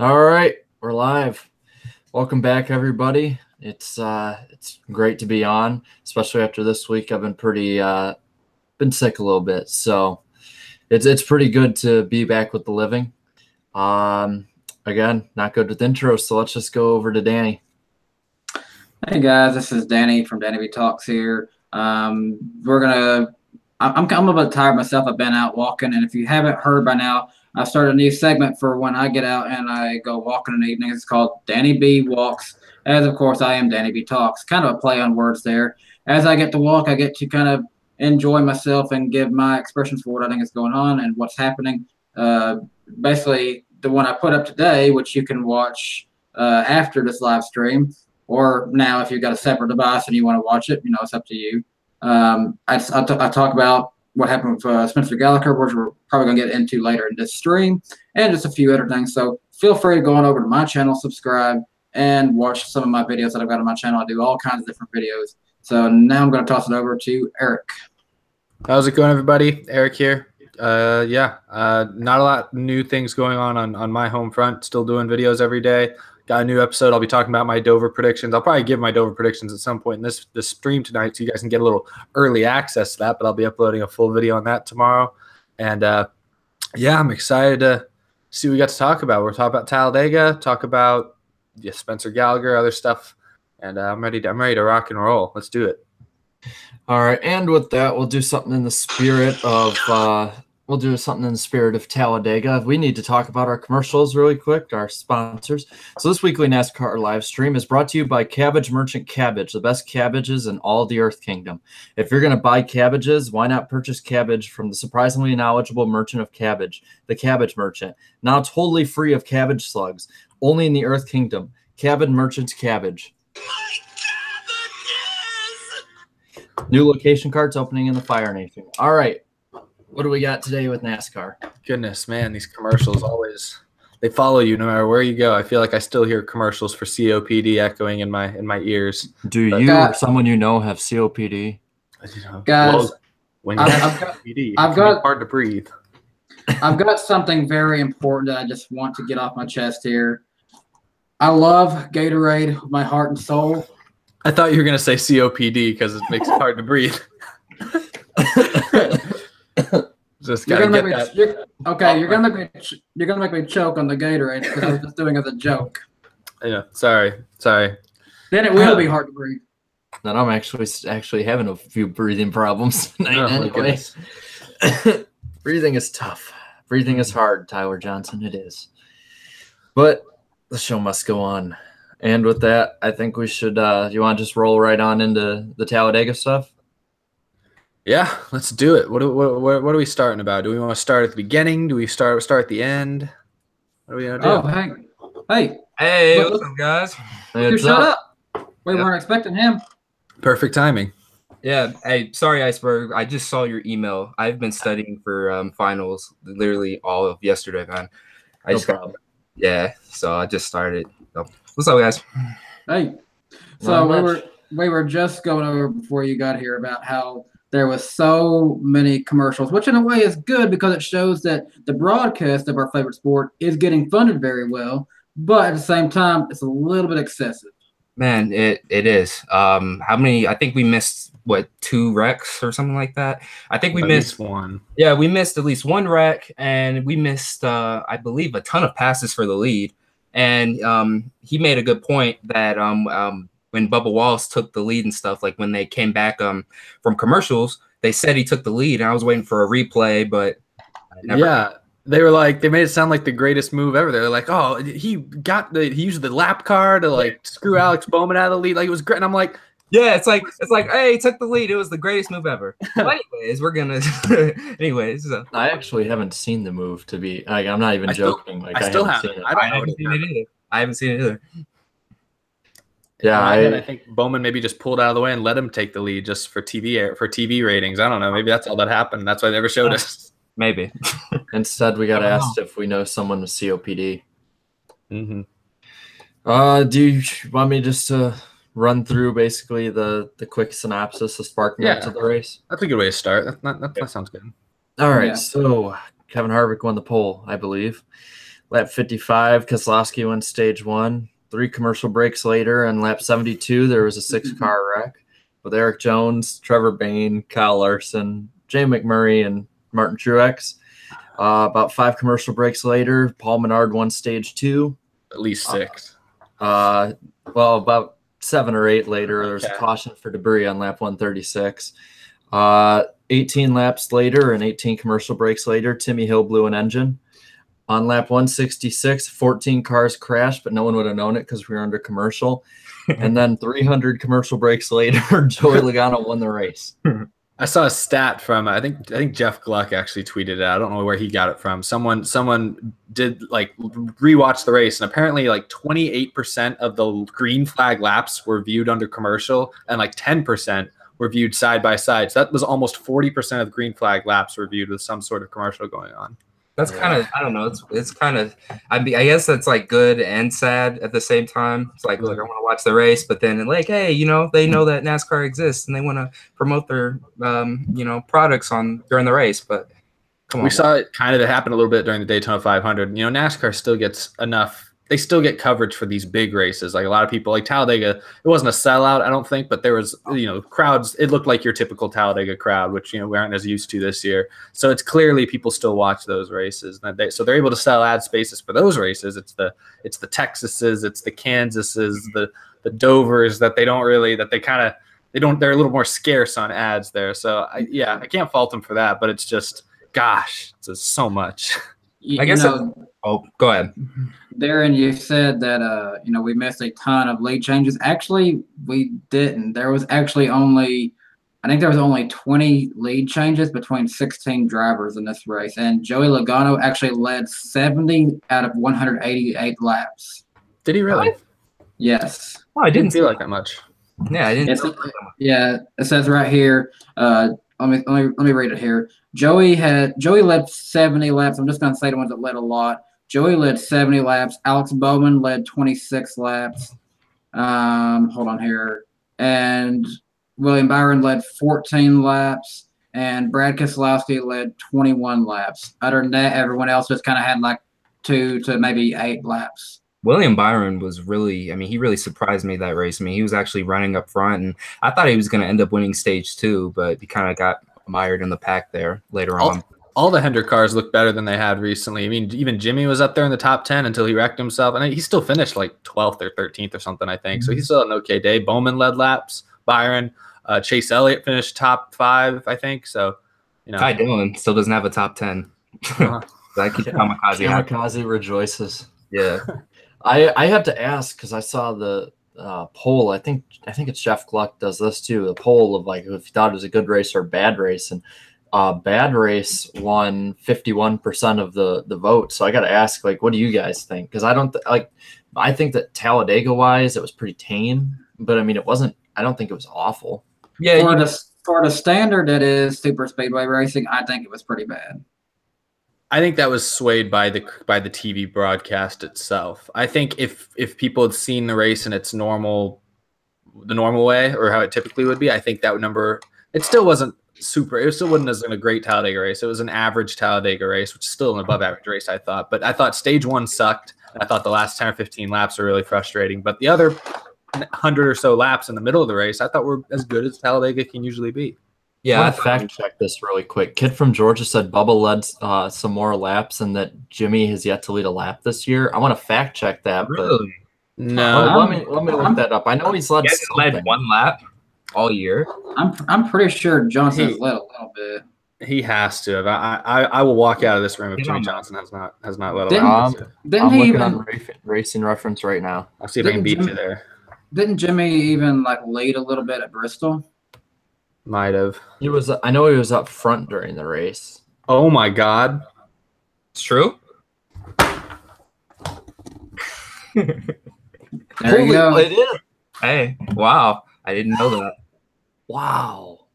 All right, we're live. Welcome back, everybody. It's great to be on, especially after this week. I've been been sick a little bit, so it's pretty good to be back with the living. Again, not good with intros, so let's just go over to Danny. Hey guys, this is Danny from DannyBTalks here. I'm a bit tired myself. I've been out walking, and if you haven't heard by now, I started a new segment for when I get out and I go walking in the evening. It's called Danny B Walks, as of course I am Danny B Talks. Kind of a play on words there. As I get to walk, I get to kind of enjoy myself and give my expressions for what I think is going on and what's happening. Basically, the one I put up today, which you can watch after this live stream, or now if you've got a separate device and you want to watch it, it's up to you. I talk about what happened with Spencer Gallagher, which we're probably going to get into later in this stream, and just a few other things. So feel free to go on over to my channel, subscribe, and watch some of my videos that I've got on my channel. I do all kinds of different videos. So now I'm going to toss it over to Eric. How's it going, everybody? Eric here. Not a lot of new things going on my home front. Still doing videos every day. Got a new episode. I'll be talking about my Dover predictions. I'll probably give my Dover predictions at some point in this stream tonight, so you guys can get a little early access to that. But I'll be uploading a full video on that tomorrow. And I'm excited to see what we got to talk about. We're talking about Talladega, talk about Spencer Gallagher, other stuff, and I'm ready to rock and roll. Let's do it. All right, and with that, we'll do something in the spirit of Talladega. We need to talk about our commercials really quick, our sponsors. So this weekly NASCAR live stream is brought to you by Cabbage Merchant Cabbage, the best cabbages in all the Earth Kingdom. If you're going to buy cabbages, why not purchase cabbage from the surprisingly knowledgeable merchant of cabbage, the Cabbage Merchant, now totally free of cabbage slugs, only in the Earth Kingdom. Cabbage Merchant's Cabbage. New location cards opening in the Fire Nation. All right. What do we got today with NASCAR? Goodness, man, these commercials they follow you no matter where you go. I feel like I still hear commercials for COPD echoing in my ears. Do you or someone you know have COPD? Guys, when you have COPD, it's hard to breathe. I've got something very important that I just want to get off my chest here. I love Gatorade with my heart and soul. I thought you were going to say COPD because it makes it hard to breathe. Just gotta get that. You're gonna make me choke on the Gatorade because I was just doing it as a joke. Yeah, sorry. Then it will be hard to breathe. Then I'm actually having a few breathing problems tonight anyway. Breathing is tough. Breathing is hard, Tyler Johnson. It is. But the show must go on. And with that, I think we should. You want to just roll right on into the Talladega stuff? Yeah, let's do it. What are we starting about? Do we want to start at the beginning? Do we start at the end? What are we gonna do? Oh, hey, what's up, guys? Hey, shut up. We weren't expecting him. Perfect timing. Yeah. Hey, sorry, Iceberg. I just saw your email. I've been studying for finals literally all of yesterday, man. So I just started. So, what's up, guys? Hey. So we were just going over before you got here about how there was so many commercials, which in a way is good because it shows that the broadcast of our favorite sport is getting funded very well, but at the same time, it's a little bit excessive. Man, it is. How many? I think we missed, 2 wrecks or something like that? I think we missed one. Yeah, we missed at least 1 wreck, and we missed, I believe, a ton of passes for the lead. And he made a good point that when Bubba Wallace took the lead and stuff, like when they came back from commercials, they said he took the lead, and I was waiting for a replay, but they were like, they made it sound like the greatest move ever. They're like, oh, he used the lap car to screw Alex Bowman out of the lead, like it was great. And I'm like, yeah, it's like, hey, he took the lead. It was the greatest move ever. But anyways, we're gonna. So. I actually haven't seen the move. To be like, I'm not even joking. I still haven't. I haven't seen it either. I haven't seen it either. Yeah, I think Bowman maybe just pulled out of the way and let him take the lead just for TV ratings. I don't know. Maybe that's all that happened. That's why they never showed us. Maybe. Instead, we got asked if we know someone with COPD. Mm-hmm. Do you want me just to run through basically the quick synopsis of spark notes of the race? That's a good way to start. That sounds good. All right, so Kevin Harvick won the pole, I believe. Lap 55, Keselowski wins stage 1. 3 commercial breaks later, on lap 72, there was a 6-car wreck with Eric Jones, Trevor Bayne, Kyle Larson, Jay McMurray, and Martin Truex. About 5 commercial breaks later, Paul Menard won stage 2. At least 6. Well, about 7 or 8 later, there was a caution for debris on lap 136. 18 laps later and 18 commercial breaks later, Timmy Hill blew an engine. On lap 166, 14 cars crashed, but no one would have known it because we were under commercial. And then 300 commercial breaks later, Joey Logano won the race. I saw a stat from I think Jeff Gluck actually tweeted it. I don't know where he got it from. Someone did like rewatch the race, and apparently like 28% of the green flag laps were viewed under commercial, and like 10% were viewed side by side. So that was almost 40% of green flag laps were viewed with some sort of commercial going on. That's kind of, I don't know. It's kind of, I guess that's like good and sad at the same time. It's like, look, I want to watch the race, but then like, hey, you know, they know that NASCAR exists and they want to promote their, you know, products during the race. But come on. We saw it kind of happen a little bit during the Daytona 500. You know, NASCAR still gets enough. They still get coverage for these big races. Like a lot of people, like Talladega, it wasn't a sellout, I don't think, but there was, you know, crowds. It looked like your typical Talladega crowd, which, you know, we aren't as used to this year. So it's clearly people still watch those races. So they're able to sell ad spaces for those races. It's the Texases, it's the Kansases, the Dovers that they don't really, that they kind of, they're a little more scarce on ads there. So I can't fault them for that, but it's just, gosh, it's just so much. I guess. Oh, go ahead. Darren, you said that you know, we missed a ton of lead changes. Actually, we didn't. There was actually only 20 lead changes between 16 drivers in this race, and Joey Logano actually led 70 out of 188 laps. Did he really? Yes. Oh, I didn't feel like that much. Yeah, I didn't. Yeah, it says right here. Let me read it here. Joey led 70 laps. I'm just going to say the ones that led a lot. Joey led 70 laps. Alex Bowman led 26 laps. Hold on here. And William Byron led 14 laps. And Brad Keselowski led 21 laps. Other than that, everyone else just kind of had like 2 to maybe 8 laps. William Byron was really, I mean, he really surprised me that race. I mean, he was actually running up front, and I thought he was going to end up winning stage 2, but he kind of got mired in the pack there later on. All the Hendrick cars look better than they had recently. I mean, even Jimmy was up there in the top 10 until he wrecked himself. And he still finished like 12th or 13th or something, I think. So he still had an okay day. Bowman led laps. Byron. Chase Elliott finished top 5, I think. So, you know. Ty Dillon still doesn't have a top 10. Kamikaze rejoices. Yeah. I have to ask because I saw the poll. I think it's Jeff Gluck does this too. The poll of like if you thought it was a good race or a bad race, and bad race won 51% of the vote. So I got to ask, like, what do you guys think? Because I think that Talladega wise, it was pretty tame, but I mean, it wasn't. I don't think it was awful. Yeah, for the standard that is super speedway racing, I think it was pretty bad. I think that was swayed by the TV broadcast itself. I think if people had seen the race in its the normal way or how it typically would be, I think that number, it still wasn't super. It still wasn't as a great Talladega race. It was an average Talladega race, which is still an above average race, I thought. But I thought stage 1 sucked. I thought the last 10 or 15 laps were really frustrating. But the other 100 or so laps in the middle of the race, I thought were as good as Talladega can usually be. Yeah, I fact check this really quick. Kid from Georgia said Bubba led some more laps and that Jimmy has yet to lead a lap this year. I want to fact check that. Really? But no. Let me look that up. I know he's led. Led 1 lap all year. I'm pretty sure Johnson's led a little bit. He has to have. I will walk out of this room if Jimmie Johnson has not led a lap. I'm looking on Racing Reference right now. I'll see if I can beat you there. Didn't Jimmy even like lead a little bit at Bristol? Might have. I know he was up front during the race. Oh my God. It's true. There you go. It is. Hey, wow. I didn't know that. Wow.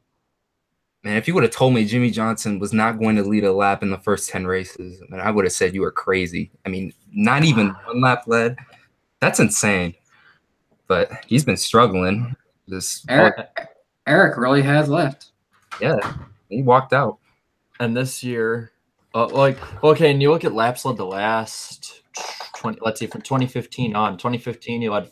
Man, if you would have told me Jimmie Johnson was not going to lead a lap in the first 10 races, I would have said you were crazy. I mean, not even 1 lap led. That's insane. But he's been struggling. Eric really has left. Yeah, he walked out. And this year, and you look at laps led the last let's see, from 2015 on. 2015, he led,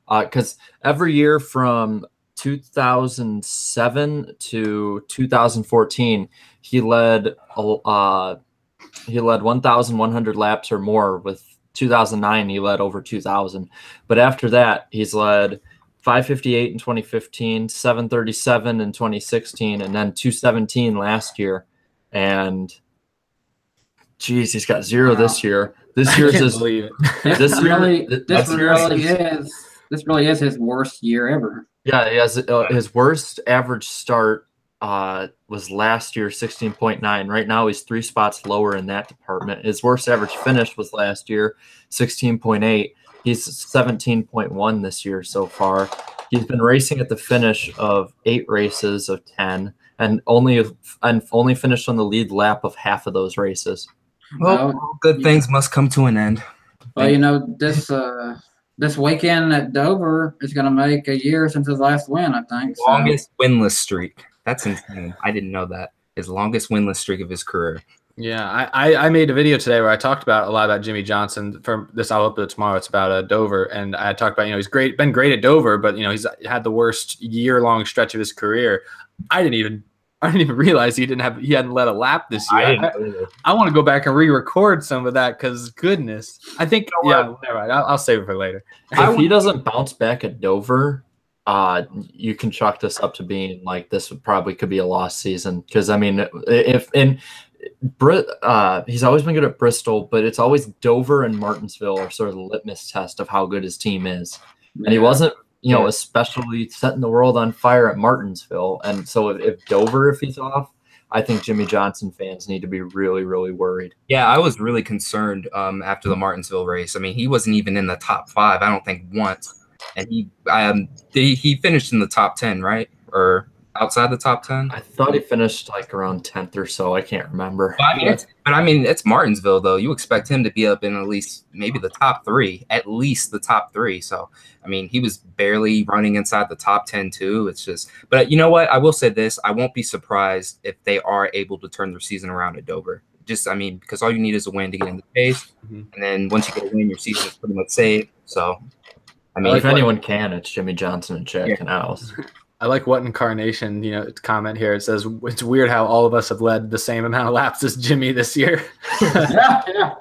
because every year from 2007 to 2014, he led 1,100 laps or more. With 2009, he led over 2,000. But after that, he's led 558 in 2015, 737 in 2016, and then 217 last year. And geez, he's got 0 this year. This year's his. This really is his worst year ever. Yeah, he has his worst average start was last year, 16.9. Right now, he's 3 spots lower in that department. His worst average finish was last year, 16.8. He's 17.1 this year so far. He's been racing at the finish of 8 races of 10, and only finished on the lead lap of half of those races. Well, good things must come to an end. Well, you know, this weekend at Dover is going to make a year since his last win, I think. Longest winless streak. That's insane. I didn't know that. His longest winless streak of his career. Yeah, I made a video today where I talked about a lot about Jimmie Johnson. For this, I'll upload tomorrow. It's about Dover, and I talked about, you know, he's been great at Dover, but you know, he's had the worst year-long stretch of his career. I didn't even realize he hadn't led a lap this year. I want to go back and re-record some of that because goodness, I think never mind. I'll save it for later. If he doesn't bounce back at Dover, you can chalk this up to being like this could be a lost season, because I mean, he's always been good at Bristol, but it's always Dover and Martinsville are sort of the litmus test of how good his team is. Yeah. And he wasn't, you know, especially setting the world on fire at Martinsville. And so if he's off, I think Jimmie Johnson fans need to be really, really worried. Yeah, I was really concerned after the Martinsville race. I mean, he wasn't even in the top 5, I don't think, once. And he finished in the top 10, right? Or outside the top 10? I thought he finished like around 10th or so. I can't remember. But I mean, it's Martinsville, though. You expect him to be up in at least maybe the top 3, at least the top 3. So, I mean, he was barely running inside the top 10, too. It's just, but you know what? I will say this. I won't be surprised if they are able to turn their season around at Dover. I mean, because all you need is a win to get in the pace. And then once you get a win, your season is pretty much saved. So, I mean, if anyone can, it's Jimmie Johnson and Chad Canals. I like what incarnation, you know, comment here. It says, it's weird how all of us have led the same amount of laps as Jimmie this year. Yeah.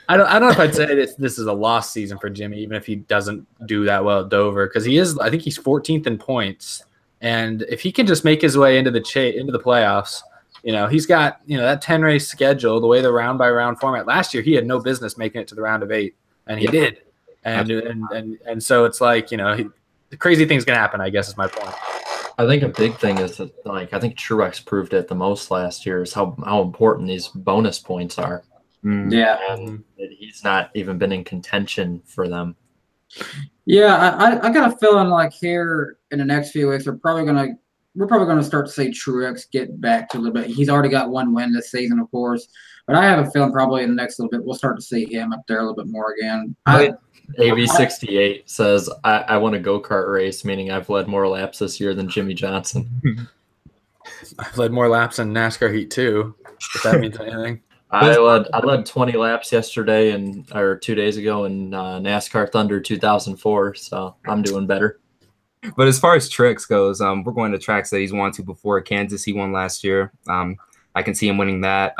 I don't know if I'd say this is a lost season for Jimmie, even if he doesn't do that well at Dover, because I think he's 14th in points. And if he can just make his way into the playoffs, you know, he's got, you know, that 10-race schedule, the way the round-by-round format. Last year, he had no business making it to the round of 8, and he did. And so it's like, you know, the crazy thing's going to happen, I guess, is my point. I think a big thing is that, like, I think Truex proved it the most last year is how important these bonus points are. Yeah. And he's not even been in contention for them. Yeah, I got a feeling like here in the next few weeks we're probably gonna start to see Truex get back to a little bit. He's already got 1 win this season, of course, but I have a feeling probably in the next little bit we'll start to see him up there a little bit more again. AV68 says, I want a go-kart race, meaning I've led more laps this year than Jimmie Johnson. I've led more laps in NASCAR Heat 2, if that means anything. I led 20 laps yesterday or 2 days ago in NASCAR Thunder 2004, so I'm doing better. But as far as Truex goes, we're going to tracks that he's won to before. Kansas, he won last year. I can see him winning that.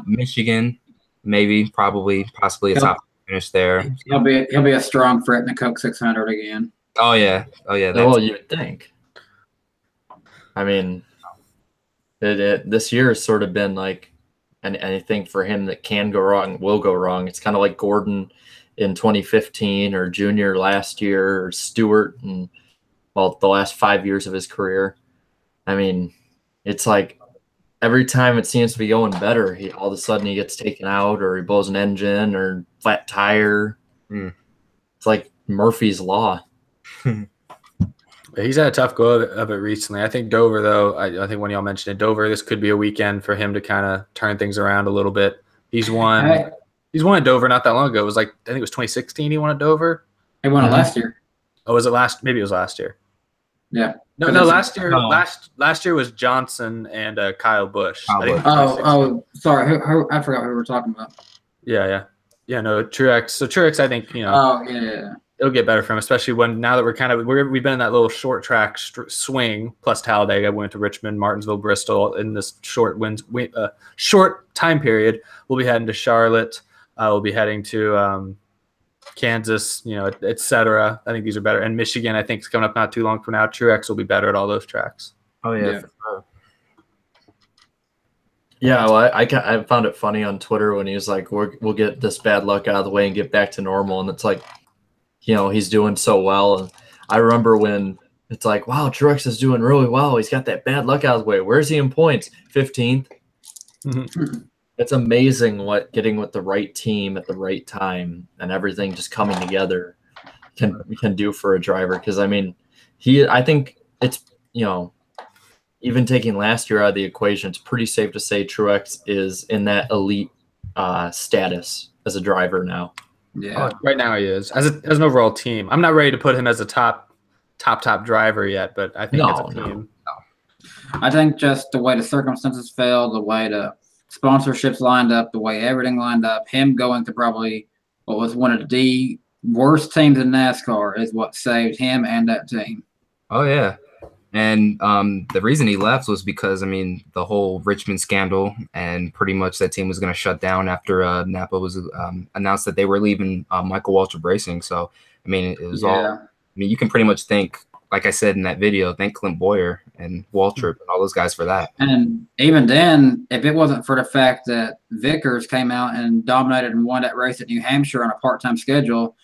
Michigan, maybe, probably, possibly a top finish there. He'll be a strong threat in the Coke 600 again. Oh yeah. Well, you would think. I mean, this year has sort of been like anything for him that can go wrong will go wrong. It's kind of like Gordon in 2015 or Junior last year or Stewart and the last 5 years of his career. I mean, it's like every time it seems to be going better, all of a sudden he gets taken out or he blows an engine or flat tire. It's like Murphy's Law. He's had a tough go of it recently. I think Dover, though, I think when y'all mentioned it, Dover, this could be a weekend for him to kind of turn things around a little bit. He's won at Dover not that long ago. It was like, I think it was 2016 he won at Dover. He won it last year. Oh, was it last? Maybe it was last year. Yeah. No, last year. Last year was Johnson and Kyle Busch. Oh, sorry. I forgot who we were talking about. Yeah. Yeah, no, Truex. So Truex, I think, you know, Oh yeah, it'll get better for him, especially when now that we've been in that little short track swing plus Talladega. We went to Richmond, Martinsville, Bristol in this short time period. We'll be heading to Charlotte. We'll be heading to Kansas, you know, etc. I think these are better. And Michigan, I think, is coming up not too long from now. Truex will be better at all those tracks. Oh yeah. Yeah. For sure. Yeah, well, I found it funny on Twitter when he was like, we'll get this bad luck out of the way and get back to normal. And it's like, you know, he's doing so well. And I remember when it's like, wow, Truex is doing really well. He's got that bad luck out of the way. Where's he in points? 15th. Mm-hmm. It's amazing what getting with the right team at the right time and everything just coming together can do for a driver. Because, I mean, I think it's, you know, even taking last year out of the equation, it's pretty safe to say Truex is in that elite status as a driver now. yeah. Right now he is as an overall team. I'm not ready to put him as a top driver yet, but I think as a team. I think just the way the circumstances fell, the way the sponsorships lined up, the way everything lined up, him going to probably what was one of the worst teams in NASCAR is what saved him and that team. Oh yeah. And the reason he left was because, I mean, the whole Richmond scandal, and pretty much that team was going to shut down after Napa was announced that they were leaving Michael Waltrip Racing. So, I mean, it was all, I mean, you can pretty much thank, like I said in that video, thank Clint Boyer and Waltrip and all those guys for that. And even then, if it wasn't for the fact that Vickers came out and dominated and won that race at New Hampshire on a part-time schedule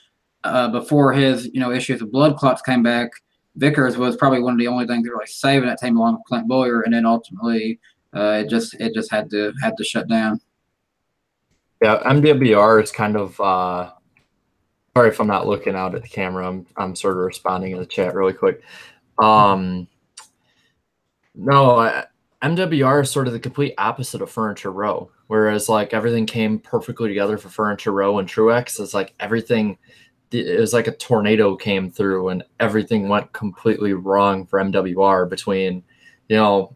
before his, you know, issues with blood clots came back, Vickers was probably one of the only things that really saving that team along with Clint Boyer, and then ultimately it just had to shut down. Yeah, MWR is kind of sorry if I'm not looking out at the camera. I'm sort of responding in the chat really quick. No, MWR is sort of the complete opposite of Furniture Row, whereas like everything came perfectly together for Furniture Row and Truex. It's like everything. It was like a tornado came through and everything went completely wrong for MWR between, you know,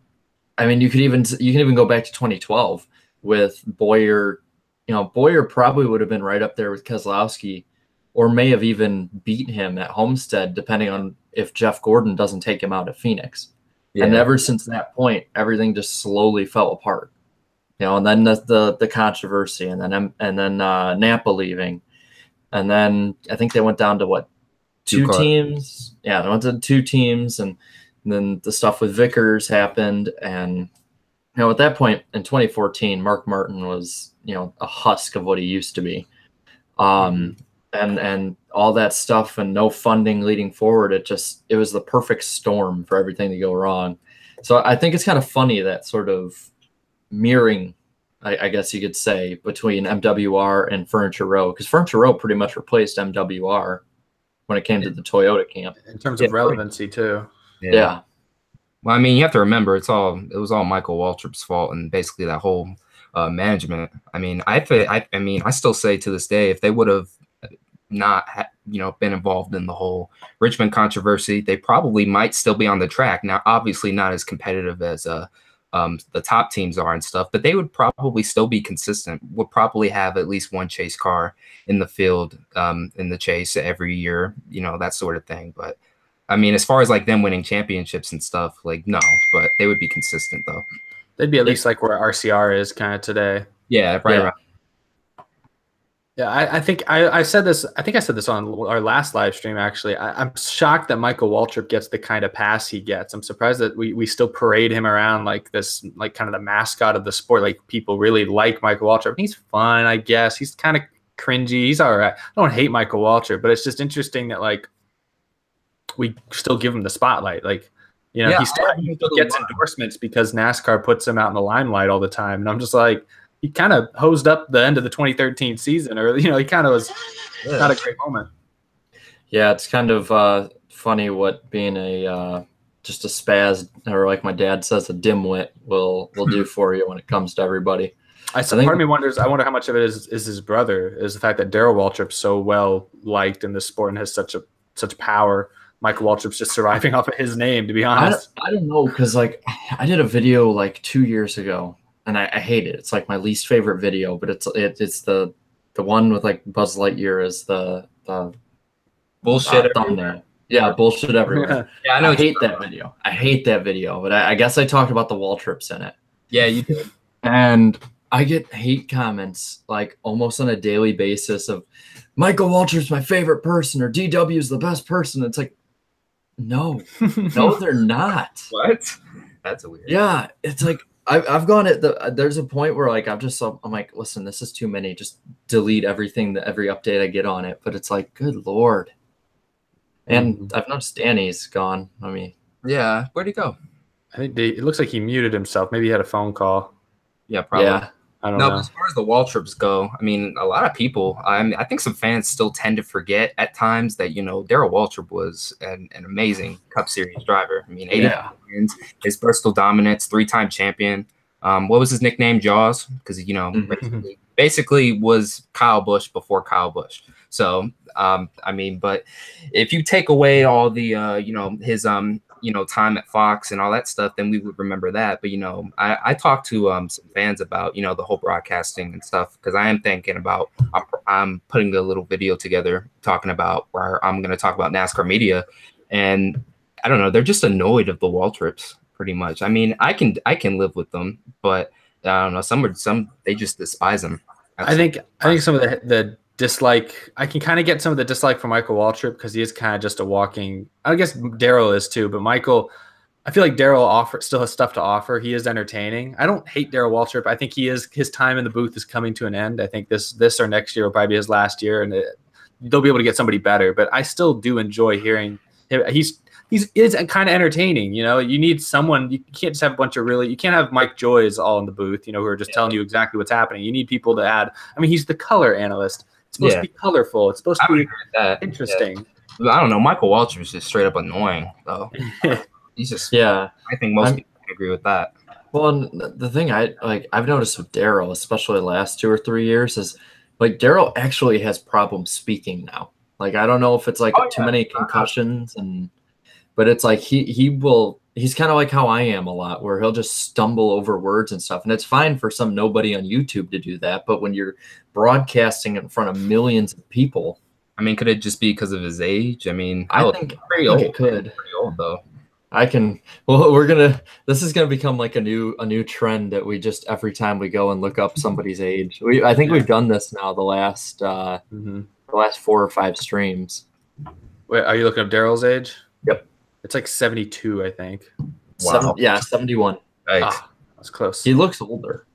I mean, you can even go back to 2012 with Boyer. You know, Boyer probably would have been right up there with Keselowski, or may have even beat him at Homestead, depending on if Jeff Gordon doesn't take him out at Phoenix. Yeah. And ever since that point, everything just slowly fell apart. You know, and then the controversy, and then Napa leaving. And then I think they went down to what, two teams? Yeah, they went to 2 teams, and then the stuff with Vickers happened. And you know, at that point in 2014, Mark Martin was, you know, a husk of what he used to be. And all that stuff and no funding leading forward, it was the perfect storm for everything to go wrong. So I think it's kind of funny that sort of mirroring, I guess you could say, between MWR and Furniture Row, because Furniture Row pretty much replaced MWR when it came to the Toyota camp in terms of relevancy too. Yeah. Well, I mean, you have to remember it was all Michael Waltrip's fault, and basically that whole management. I mean, I still say to this day, if they would have not been involved in the whole Richmond controversy, they probably might still be on the track. Now, obviously not as competitive as the top teams are and stuff, but they would probably still be consistent, would probably have at least one chase car in the field in the chase every year, you know, that sort of thing. But I mean, as far as like them winning championships and stuff, like, no, but they would be consistent though. They'd be at least like where RCR is kind of today. Yeah, right. Yeah. Yeah, I think I said this. I think I said this on our last live stream. Actually, I'm shocked that Michael Waltrip gets the kind of pass he gets. I'm surprised that we still parade him around like this, like kind of the mascot of the sport. Like people really like Michael Waltrip. He's fun, I guess. He's kind of cringy. He's all right. I don't hate Michael Waltrip, but it's just interesting that like we still give him the spotlight. Like, you know, he gets endorsements because NASCAR puts him out in the limelight all the time, and I'm just like, he kind of hosed up the end of the 2013 season, or, you know, he kind of was not a great moment. Yeah, it's kind of funny what being just a spaz, or like my dad says, a dimwit will do for you when it comes to everybody. Part of me wonders, I wonder how much of it is his brother, is the fact that Darrell Waltrip's so well liked in this sport and has such power. Michael Waltrip's just surviving off of his name, to be honest. I don't know, because like I did a video like 2 years ago, and I hate it. It's like my least favorite video, but it's the The one with like Buzz Lightyear is the Bullshit. thumbnail. Yeah, bullshit everywhere. Yeah, I know. I hate that video. I hate that video, but I guess I talked about the wall trips in it. Yeah, you did. And I get hate comments like almost on a daily basis of Michael Waltrip's my favorite person or DW is the best person. It's like, no, they're not. What? That's a weird. Yeah, it's like I've gone at there's a point where like I'm like, listen, this is too many. Just delete everything, every update I get on it. But it's like, good Lord. And I've noticed Danny's gone. I mean, yeah, where'd he go? I think it looks like he muted himself. Maybe he had a phone call. Yeah, probably. Yeah. I don't know. But as far as the wall trips go, I mean, a lot of people, I think some fans still tend to forget at times that, Darrell Waltrip was an amazing Cup Series driver. I mean, 80 wins, his Bristol dominance, 3-time champion. What was his nickname? Jaws? Because, basically was Kyle Busch before Kyle Busch. So, I mean, but if you take away all the, his, time at Fox and all that stuff, then we would remember that. But, I talked to some fans about, the whole broadcasting and stuff, because I am thinking about, I'm putting a little video together talking about where I'm going to talk about NASCAR media. And I don't know, they're just annoyed of the wall trips pretty much. I mean, I can live with them, but I don't know, some they just despise them. I think some of the dislike, I can kind of get some of the dislike for Michael Waltrip because he is kind of just a walking, I guess Darrell is too, but Michael, I feel like Darrell still has stuff to offer. He is entertaining. I don't hate Darrell Waltrip. I think his time in the booth is coming to an end. I think this or next year will probably be his last year, and they'll be able to get somebody better. But I still do enjoy hearing him. He's kind of entertaining. You need someone. You can't just have a bunch of you can't have Mike Joys all in the booth, who are just telling you exactly what's happening. You need people to add. I mean, he's the color analyst. It's supposed to be colorful. It's supposed to be interesting. Yeah. I don't know. Michael Waltrip is just straight up annoying, though. He's just I think most people can agree with that. Well, and the thing I've noticed with Darrell, especially the last 2 or 3 years, is like Darrell actually has problems speaking now. Like I don't know if it's like too many concussions but it's like he's kind of like how I am a lot, where he'll just stumble over words and stuff. And it's fine for some nobody on YouTube to do that. But when you're broadcasting in front of millions of people, I mean, could it just be because of his age? I mean, I think it could. Pretty old though. This is gonna become like a new trend that we just every time we go and look up somebody's age. I think we've done this now the last 4 or 5 streams. Wait, are you looking up Darrell's age? Yep. It's like 72, I think. Wow. 71. Right. That's close. He looks older.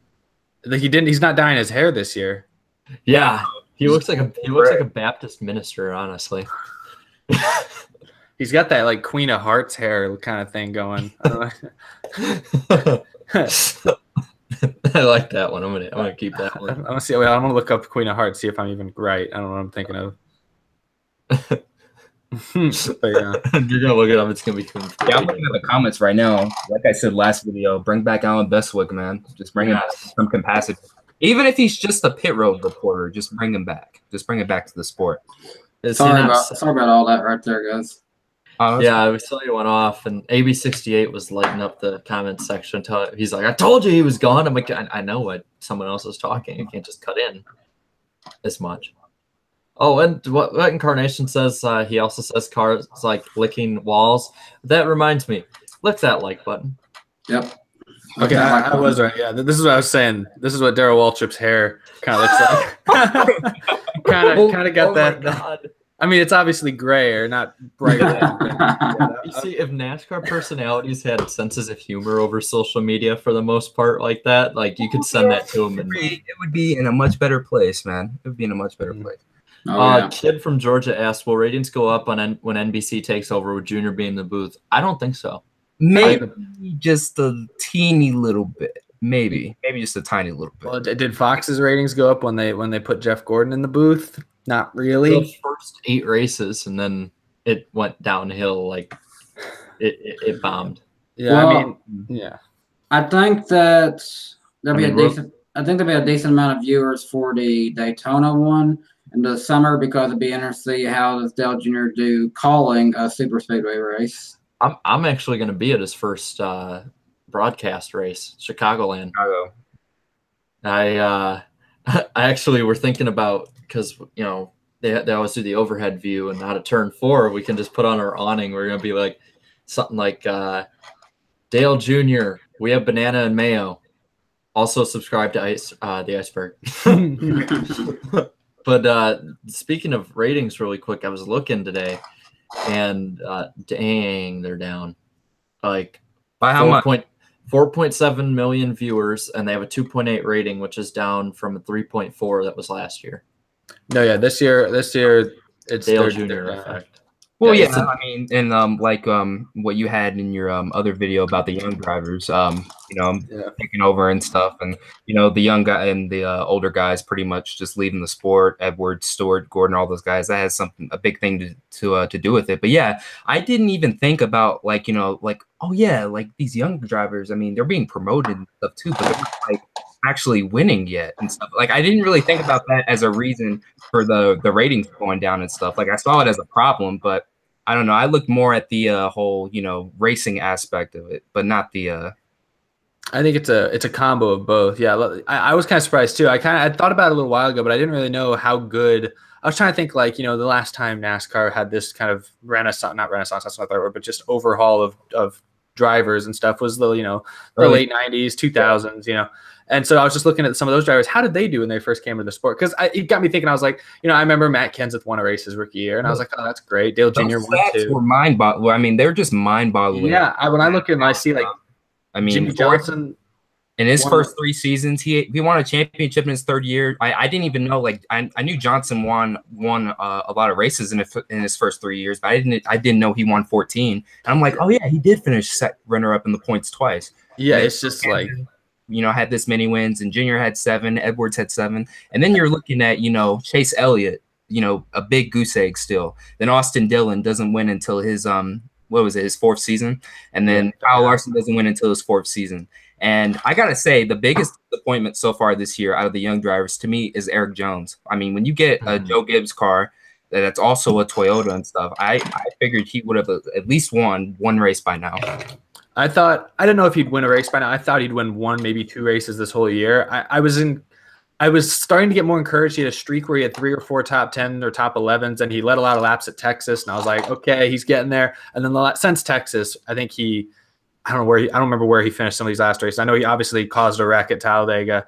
He's not dyeing his hair this year. Yeah. He looks like a Baptist minister, honestly. He's got that like Queen of Hearts hair kind of thing going. I like that one. I'm gonna keep that one. I'm gonna look up Queen of Hearts, see if I'm even right. I don't know what I'm thinking of. But yeah. You're gonna look it up. It's gonna be Queen. Yeah, I'm looking at the comments right now. Like I said last video, bring back Alan Bestwick, man. Just bring him back some capacity. Even if he's just a pit road reporter, just bring him back. Just bring it back to the sport. Sorry about all that right there, guys. I saw you went off, and AB68 was lighting up the comments section. He's like, I told you he was gone. I'm like, I know what someone else is talking. You can't just cut in as much. Oh, and what Incarnation says, he also says cars like licking walls. That reminds me, lick that like button. Yep. Okay, I was right. Yeah, this is what I was saying. This is what Darrell Waltrip's hair kind of looks like. kind of got that. God. I mean, it's obviously gray or not bright red. You see, if NASCAR personalities had senses of humor over social media for the most part like that, like you could send that to them. It would be in a much better place, man. It would be in a much better place. Kid from Georgia asked, will ratings go up when NBC takes over with Junior being in the booth? I don't think so. Maybe just a teeny little bit. Maybe just a tiny little bit. Well, did Fox's ratings go up when they put Jeff Gordon in the booth? Not really. The first 8 races, and then it went downhill. Like it bombed. Yeah, well, I mean, yeah. I think that there'll be a decent amount of viewers for the Daytona one in the summer, because it'd be interesting to see how does Dale Jr. do calling a super speedway race. I'm actually going to be at his first broadcast race, Chicagoland. Chicago. I actually were thinking about, because they always do the overhead view, and out of turn 4 we can just put on our awning. We're gonna be like something like Dale Jr. We have banana and mayo. Also subscribe to the Iceberg. But speaking of ratings, really quick, I was looking today, and dang, they're down. Like by how much? 4.7 million viewers, and they have a 2.8 rating, which is down from a 3.4 that was last year. No, yeah, this year it's Dale Jr. effect. Well, yeah, I mean, and what you had in your other video about the young drivers, taking over and stuff, and the young guy and the older guys pretty much just leaving the sport. Edwards, Stewart, Gordon, all those guys. That has a big thing to do with it. But yeah, I didn't even think about oh yeah, like these young drivers. I mean, they're being promoted and stuff too, but they're not like actually winning yet and stuff. Like I didn't really think about that as a reason for the ratings going down and stuff. Like I saw it as a problem, but I don't know. I looked more at the whole, racing aspect of it, but not the. I think it's a combo of both. Yeah, I was kind of surprised too. I thought about it a little while ago, but I didn't really know how good. I was trying to think the last time NASCAR had this kind of not renaissance, that's not the right word, but just overhaul of drivers and stuff was the late 90s, 2000s, And so I was just looking at some of those drivers. How did they do when they first came into the sport? Because it got me thinking. I was like, I remember Matt Kenseth won a race his rookie year, and I was like, oh, that's great. Dale Jr. won too. Were mind-boggling. I mean, they're just mind-boggling. Yeah, when I look at and I see Jimmie Johnson in his first 3 seasons, he won a championship in his 3rd year. I didn't even know. I knew Johnson won a lot of races in his first 3 years, but I didn't know he won 14. And I'm like, oh yeah, he did finish runner-up in the points twice. Yeah, it's just like. Had this many wins, and Junior had 7, Edwards had 7, and then you're looking at Chase Elliott, a big goose egg still. Then Austin Dillon doesn't win until his his 4th season, and then Kyle Larson doesn't win until his 4th season. And I gotta say, the biggest disappointment so far this year out of the young drivers to me is Eric Jones. I mean, when you get a Joe Gibbs car that's also a Toyota and stuff, I figured he would have at least won 1 race by now. I didn't know if he'd win a race by now. I thought he'd win 1, maybe 2 races this whole year. I was starting to get more encouraged. He had a streak where he had 3 or 4 top 10 or top 11s, and he led a lot of laps at Texas. And I was like, okay, he's getting there. And then since Texas, I think I don't remember where he finished some of these last races. I know he obviously caused a wreck at Talladega.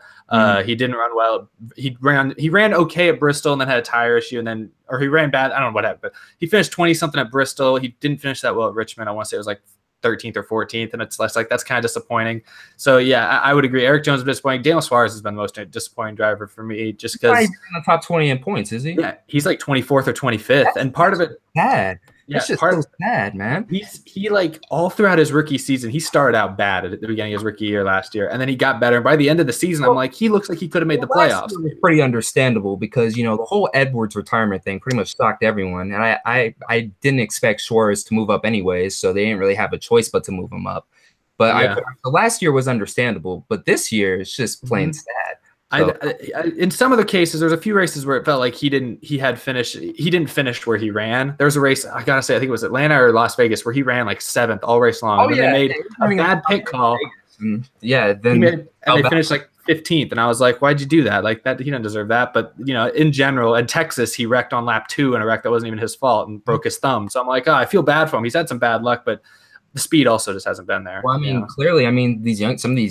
He didn't run well. He ran okay at Bristol and then had a tire issue, or he ran bad. I don't know what happened, but he finished 20 something at Bristol. He didn't finish that well at Richmond. I want to say it was like 13th or 14th, and it's less like that's kind of disappointing. So yeah, I would agree. Eric Jones is disappointing. Daniel Suarez has been the most disappointing driver for me, just because he's in the top 20 in points, is he? Yeah, he's like 24th or 25th, and part of it bad. Yeah, it's just so sad, man. He all throughout his rookie season, he started out bad at the beginning of his rookie year last year, and then he got better. And by the end of the season, I'm like, he looks like he could have made the playoffs. It was pretty understandable because the whole Edwards retirement thing pretty much shocked everyone, and I didn't expect Suarez to move up anyways, so they didn't really have a choice but to move him up. But the last year was understandable, but this year it's just plain sad. So. In some of the cases, there's a few races where it felt like he didn't finish where he ran. There was a race, I gotta say, I think it was Atlanta or Las Vegas, where he ran like 7th all race long. They made a bad pit call. Yeah, then they finished like 15th, and I was like, why'd you do that? Like that, he didn't deserve that. But in general, in Texas, he wrecked on lap 2 in a wreck that wasn't even his fault and broke his thumb. So I'm like, I feel bad for him. He's had some bad luck, but the speed also just hasn't been there. Well, I mean, clearly,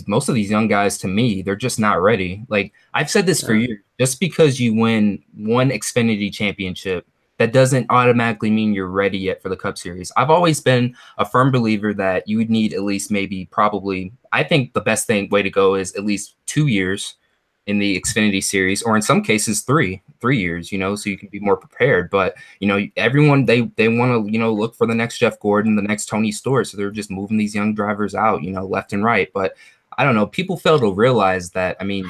most of these young guys, to me, they're just not ready. Like I've said this for years, just because you win 1 Xfinity championship, that doesn't automatically mean you're ready yet for the Cup Series. I've always been a firm believer that you would need at least I think the best way to go is at least 2 years in the Xfinity Series, or in some cases 3 years, so you can be more prepared. But everyone they want to look for the next Jeff Gordon, the next Tony Stewart, so they're just moving these young drivers out, left and right. But I don't know, people fail to realize that. I mean,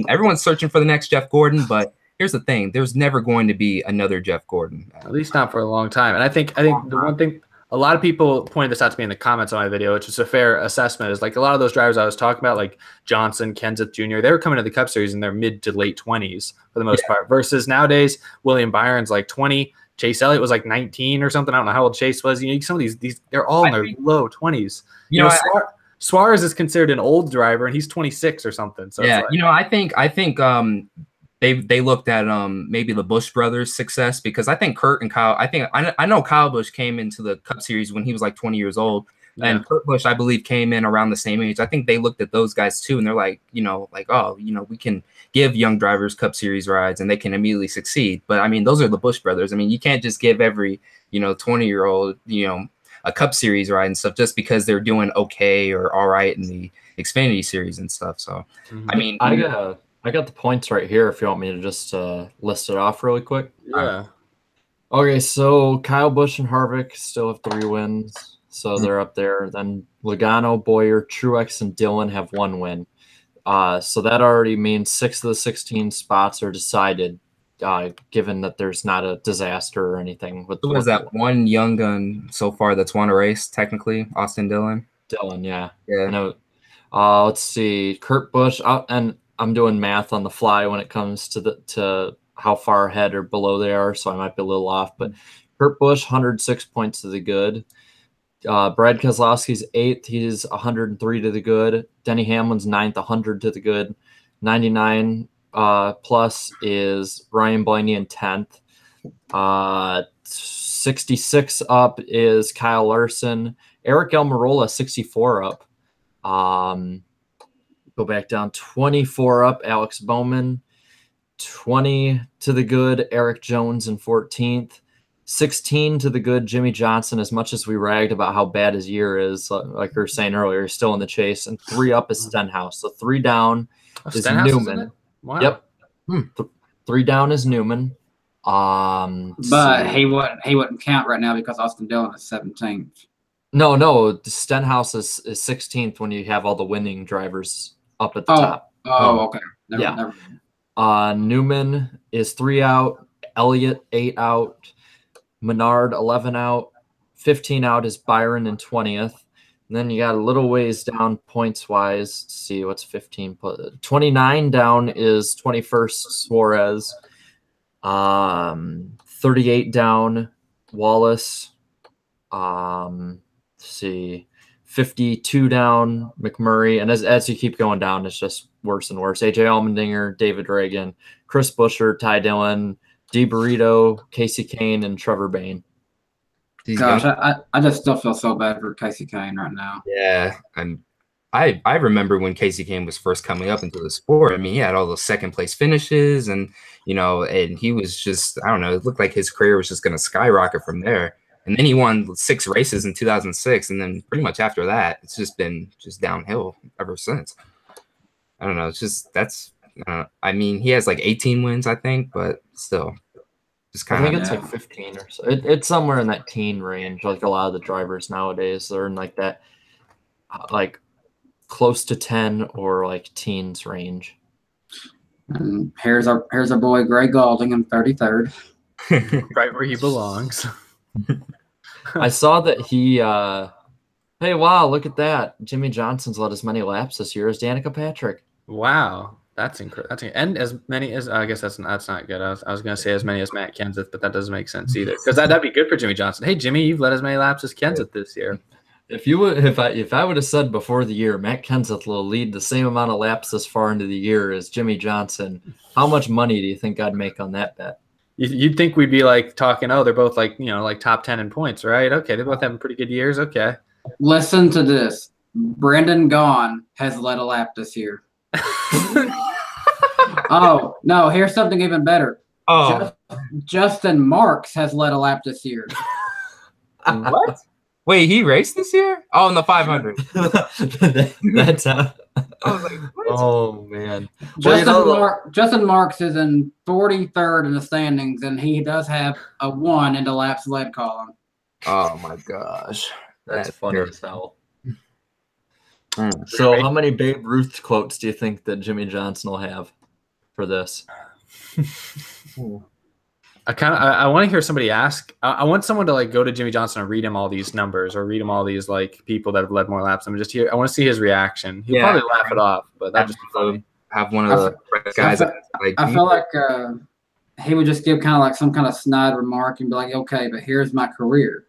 everyone's searching for the next Jeff Gordon, but here's the thing: there's never going to be another Jeff Gordon, at least not for a long time. And I think the one thing. A lot of people pointed this out to me in the comments on my video, which is a fair assessment, is like a lot of those drivers I was talking about, like Johnson, Kenseth Jr., they were coming to the Cup Series in their mid to late 20s for the most part, versus nowadays, William Byron's like 20, Chase Elliott was like 19 or something. I don't know how old Chase was. Some of these they're all in their low 20s. Suarez is considered an old driver, and he's 26 or something. So yeah, it's like, you know, I think they looked at maybe the Busch brothers' success, because I think Kurt and Kyle, I know Kyle Busch came into the Cup Series when he was like 20 years old. And Kurt Busch, I believe, came in around the same age. I think they looked at those guys too, and they're like, you know, like, oh, you know, we can give young drivers Cup Series rides and they can immediately succeed. But I mean, those are the Busch brothers. I mean, you can't just give every, you know, 20-year-old, you know, a Cup Series ride and stuff just because they're doing okay or all right in the Xfinity Series and stuff. So, I mean, I got the points right here if you want me to just list it off really quick. yeah. Okay, so Kyle Busch and Harvick still have 3 wins. So they're up there. Then Logano, Boyer, Truex, and Dillon have 1 win. So that already means 6 of the 16 spots are decided, given that there's not a disaster or anything. Who was that one young gun so far that's won a race, technically? Austin Dillon? Dillon, yeah. Yeah. No, let's see. Kurt Busch, and I'm doing math on the fly when it comes to how far ahead or below they are, so I might be a little off. But Kurt Busch, 106 points to the good. Brad Keselowski's 8th. He's 103 to the good. Denny Hamlin's 9th, 100 to the good. 99 plus is Ryan Blaney in 10th. 66 up is Kyle Larson. Eric Almirola, 64 up. Go back down. 24 up, Alex Bowman. 20 to the good, Eric Jones in 14th. 16 to the good, Jimmie Johnson. As much as we ragged about how bad his year is, like we were saying earlier, he's still in the chase. And 3 up is Stenhouse. So 3 down is Newman. Wow. Yep. 3 down is Newman. But he wouldn't count right now because Austin Dillon is 17th. No, Stenhouse is 16th when you have all the winning drivers up at the top. Oh, okay. Never. Newman is 3 out. Elliott 8 out. Menard 11 out. 15 out is Byron in 20th. And then you got a little ways down points wise. Let's see what's 15. 29 down is 21st Suarez. 38 down Wallace. Let's see, 52 down McMurray. And as you keep going down, it's just worse and worse. AJ Allmendinger, David Reagan, Chris Buescher, Ty Dillon, D. Burrito, Casey Kane, and Trevor Bayne. Gosh, I just still feel so bad for Casey Kane right now. Yeah, I remember when Casey Kane was first coming up into the sport. I mean, he had all those second place finishes, and and he was just, I don't know, it looked like his career was just going to skyrocket from there. And then he won 6 races in 2006, and then pretty much after that, it's just been downhill ever since. I don't know. It's just I mean, he has like 18 wins, I think, but still, just kind of. I think it's like 15 or so. It's somewhere in that teen range. Like a lot of the drivers nowadays, they're in like that, like close to 10 or like teens range. And here's our boy Greg Galding in 33rd, Right where he belongs. I saw that he. Hey, wow! Look at that. Jimmie Johnson's led as many laps this year as Danica Patrick. Wow, that's incredible. And as many as, I guess that's not good. I was going to say as many as Matt Kenseth, but that doesn't make sense either. Because that'd be good for Jimmie Johnson. Hey, Jimmy, you've led as many laps as Kenseth this year. If I would have said before the year, Matt Kenseth will lead the same amount of laps this far into the year as Jimmie Johnson, how much money do you think I'd make on that bet? You'd think we'd be like talking, oh, they're both like, like top 10 in points, right? Okay, they're both having pretty good years. Okay. Listen to this. Brendan Gaughan has led a lap this year. Oh, no, here's something even better. Oh, Justin Marks has led a lap this year. what? Wait, he raced this year? Oh, in the 500. That's how. I was like, what? Oh, man. Justin Marks is in 43rd in the standings, and he does have a 1 in the laps led column. Oh, my gosh. That's funny as hell. So how many Babe Ruth quotes do you think that Jimmie Johnson will have for this? I want to hear somebody ask. I want someone to like go to Jimmie Johnson and read him all these numbers or read him all these like people that have led more laps. I want to see his reaction. He'll probably laugh it off, but that just have one of the guys. I feel like he would just give kind of like some kind of snide remark and be like, "Okay, but here's my career."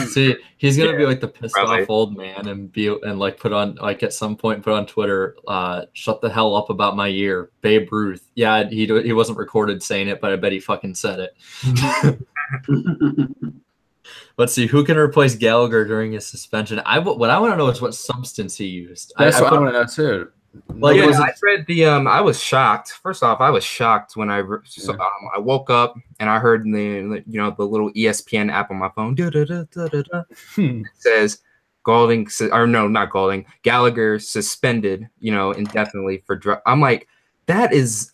See, he's gonna be like the pissed probably. off old man and like put on like at some point put on Twitter, shut the hell up about my year, Babe Ruth. Yeah, he wasn't recorded saying it, but I bet he fucking said it. Let's see, who can replace Gallagher during his suspension? What I want to know is what substance he used. That's what I want to know too. Like, yeah, I read the. I was shocked. First off, I was shocked when I woke up and I heard the little ESPN app on my phone. It says Galding, or no, not Galding. Gallagher suspended, indefinitely for drug. I'm like, that's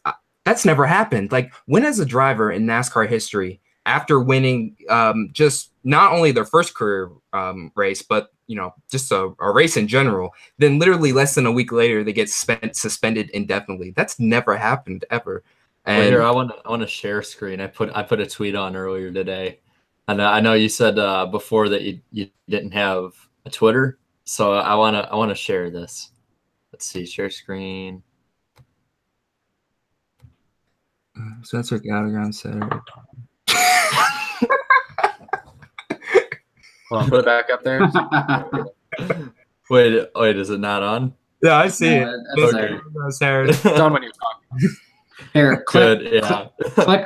never happened. Like, when has a driver in NASCAR history, after winning just not only their first career race, but just a race in general, then literally less than a week later they get suspended indefinitely? That's never happened ever. And here, I want to share screen. I put a tweet on earlier today, and I know you said before that you didn't have a Twitter, so I want to share this. Let's see, share screen. So that's what Gallagher on Saturday. Hold on, put it back up there. Wait, is it not on? Yeah, I see it. Okay. Saturday. It's on when you're talking. Here, Good, yeah.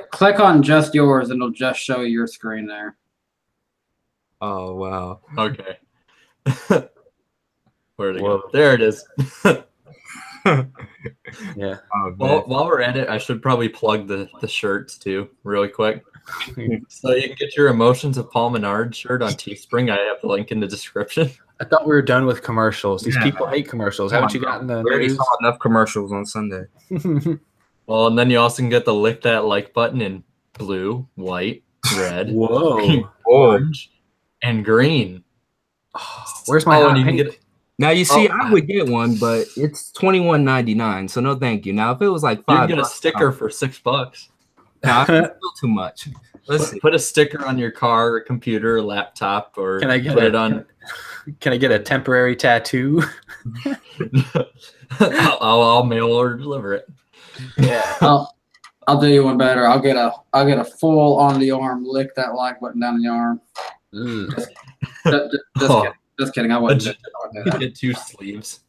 click on just yours, and it'll just show your screen there. Oh wow. Okay. Where'd it go? There it is. Yeah. Well, while we're at it, I should probably plug the shirts too, really quick. So you can get your Emotions of Paul Menard shirt on Teespring. I have the link in the description. I thought we were done with commercials. These people hate commercials. Haven't you gotten the We already news? saw enough commercials on Sunday. Well, and then you also can get the lick that like button in blue, white, red, Whoa. orange, and green. Where's my hot and you can pink? get Now you see, I would get one, but it's $21.99, so no thank you. Now if it was like you $5, can get a sticker for $6. nah, it's still too much. Let's see. Put a sticker on your car, or computer, or laptop, or Can I get put it on? Can I get a temporary tattoo? I'll mail or deliver it. Yeah. I'll do you one better. I'll get a full on the arm, lick that like button down the arm. Just kidding. I wasn't. Get 2 sleeves.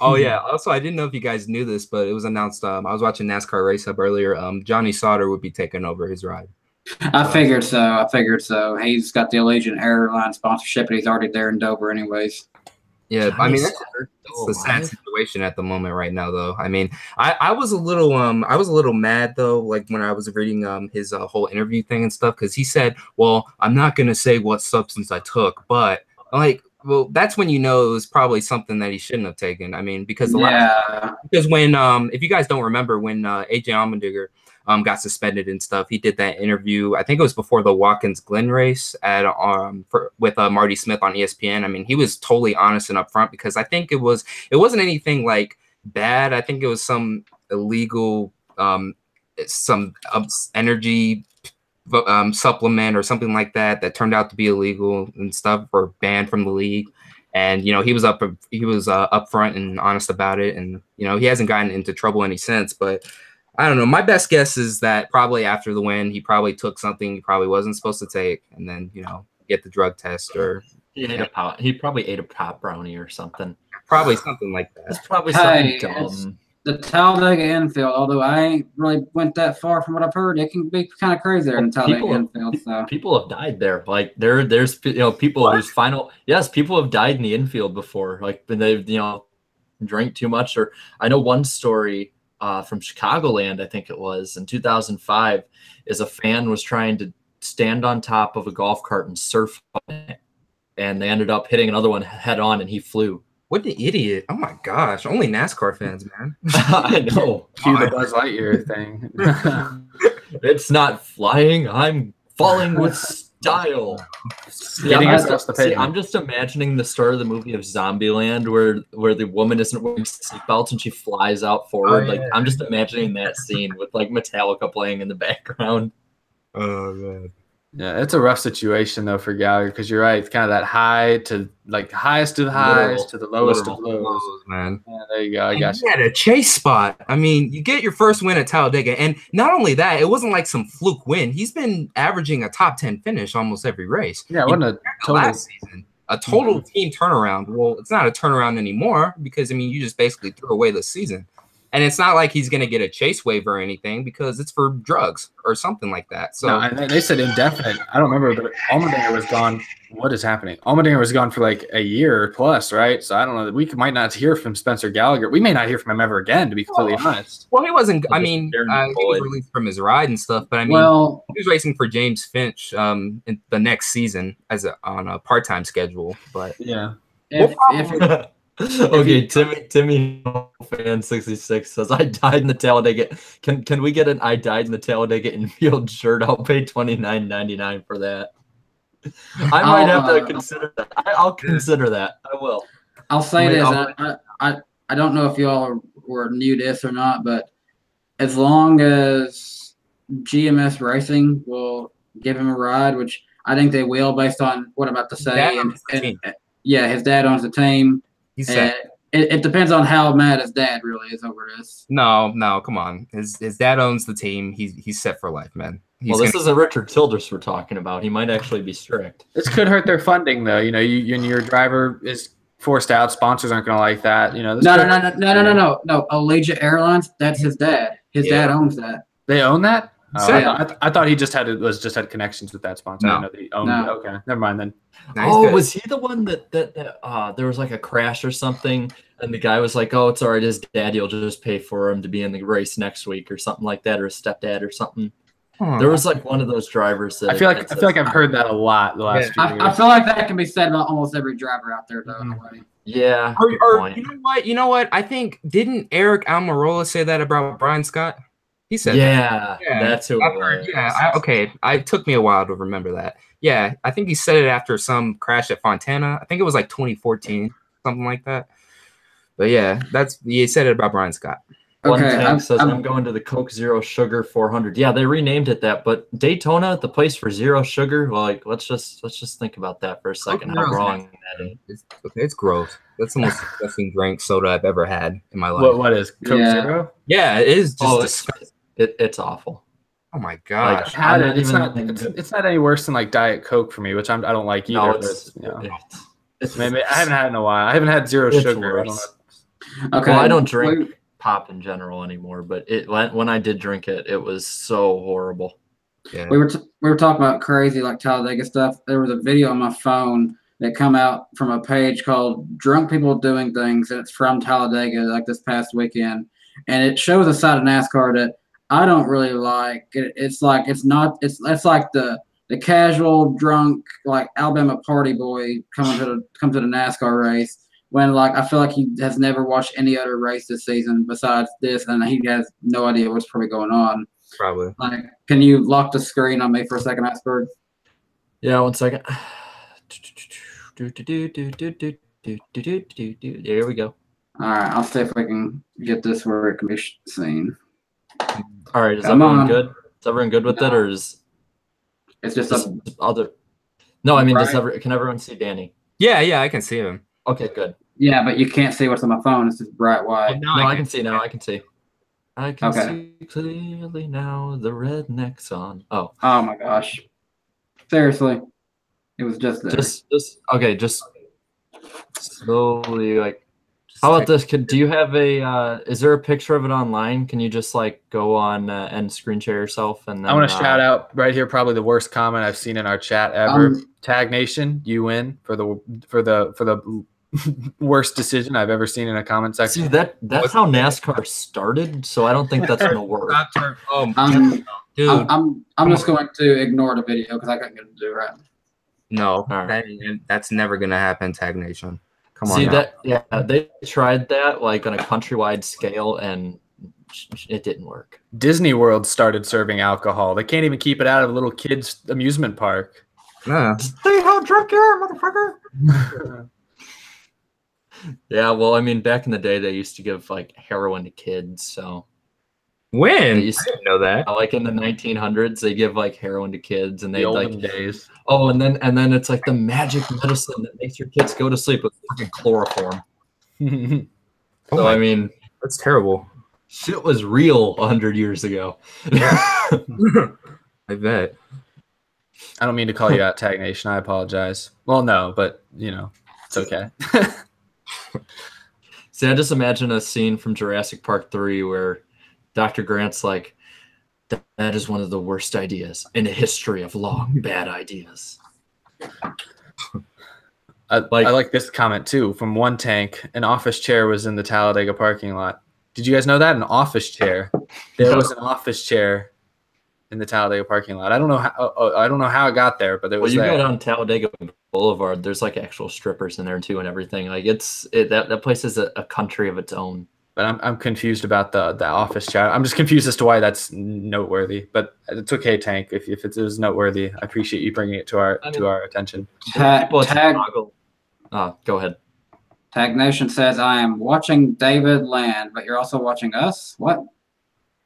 Oh yeah. Also, I didn't know if you guys knew this, but it was announced. I was watching NASCAR Race Hub earlier. Johnny Sauter would be taking over his ride. I figured so. He's got the Allegiant Airline sponsorship, and he's already there in Dover, anyways. Yeah, I mean that's the sad situation at the moment right now, though. I mean, I was a little mad though, like when I was reading his whole interview thing and stuff, because he said, "Well, I'm not gonna say what substance I took," but like, well, that's when you know it was probably something that he shouldn't have taken. I mean, because because when if you guys don't remember when AJ Allmendinger got suspended and stuff, he did that interview. I think it was before the Watkins Glen race at with Marty Smith on ESPN. I mean, he was totally honest and upfront, because I think it wasn't anything like bad. I think it was some illegal some energy supplement or something like that turned out to be illegal and stuff, or banned from the league. And he was upfront and honest about it, and he hasn't gotten into trouble any since. But I don't know. My best guess is that probably after the win, he probably took something he probably wasn't supposed to take, and then get the drug test, or he probably ate a pop brownie or something. Probably something like that. It's probably something dumb. The Talladega infield, although I ain't really went that far from what I've heard, it can be kind of crazy there in the Talladega infield. So people have died there. Like there's people whose people have died in the infield before. Like when they've drank too much. Or I know one story from Chicagoland, I think it was in 2005, is a fan was trying to stand on top of a golf cart and surf on it, and they ended up hitting another one head on, and he flew. What the idiot! Oh my gosh! Only NASCAR fans, man. I know. Cue the Buzz Lightyear thing. It's not flying. I'm falling with style. I'm just imagining the start of the movie of Zombieland, where the woman isn't wearing seatbelts and she flies out forward. Oh, yeah. I'm just imagining that scene with like Metallica playing in the background. Oh man. Yeah, it's a rough situation though for Gallagher because you're right. It's kind of that high to like the highest of the highs to the lowest of lows, man. Yeah, there you go. I got you. Had a chase spot. I mean, you get your first win at Talladega, and not only that, it wasn't like some fluke win. He's been averaging a top 10 finish almost every race. Yeah, it wasn't a total last season. A total team turnaround. Well, it's not a turnaround anymore because I mean, you just basically threw away the season. And it's not like he's going to get a chase waiver or anything because it's for drugs or something like that. So no, they said indefinite. I don't remember, but Allmendinger was gone. What is happening? Allmendinger was gone for like a year plus, right? So I don't know that we might not hear from Spencer Gallagher. We may not hear from him ever again, to be completely honest. Well, he wasn't. I mean, he was released from his ride and stuff, but I mean, he was racing for James Finch in the next season on a part-time schedule. But yeah. Okay, Timmy fan 66 says I died in the Talladega. Can we get an I died in the Talladega infield shirt? I'll pay $29.99 for that. I might have to consider that. I'll consider that. I will. I'll say this. I don't know if y'all were new to this or not, but as long as GMS Racing will give him a ride, which I think they will based on what I'm about to say. Yeah, his dad owns the team. It depends on how mad his dad really is over this. No, come on. His dad owns the team. He's set for life, man. This isn't Richard Childress we're talking about. He might actually be strict. This could hurt their funding, though. You know, when your driver is forced out, sponsors aren't going to like that. You know. No. Allegiant Airlines. That's his dad. His dad owns that. They own that. Oh, I thought he just had connections with that sponsor. No. I didn't know that he owned it. Okay, never mind then. Was he the one that there was like a crash or something, and the guy was like, "Oh, it's all right. His daddy will just pay for him to be in the race next week or something like that, or his stepdad or something." There was like one of those drivers that I feel like I've heard that a lot the last few years. I feel like that can be said about almost every driver out there, though. Yeah. Or you know what? I think didn't Eric Almirola say that about Brian Scott? He said yeah, that's who it was. Yeah, it took me a while to remember that. Yeah, I think he said it after some crash at Fontana. I think it was like 2014, something like that. But yeah, he said it about Brian Scott. One tank says I'm going to the Coke Zero Sugar 400. Yeah, they renamed it that, but Daytona, the place for zero sugar. Well, like let's just think about that for a second. How wrong that is. It's gross. That's the most disgusting drink soda I've ever had in my life. What is Coke Zero? Yeah, it is just disgusting. It's awful. Oh my gosh! Like, it's not any worse than like Diet Coke for me, which I don't like either. Maybe I haven't had it in a while. I haven't had zero sugar. I don't know. Okay, well, I don't drink pop in general anymore, but when I did drink it, it was so horrible. Yeah. We were talking about crazy like Talladega stuff. There was a video on my phone that come out from a page called "Drunk People Doing Things," and it's from Talladega like this past weekend, and it shows a side of NASCAR that I don't really like. It's like the casual drunk like Alabama party boy come to the NASCAR race when like I feel like he has never watched any other race this season besides this, and he has no idea what's probably going on. Probably. Like, can you lock the screen on me for a second, Iceberg? Yeah, 1 second. There we go. All right, I'll see if we can get this where it can be seen. All right, is everyone good? Is everyone good with it, or is it's just other? No, I mean, right? Can everyone see Danny? Yeah, I can see him. Okay, good. Yeah, but you can't see what's on my phone. It's just bright white. No, I can see now. I can see. I can see clearly now. The redneck's on. Oh my gosh! Seriously, it was just there. Just slowly like. How about this? Do you have is there a picture of it online? Can you just like go on and screen share yourself? And then, I want to shout out right here, probably the worst comment I've seen in our chat ever. Tag Nation, you win for the worst decision I've ever seen in a comment section. See, that's how NASCAR started, so I don't think that's gonna work. I'm just going to ignore the video because I got nothing to do right. No, that's never gonna happen. Tag Nation. See they tried that like on a countrywide scale and it didn't work. Disney World started serving alcohol. They can't even keep it out of a little kids' amusement park. Yeah. See how drunk you are, motherfucker. Yeah, well, I mean, back in the day, they used to give like heroin to kids, so When? They used I didn't know that. like in the 1900s, they give like heroin to kids, and they The like olden days. oh, and then it's like the magic medicine that makes your kids go to sleep with fucking chloroform. Oh So my- I mean, That's terrible. shit was real 100 years ago. I bet. I don't mean to call you out, Tag Nation. I apologize. Well, no, but it's okay. See, I just imagine a scene from Jurassic Park 3 where Dr. Grant's like, that is one of the worst ideas in the history of long bad ideas. I like this comment too from One Tank. An office chair was in the Talladega parking lot. Did you guys know that? An office chair. There was an office chair in the Talladega parking lot. I don't know how it got there, but there was. Well, you there. go down Talladega Boulevard. There's like actual strippers in there too, and everything. Like that place is a country of its own. But I'm confused about the office chair. I'm just confused as to why that's noteworthy. But it's okay, Tank. If it is noteworthy, I appreciate you bringing it to our attention. People in Tag Chicago. Go ahead. Tag Nation says, I am watching David land, but you're also watching us? What?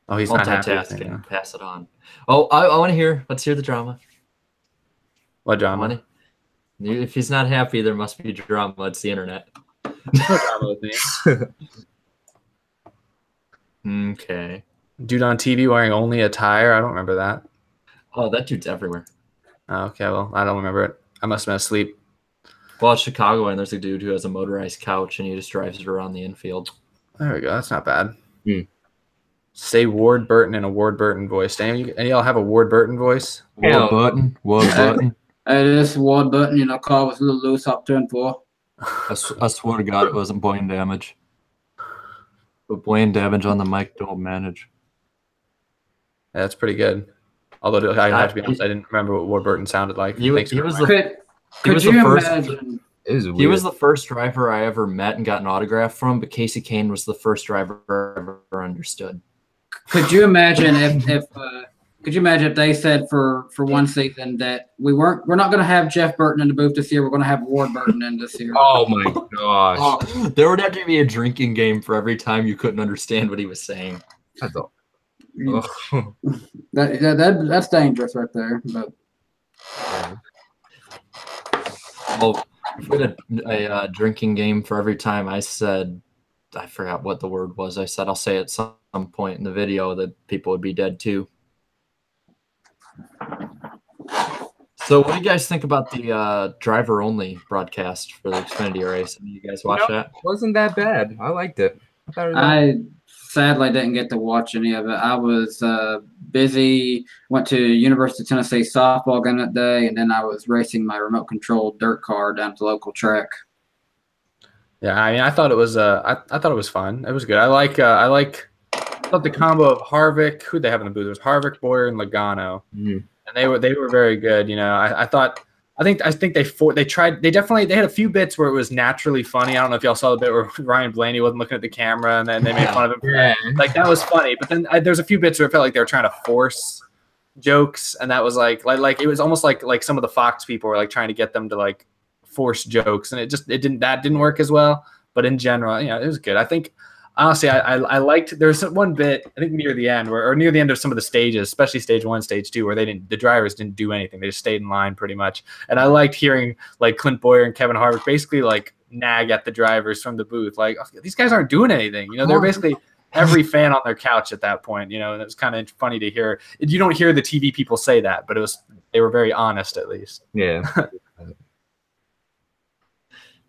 Oh, he's not happy. Multitasking. Pass it on. Oh, I want to hear. Let's hear the drama. What drama? If he's not happy, there must be drama. It's the internet. No drama with me. Okay. Dude on TV wearing only a tire. I don't remember that. Oh, that dude's everywhere. Oh, okay, well, I don't remember it. I must have been asleep. Well, it's Chicago, and there's a dude who has a motorized couch, and he just drives it around the infield. There we go. That's not bad. Say Ward Burton in a Ward Burton voice. Any of y'all have a Ward Burton voice? Ward Button. Hey, this Ward Button, car was a little loose up turn 4. I swear to God, it wasn't Blaine damage. But Blaine damage on the mic don't manage. Yeah, that's pretty good. Although I have to be honest, I didn't remember what Ward Burton sounded like. He was the first driver I ever met and got an autograph from, but Casey Kane was the first driver I ever understood. Could you imagine if they said for one season that we're not going to have Jeff Burton in the booth this year, we're going to have Ward Burton in this year? Oh my gosh. There would have to be a drinking game for every time you couldn't understand what he was saying. That's dangerous right there. But if we had a drinking game for every time I said, I forgot what the word was. I said I'll say at some point in the video that people would be dead too. So what do you guys think about the driver-only broadcast for the Xfinity race? Did you guys watch that? Wasn't that bad. I liked it. I sadly didn't get to watch any of it. I was busy, went to University of Tennessee softball game that day, and then I was racing my remote-controlled dirt car down to the local track. Yeah, I mean, I thought it was I thought it was fun. It was good. I thought the combo of Harvick, who they have in the booth, it was Harvick, Boyer, and Logano, and they were very good. I think they had a few bits where it was naturally funny. I don't know if y'all saw the bit where Ryan Blaney wasn't looking at the camera and then they made fun of him. Yeah. Like that was funny, but then there's a few bits where it felt like they were trying to force jokes, and that was like it was almost like some of the Fox people were like trying to get them to like force jokes, and it didn't work as well. But in general, it was good. I think honestly, I liked. There's one bit I think near the end, or near the end of some of the stages, especially stage 1, stage 2, where the drivers didn't do anything. They just stayed in line pretty much. And I liked hearing like Clint Boyer and Kevin Harvick basically like nag at the drivers from the booth, like these guys aren't doing anything. They're basically every fan on their couch at that point. And it was kind of funny to hear. You don't hear the TV people say that, but they were very honest at least. Yeah.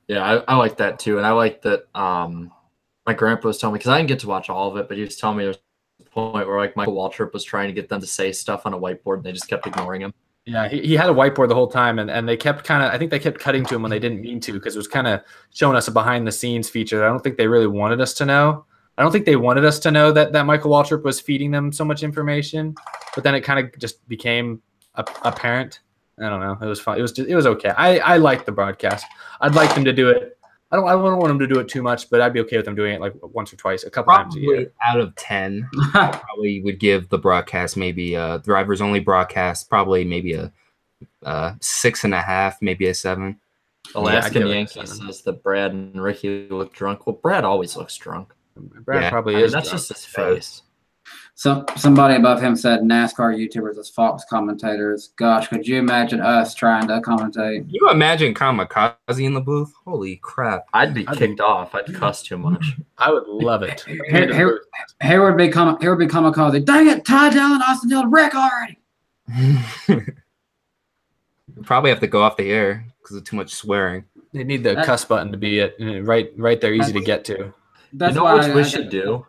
Yeah, I like that too, and I like that. My grandpa was telling me, because I didn't get to watch all of it, but he was telling me there's a point where like Michael Waltrip was trying to get them to say stuff on a whiteboard, and they just kept ignoring him. Yeah, he had a whiteboard the whole time, and they kept I think they kept cutting to him when they didn't mean to, because it was kind of showing us a behind-the-scenes feature that I don't think they really wanted us to know. I don't think they wanted us to know that Michael Waltrip was feeding them so much information, but then it kind of just became apparent. I don't know. It was fun. It was okay. I liked the broadcast. I'd like them to do it. I don't want them to do it too much, but I'd be okay with them doing it like once or twice, a couple times a year. Out of 10, probably would give the broadcast maybe drivers only broadcast probably maybe a 6.5, maybe a 7. Alaskan Yankee says that Brad and Ricky look drunk. Well, Brad always looks drunk. Brad probably is. That's drunk. just his face. Somebody above him said NASCAR YouTubers as Fox commentators. Gosh, could you imagine us trying to commentate? You imagine Kamikaze in the booth? Holy crap! I'd be kicked off. I'd cuss too much. I would love it. Here would be Kamikaze. Dang it, Ty Dillon and Austin Dillon wreck already. You probably have to go off the air because of too much swearing. They need the cuss button to be right there, easy to get to. That's you know why what we should do?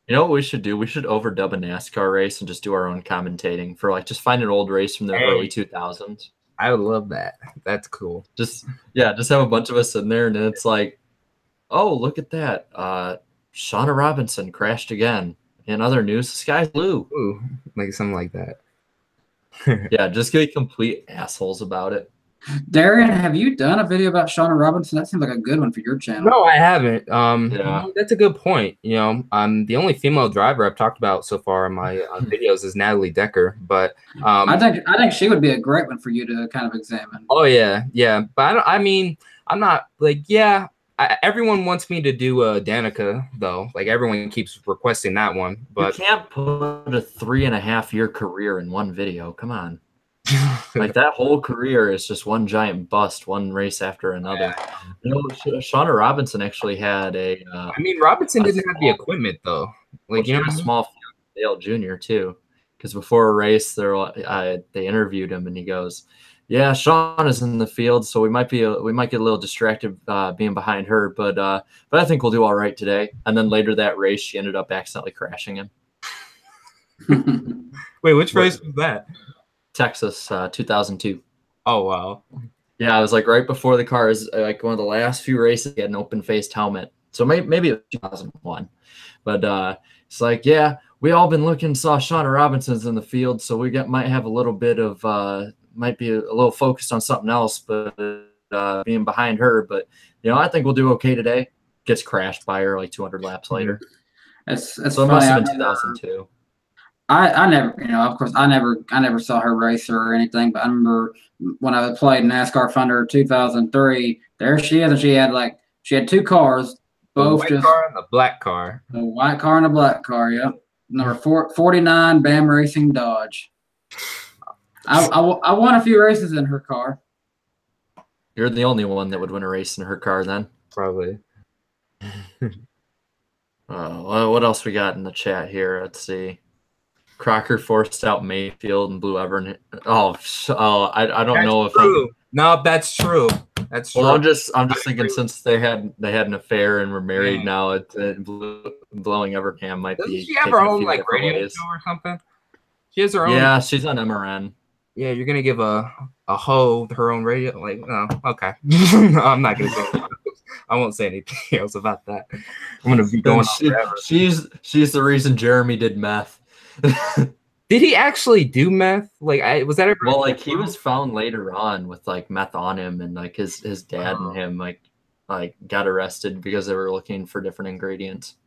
You know what we should do? We should overdub a NASCAR race and just do our own commentating for like just find an old race from the early 2000s. I would love that. That's cool. Just have a bunch of us in there, and then it's like, oh, look at that. Shauna Robinson crashed again. In other news, the sky's blue. Ooh, like something like that. Yeah, just get complete assholes about it. Darian, have you done a video about Shauna Robinson? That seems like a good one for your channel. No, I haven't. Yeah. That's a good point. You know, the only female driver I've talked about so far in my videos is Natalie Decker, but I think she would be a great one for you to kind of examine. Oh yeah, but I'm not like everyone wants me to do Danica though. Like everyone keeps requesting that one, but you can't put a 3.5-year career in one video. Come on. Like that whole career is just one giant bust, one race after another. You know, Shauna Robinson actually had a. Robinson didn't have the equipment though. Like a small Dale Jr. too, because before a race, they interviewed him and he goes, "Yeah, Sean is in the field, so we might get a little distracted being behind her, but I think we'll do all right today." And then later that race, she ended up accidentally crashing him. Wait, which race was that? Texas, 2002. Oh wow. Yeah, it was like right before the cars, like one of the last few races. He had an open-faced helmet, so maybe it was 2001. But it's like, yeah, we all been looking, saw Shauna Robinson's in the field, so we might have a little bit of might be a little focused on something else, but being behind her. But I think we'll do okay today. Gets crashed by her like 200 laps later. So it must have been 2002. I never, of course, I never saw her race or anything, but I remember when I played NASCAR Thunder 2003, there she is, and she had two cars, both the white car and the black car. The white car and the black car, yep. Number 49 BAM Racing Dodge. I won a few races in her car. You're the only one that would win a race in her car then. Probably. Well, what else we got in the chat here? Let's see. Crocker forced out Mayfield and Blue Everett. I don't know if no, that's true. That's true. Well, I'm just thinking since they had an affair and were married now, blowing Evercam might be. Doesn't she have her own like radio show or something? She has her own. Yeah, she's on MRN. Yeah, you're gonna give a hoe her own radio? Like, no, okay. I'm not gonna say anything. I won't say anything else about that. I'm gonna be going on forever. She's the reason Jeremy did meth. Did he actually do meth? Like, was that ever? Well, like he was found later on with like meth on him, and like his dad and him like got arrested because they were looking for different ingredients.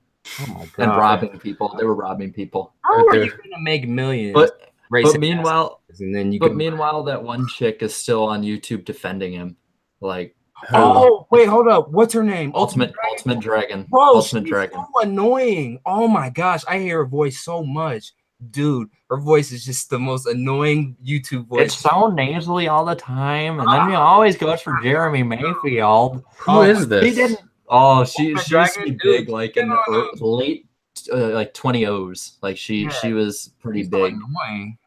Oh my god! And robbing people. They were robbing people. How are you gonna make millions? But meanwhile, and then meanwhile, that one chick is still on YouTube defending him. Like, oh wait, hold up. What's her name? Ultimate Dragon. Bro, Ultimate Dragon. So annoying. Oh my gosh, I hear her voice so much, dude. Her voice is just the most annoying YouTube voice. It's so nasally all the time, and then he always goes for Jeremy Mayfield. Who is this? He didn't. Oh, she used to be big, like in the late like 20s. Like she was pretty big. Annoying.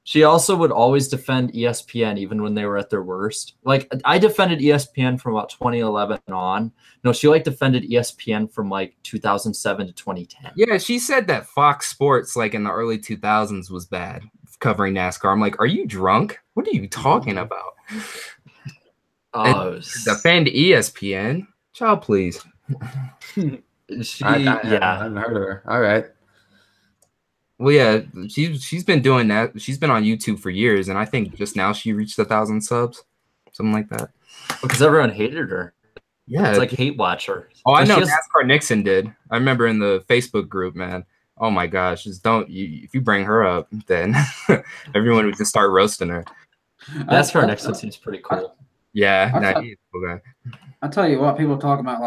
She also would always defend ESPN even when they were at their worst. Like I defended ESPN from about 2011 on. No, she defended ESPN from like 2007 to 2010. Yeah, she said that Fox Sports like in the early 2000s was bad covering NASCAR. I'm like, are you drunk? What are you talking about? Defend ESPN? Child, please. I haven't heard of her. All right. Well, yeah, she's been doing that. She's been on YouTube for years, and I think just now she reached 1,000 subs, something like that. Because everyone hated her. Yeah, it's like hate watcher. Oh, I know. NASCAR Nixon did. I remember in the Facebook group, man. Oh my gosh, just if you bring her up, then everyone would just start roasting her. NASCAR Nixon seems pretty cool. Yeah, he's a cool guy. I tell you what, people talk about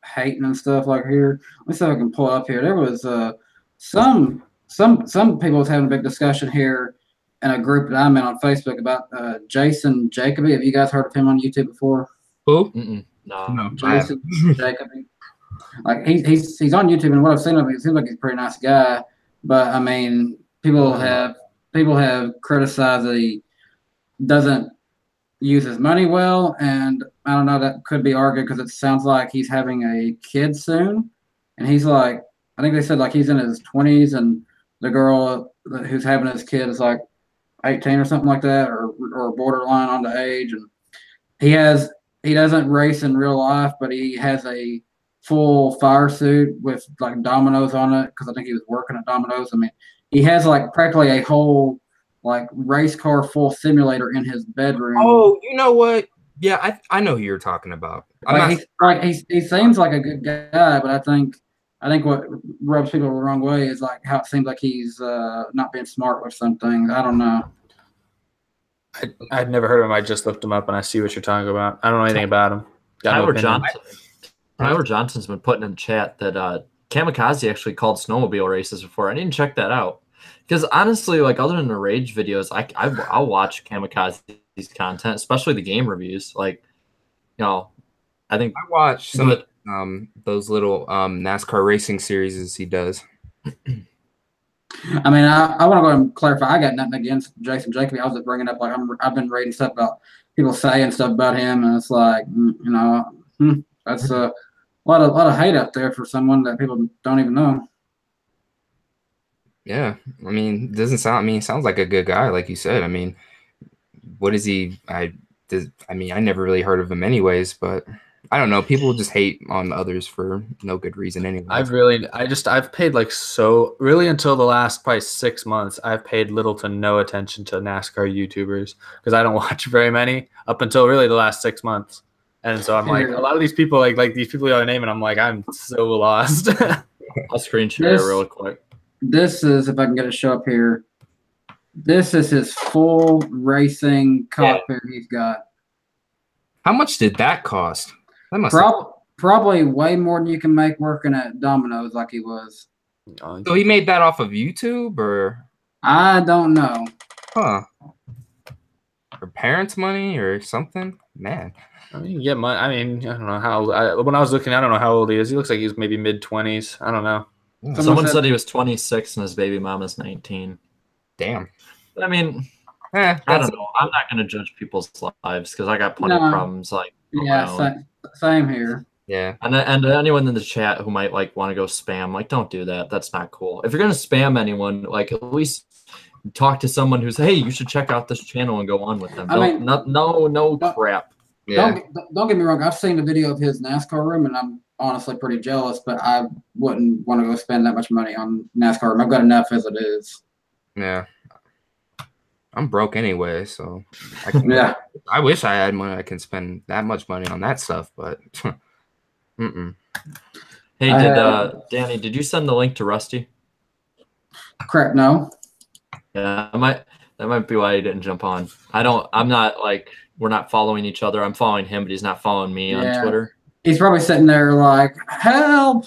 hating and stuff like here. Let's see if I can pull it up here. There was some some people was having a big discussion here in a group that I'm in on Facebook about Jason Jacoby. Have you guys heard of him on YouTube before? Who? No. Jason Jacoby. Like he's on YouTube, and what I've seen of him, it seems like he's a pretty nice guy. But I mean, people have criticized that he doesn't use his money well, and I don't know, that could be argued because it sounds like he's having a kid soon, and he's like, I think they said like he's in his 20s, and the girl who's having his kid is like 18 or something like that, or borderline on the age, and he doesn't race in real life, but he has a full fire suit with like dominoes on it because I think he was working at Domino's. I mean, he has like practically a whole like race car full simulator in his bedroom. Oh, you know what? Yeah, I know who you're talking about. He seems like a good guy, but I think what rubs people the wrong way is like how it seems like he's not being smart with some things. I don't know. I'd never heard of him. I just looked him up, and I see what you're talking about. I don't know anything about him. Tyler Johnson's been putting in the chat that Kamikaze actually called snowmobile races before. I need to check that out. Because honestly, like other than the rage videos, I'll watch Kamikaze's content, especially the game reviews. Like, you know, I think I watch some of those little NASCAR racing series he does. I mean, I want to go and clarify. I got nothing against Jason Jacoby. I was just bringing up like I've been reading stuff about people saying stuff about him, and it's like, you know, that's a lot of hate out there for someone that people don't even know. Yeah, I mean, doesn't sound. I mean, sounds like a good guy, like you said. I mean, what is he? I mean, I never really heard of him, anyways. But I don't know. People just hate on others for no good reason, anyway. I've paid like really until the last probably 6 months. I've paid little to no attention to NASCAR YouTubers because I don't watch very many up until really the last 6 months. And so I'm like, a lot of these people, like these people you're naming, I'm like, I'm so lost. I'll screen share it real quick. This is, if I can get it show up here, this is his full racing cockpit he's got. How much did that cost? That must probably way more than you can make working at Domino's like he was. So he made that off of YouTube, or? I don't know. Huh. Or parents' money or something? Man. I mean, yeah, I mean, I don't know how old. When I was looking, I don't know how old he is. He looks like he's maybe mid-20s. I don't know. Someone said he was 26 and his baby mama's 19. Damn. I mean, I don't know. I'm not going to judge people's lives because I got plenty of problems. Like, same here. Yeah. And anyone in the chat who might like want to go spam, like, don't do that. That's not cool. If you're going to spam anyone, like, at least talk to someone who's, hey, you should check out this channel and go on with them. No crap. Yeah. Don't get me wrong. I've seen the video of his NASCAR room, and I'm honestly pretty jealous, but I wouldn't want to go spend that much money on NASCAR room. I've got enough as it is. Yeah. I'm broke anyway, so I wish I had money I can spend that much money on that stuff, but Hey, Danny, did you send the link to Rusty? Correct, no. Yeah, that might be why he didn't jump on. I'm not like, we're not following each other. I'm following him, but he's not following me on Twitter. He's probably sitting there like, help.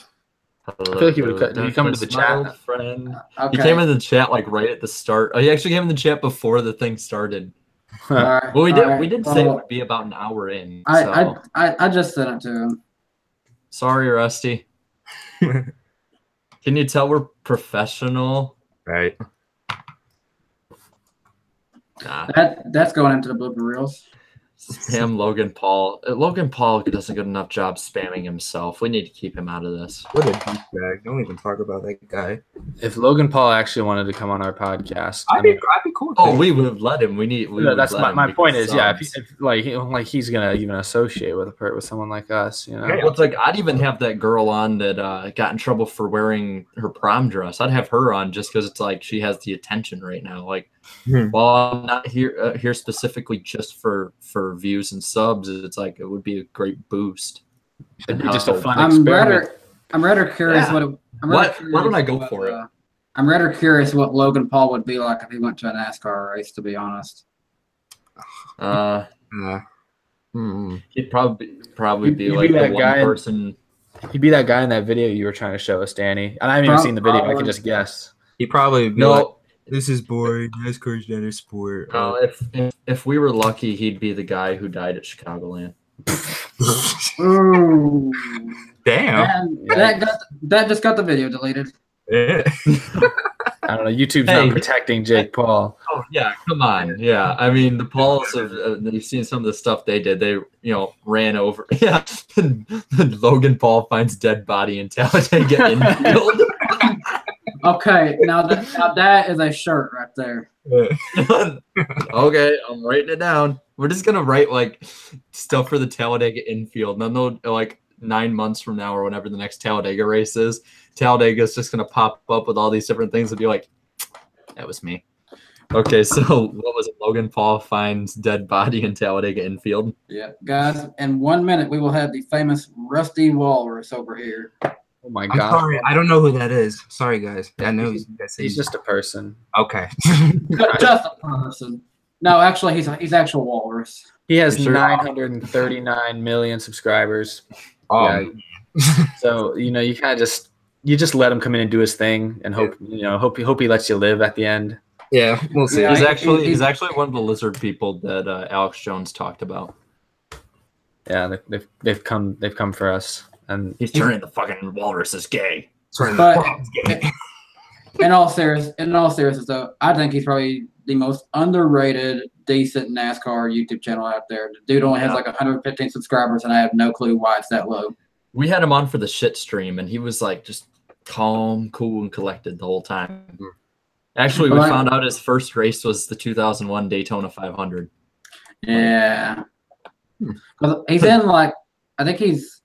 I feel like did he come into the chat? Friend. Okay. He came into the chat like right at the start. Oh, he actually came in the chat before the thing started. Right, well, we did say it would be about an hour in. I just sent it to him. Sorry, Rusty. Can you tell we're professional? Right. Nah. That's going into the blooper reels. Spam Logan Paul. Logan Paul does a good enough job spamming himself. We need to keep him out of this. What a douchebag. Don't even talk about that guy. If Logan Paul actually wanted to come on our podcast, I'd be cool. Oh, we would have let him. That's my point is, if he's gonna even associate with someone like us, you know. Yeah, well, it's like I'd even have that girl on that got in trouble for wearing her prom dress. I'd have her on just because it's like she has the attention right now. Like, while I'm not here specifically just for views and subs, it's like it would be a great boost. It'd be just a fun experiment. I'm rather curious why don't I go for it? I'm rather curious what Logan Paul would be like if he went to a NASCAR race, to be honest. He'd probably be like the one person. He'd be that guy in that video you were trying to show us, Danny. And I haven't even seen the video. I can just guess. He probably would be No. like, "This is boring. NASCAR's not a sport." If we were lucky, he'd be the guy who died at Chicagoland. Ooh. Damn. And that just got the video deleted. Yeah. I don't know. YouTube's not protecting Jake Paul. Oh yeah, come on. Yeah, I mean the Pauls of you've seen some of the stuff they did. They ran over. Yeah, Logan Paul finds dead body in Talladega infield. Okay, now that is a shirt right there. Okay, I'm writing it down. We're just gonna write like stuff for the Talladega infield, and then they'll like 9 months from now or whenever the next Talladega race is, Talladega is just gonna pop up with all these different things and be like, that was me. Okay, so what was it? Logan Paul finds dead body in Talladega infield. Yeah, guys, in 1 minute we will have the famous Rusty Walrus over here. Oh my I'm God! sorry, I don't know who that is. Sorry, guys. I know he's just a person. Okay. Just a person. No, actually, he's actual walrus. He has 939 million subscribers. Yeah. So you kind of just let him come in and do his thing and hope he lets you live at the end. Yeah, we'll see. Yeah, He's actually one of the lizard people that Alex Jones talked about. Yeah, they've come for us, and he's turning the fucking walrus gay. But in all seriousness, though, I think he's probably the most underrated, decent NASCAR YouTube channel out there. The dude only has like 115 subscribers, and I have no clue why it's that low. We had him on for the shit stream, and he was like just calm, cool, and collected the whole time. Actually, we found out his first race was the 2001 Daytona 500. Yeah. He's in like, I think he's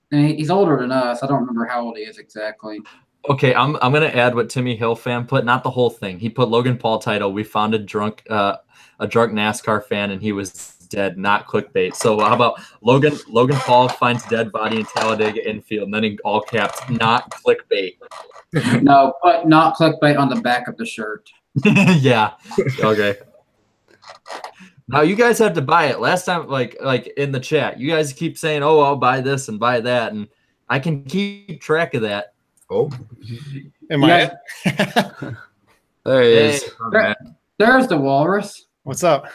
older than us. I don't remember how old he is exactly. Okay, I'm gonna add what Timmy Hill fan put, not the whole thing. He put Logan Paul title. We found a drunk NASCAR fan, and he was dead, not clickbait. So how about Logan Paul finds dead body in Talladega infield, and then in all caps, not clickbait. No, but not clickbait on the back of the shirt. Yeah. Okay. Now you guys have to buy it. Last time, like in the chat, you guys keep saying, "Oh, I'll buy this and buy that," and I can keep track of that. Oh, am I? There he is. There's the walrus. What's up?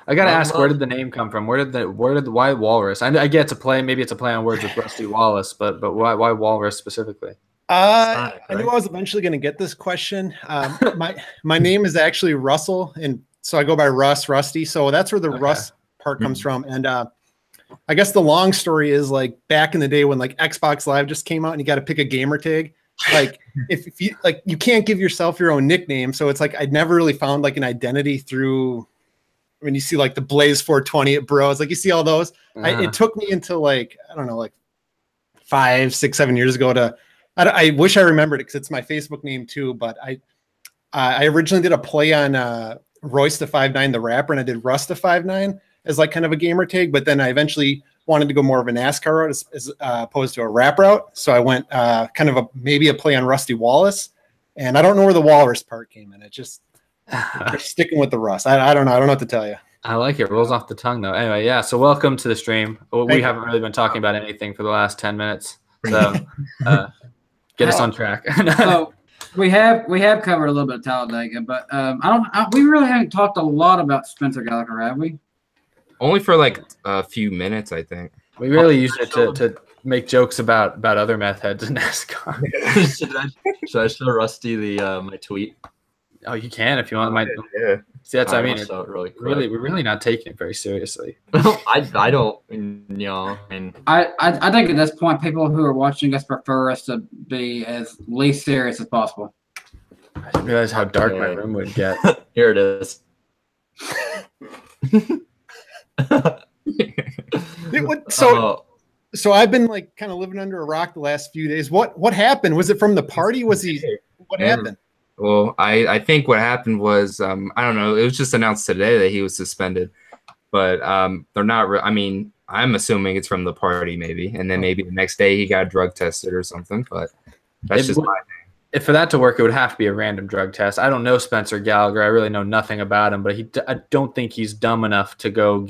I gotta ask, where did the name come from? Why Walrus? I get it's a play. Maybe it's a play on words with Rusty Wallace, but why Walrus specifically? I knew I was eventually going to get this question. My name is actually Russell, and so I go by Rusty. So that's where the Russ part comes from. And I guess the long story is like back in the day when like Xbox Live just came out and you got to pick a gamer tag. Like if you like, you can't give yourself your own nickname. So it's like I'd never really found like an identity through. When you see like the Blaze 420 at Bros, like you see all those. It took me until like I don't know, like 5, 6, 7 years ago to. I wish I remembered it because it's my Facebook name too. But I originally did a play on Royce the 5'9", the rapper, and I did Russ the 5'9" as like kind of a gamer tag. But then I eventually wanted to go more of a NASCAR route as opposed to a rap route. So I went kind of maybe a play on Rusty Wallace, and I don't know where the Walrus part came in. It just sticking with the Russ. I don't know. I don't know what to tell you. I like it. Rolls off the tongue though. Anyway, yeah. So welcome to the stream. We haven't really been talking about anything for the last 10 minutes. So. Get us on track. So we have covered a little bit of Talladega, but we really haven't talked a lot about Spencer Gallagher, have we? Only for like a few minutes, I think. We really use it to make jokes about other meth heads in NASCAR. Should I show Rusty my tweet? Oh, you can if you want. Yeah. See, that's I mean, we're really not taking it very seriously. I don't, I think at this point, people who are watching us prefer us to be as least serious as possible. I didn't realize how dark my room would get. Here it is. So I've been like kind of living under a rock the last few days. What happened? Was it from the party? What happened? Well, I think what happened was I don't know. It was just announced today that he was suspended, but they're not. I mean, I'm assuming it's from the party, maybe, and then maybe the next day he got drug tested or something. But that's just my thing. If for that to work, it would have to be a random drug test. I don't know Spencer Gallagher. I really know nothing about him, but I don't think he's dumb enough to go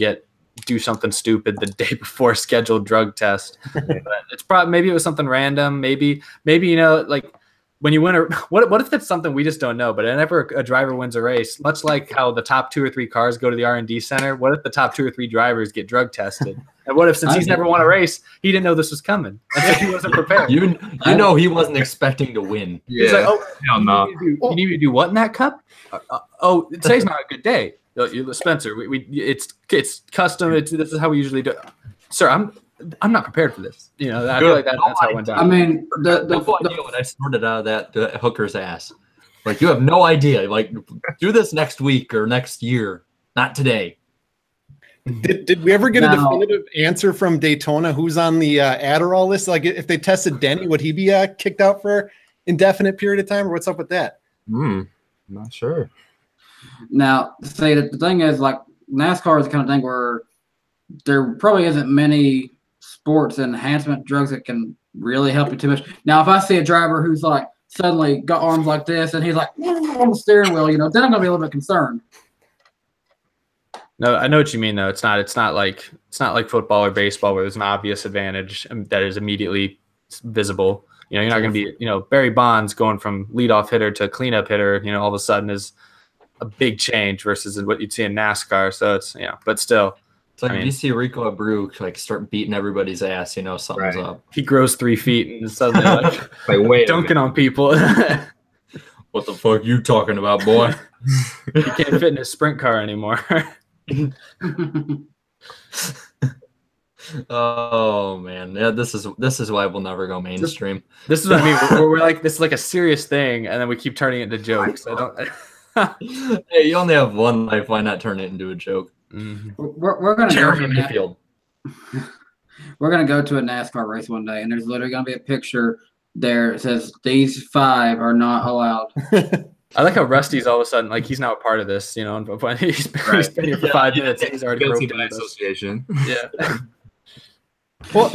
do something stupid the day before a scheduled drug test. But it's probably maybe it was something random. Maybe like. when you win a what if it's something we just don't know, but whenever a driver wins a race, much like how the top 2 or 3 cars go to the R&D center, what if the top 2 or 3 drivers get drug tested? And what if, since he's never won a race, he didn't know this was coming, and so he wasn't prepared? You know he wasn't expecting to win. Yeah. He's like, oh, hell no. You need me to do what in that cup? Oh, today's not a good day. Spencer, it's custom. This is how we usually do it. Sir, I'm not prepared for this. You know, I feel like that's how it went down. I mean, the idea when I snorted out of that hooker's ass. Like, you have no idea. Like, do this next week or next year, not today. Did we ever get a definitive answer from Daytona? Who's on the Adderall list? Like, if they tested Denny, would he be kicked out for indefinite period of time, or what's up with that? Not sure. Now, say that the thing is, like, NASCAR is the kind of thing where there probably isn't many sports enhancement drugs that can really help you too much. Now, if I see a driver who's like suddenly got arms like this and he's like on the steering wheel, you know, then I'm gonna be a little bit concerned. No, I know what you mean though. It's not like football or baseball where there's an obvious advantage that is immediately visible. You know, you're not gonna be, you know, Barry Bonds going from leadoff hitter to cleanup hitter, you know, all of a sudden is a big change versus what you'd see in NASCAR. So it's, you know, but still. It's like, if you see Rico Abreu like start beating everybody's ass, you know something's up. He grows 3 feet and suddenly like wait, dunking on people. What the fuck you talking about, boy? He can't fit in his sprint car anymore. Oh man, yeah, this is why we'll never go mainstream. This is what I mean. We're like, this is like a serious thing, and then we keep turning it into jokes. I don't. Hey, you only have one life. Why not turn it into a joke? Mm-hmm. We're gonna go we're gonna go to a NASCAR race one day, and there's literally gonna be a picture there that says these 5 are not allowed. I like how Rusty's all of a sudden like he's now a part of this, you know. And he's been here for 5 minutes. And he's already broken by association. Yeah. Well,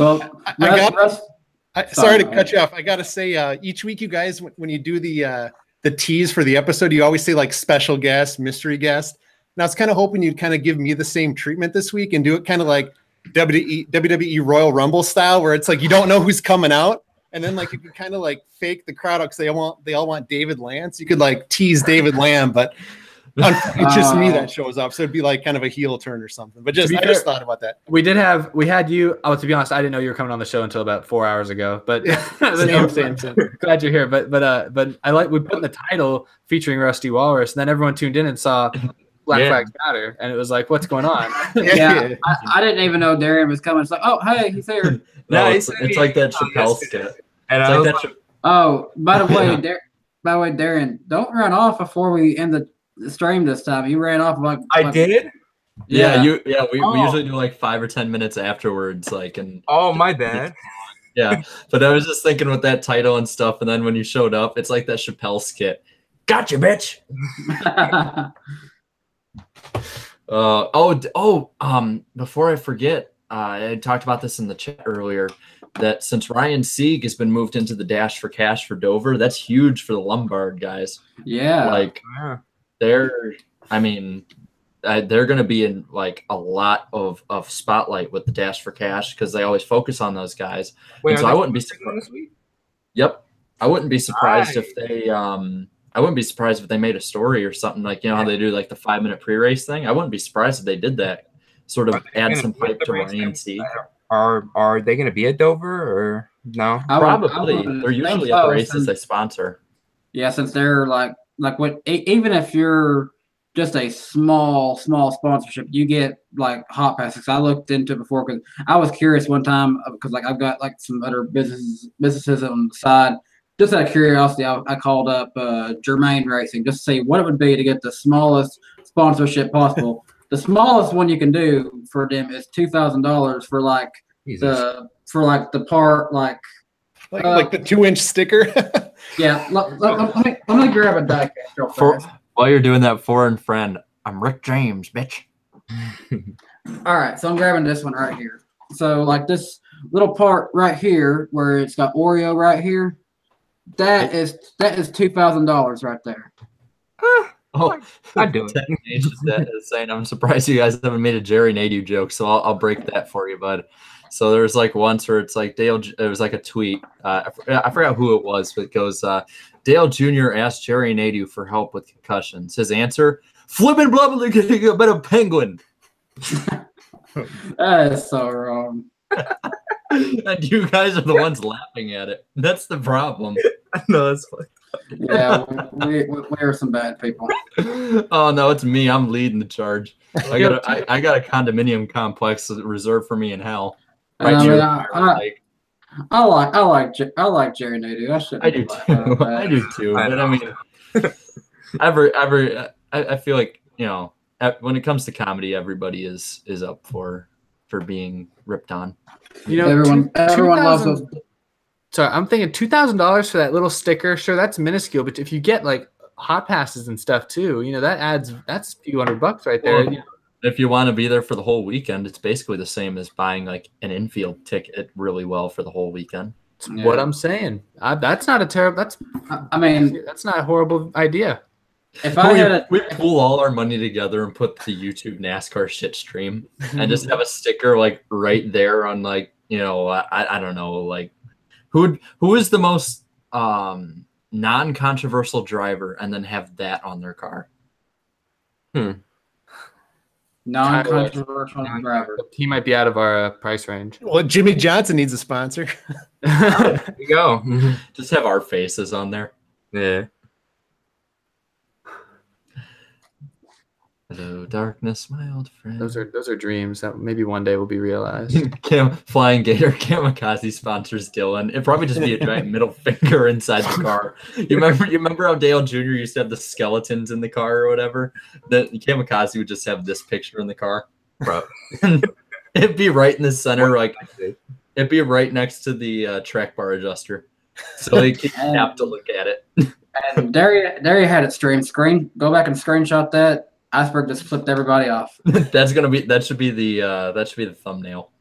sorry to cut you off. I gotta say, each week you guys, when you do the tease for the episode, you always say like special guest, mystery guest. And I was kind of hoping you'd kind of give me the same treatment this week and do it kind of like WWE Royal Rumble style, where it's like you don't know who's coming out, and then like you could kind of like fake the crowd out because they all want David Lance. You could like tease David Lamb, but it's just me that shows up, so it'd be like kind of a heel turn or something. But I just thought about that. We had you. Oh, to be honest, I didn't know you were coming on the show until about 4 hours ago. But same. Glad you're here. But I like we put in the title featuring Rusty Walrus, and then everyone tuned in and saw Black Flags Matter, and it was like, what's going on? Yeah, I didn't even know Darian was coming. It's like, oh, hey, he's here. No, it's like that Chappelle skit. And oh, by the way, Darian, don't run off before we end the stream this time. You ran off like I did. Yeah, we usually do like 5 or 10 minutes afterwards, like, and my bad. Yeah, but I was just thinking with that title and stuff, and then when you showed up, it's like that Chappelle skit. Gotcha, bitch. Before I forget, I talked about this in the chat earlier, that since Ryan Sieg has been moved into the Dash for Cash for Dover, that's huge for the Lombard guys. Yeah, like they're going to be in like a lot of spotlight with the Dash for Cash because they always focus on those guys. Wait, so I wouldn't be surprised. Yep, I wouldn't be surprised if they I wouldn't be surprised if they made a story or something like, you know, how they do like the 5-minute pre-race thing. I wouldn't be surprised if they did that, sort of add some hype to Ryan Sieg. Are they going to be at Dover or no? Probably. They're usually at the races they sponsor. Yeah, since they're like what, even if you're just a small sponsorship, you get like hot passes. I looked into it before because I was curious one time because like I've got like some other businesses on the side. Just out of curiosity, I called up Germain Racing just to see what it would be to get the smallest sponsorship possible. The smallest one you can do for them is $2,000 for like the part like the 2-inch sticker. Yeah, let me grab a Diecast real fast. While you're doing that, foreign friend, I'm Rick James, bitch. All right, so I'm grabbing this one right here. So like this little part right here where it's got Oreo right here. That is $2,000 right there. Oh, I do it. Saying I'm surprised you guys haven't made a Jerry Nadeau joke, so I'll break that for you, bud. So there's like once where it's like Dale, it was like a tweet. I forgot who it was, but it goes, Dale Jr. asked Jerry Nadeau for help with concussions. His answer, flipping blubbly getting a bit of penguin. That is so wrong. And you guys are the ones laughing at it. That's the problem. No, that's funny. Yeah, we are some bad people. Oh no, it's me. I'm leading the charge. I got a condominium complex reserved for me in hell. Right, I like Jerry Nadeau. I do too. I do too. But I mean, I feel like, you know, when it comes to comedy, everybody is up for being ripped on. You know, everyone loves us. So I'm thinking $2,000 for that little sticker. Sure, that's minuscule, but if you get like hot passes and stuff too, you know, that's a few $100 right there. Well, if you want to be there for the whole weekend, it's basically the same as buying like an infield ticket really well for the whole weekend. That's what I'm saying. That's not a terrible. That's not a horrible idea. If we pool all our money together and put the YouTube NASCAR shit stream and just have a sticker like right there on like, you know, I don't know, like who is the most non-controversial driver, and then have that on their car. Non-controversial driver. He might be out of our price range. Well, Jimmie Johnson needs a sponsor. There you go. Just have our faces on there. Yeah. Hello, darkness, my old friend. Those are dreams that maybe one day will be realized. Flying Gator Kamikaze sponsors Dylan. It'd probably just be a giant middle finger inside the car. You remember how Dale Jr. used to have the skeletons in the car or whatever? The Kamikaze would just have this picture in the car. Bro. It'd be right in the center, like it'd be right next to the track bar adjuster. So you have to look at it. And there you had it streamed. Go back and screenshot that. Iceberg just flipped everybody off. That should be the thumbnail.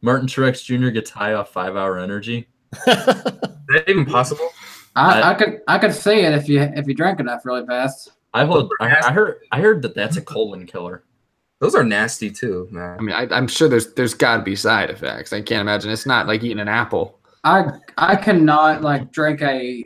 Martin Truex Jr. gets high off 5-hour energy. Is that even possible? I could see it if you drank enough really fast. I heard that's a colon killer. Those are nasty too, man. I mean, I'm sure there's got to be side effects. I can't imagine it's not like eating an apple. I cannot drink a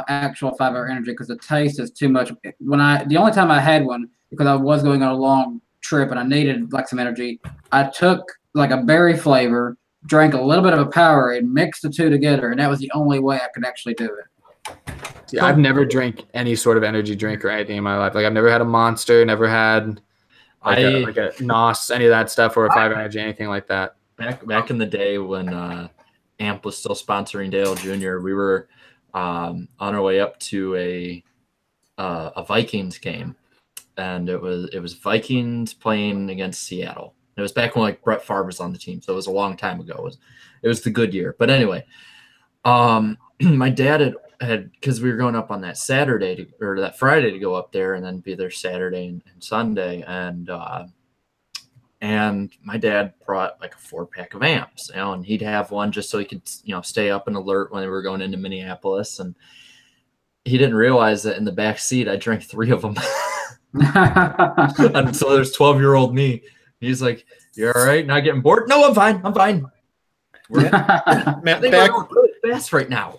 actual 5-hour energy because the taste is too much. The only time I had one, because I was going on a long trip and I needed like some energy, I took like a berry flavor, drank a little bit of a Powerade, mixed the two together, and that was the only way I could actually do it. See, I've never drank any sort of energy drink or anything in my life. Like I've never had a Monster, never had like a NOS, any of that stuff, or a 5-hour energy, anything like that. Back in the day when AMP was still sponsoring Dale Jr., we were on our way up to a Vikings game, and it was Vikings playing against Seattle. It was back when like Brett Favre was on the team, so it was a long time ago. It was the good year. But anyway, my dad had because we were going up on that Saturday or that Friday to go up there and then be there Saturday and Sunday, and my dad brought like a 4-pack of amps, you know, and he'd have one just so he could, you know, stay up and alert when we were going into Minneapolis. And he didn't realize that in the back seat, I drank 3 of them. And so there's 12-year-old me. He's like, "You all right? Not getting bored?" "No, I'm fine. I'm fine." We're really fast right now.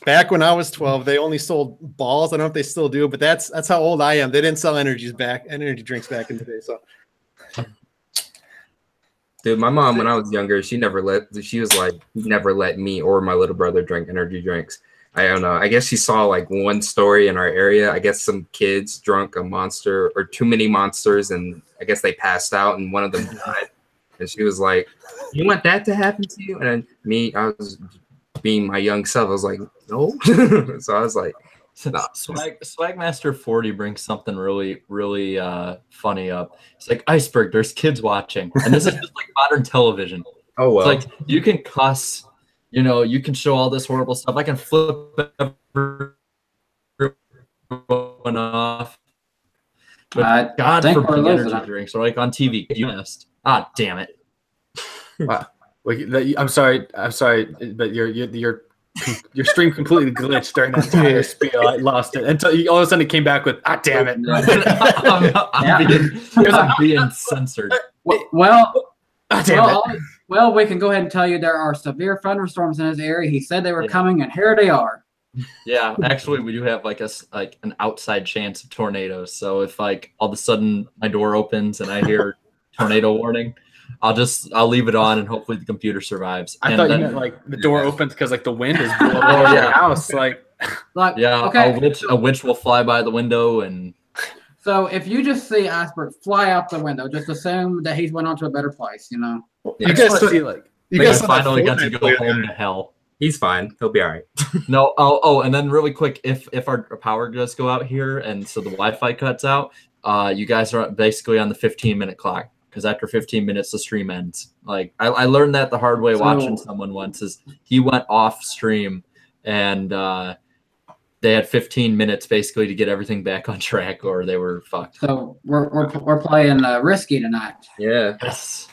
Back when I was 12, they only sold balls. I don't know if they still do, but that's how old I am. They didn't sell energy drinks back in the day. So. Dude, my mom, when I was younger, she never let me or my little brother drink energy drinks. I don't know. I guess she saw like one story in our area. I guess some kids drunk a Monster or too many Monsters, and I guess they passed out, and one of them died. And she was like, "You want that to happen to you?" And I was being my young self. I was like, "No." So I was like, "No." Swagmaster 40 brings something really, really funny up. It's like, "Iceberg, there's kids watching." And this is just like modern television. Oh, well. It's like you can cuss, you know, you can show all this horrible stuff. I can flip everyone off. But God forbid energy drinks are like on TV. You missed. Ah, damn it. Wow. I'm sorry, but you're Your stream completely glitched during that entire spiel. I lost it until all of a sudden it came back with, ah, damn it. I'm being censored. Well, damn it. well, we can go ahead and tell you there are severe thunderstorms in his area. He said they were coming, and here they are. Yeah, actually, we do have like an outside chance of tornadoes. So if like all of a sudden my door opens and I hear tornado warning, I'll leave it on and hopefully the computer survives. I thought you meant like the door opens because like the wind is blowing over your house. Like yeah, okay. a witch will fly by the window and. So if you just see Iceberg fly out the window, just assume that he's went on to a better place. You know. You guys see like you guys finally got to go home to hell. He's fine. He'll be all right. No. Oh, and then really quick, if our power does go out here and so the Wi-Fi cuts out, you guys are basically on the 15-minute clock because after 15 minutes the stream ends. Like I learned that the hard way watching someone once. Is he went off stream and they had 15 minutes basically to get everything back on track or they were fucked. So we're playing risky tonight. Yeah. Yes.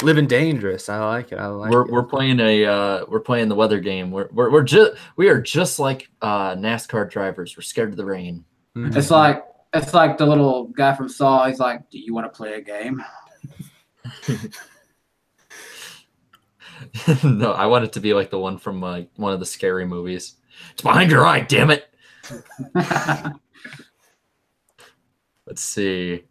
living dangerous. I like it. We're playing the weather game. We are just like NASCAR drivers. We're scared of the rain. Mm-hmm. It's like the little guy from Saw. He's like, "Do you want to play a game?" No, I want it to be like the one from one of the scary movies. It's behind your eye, damn it. Let's see.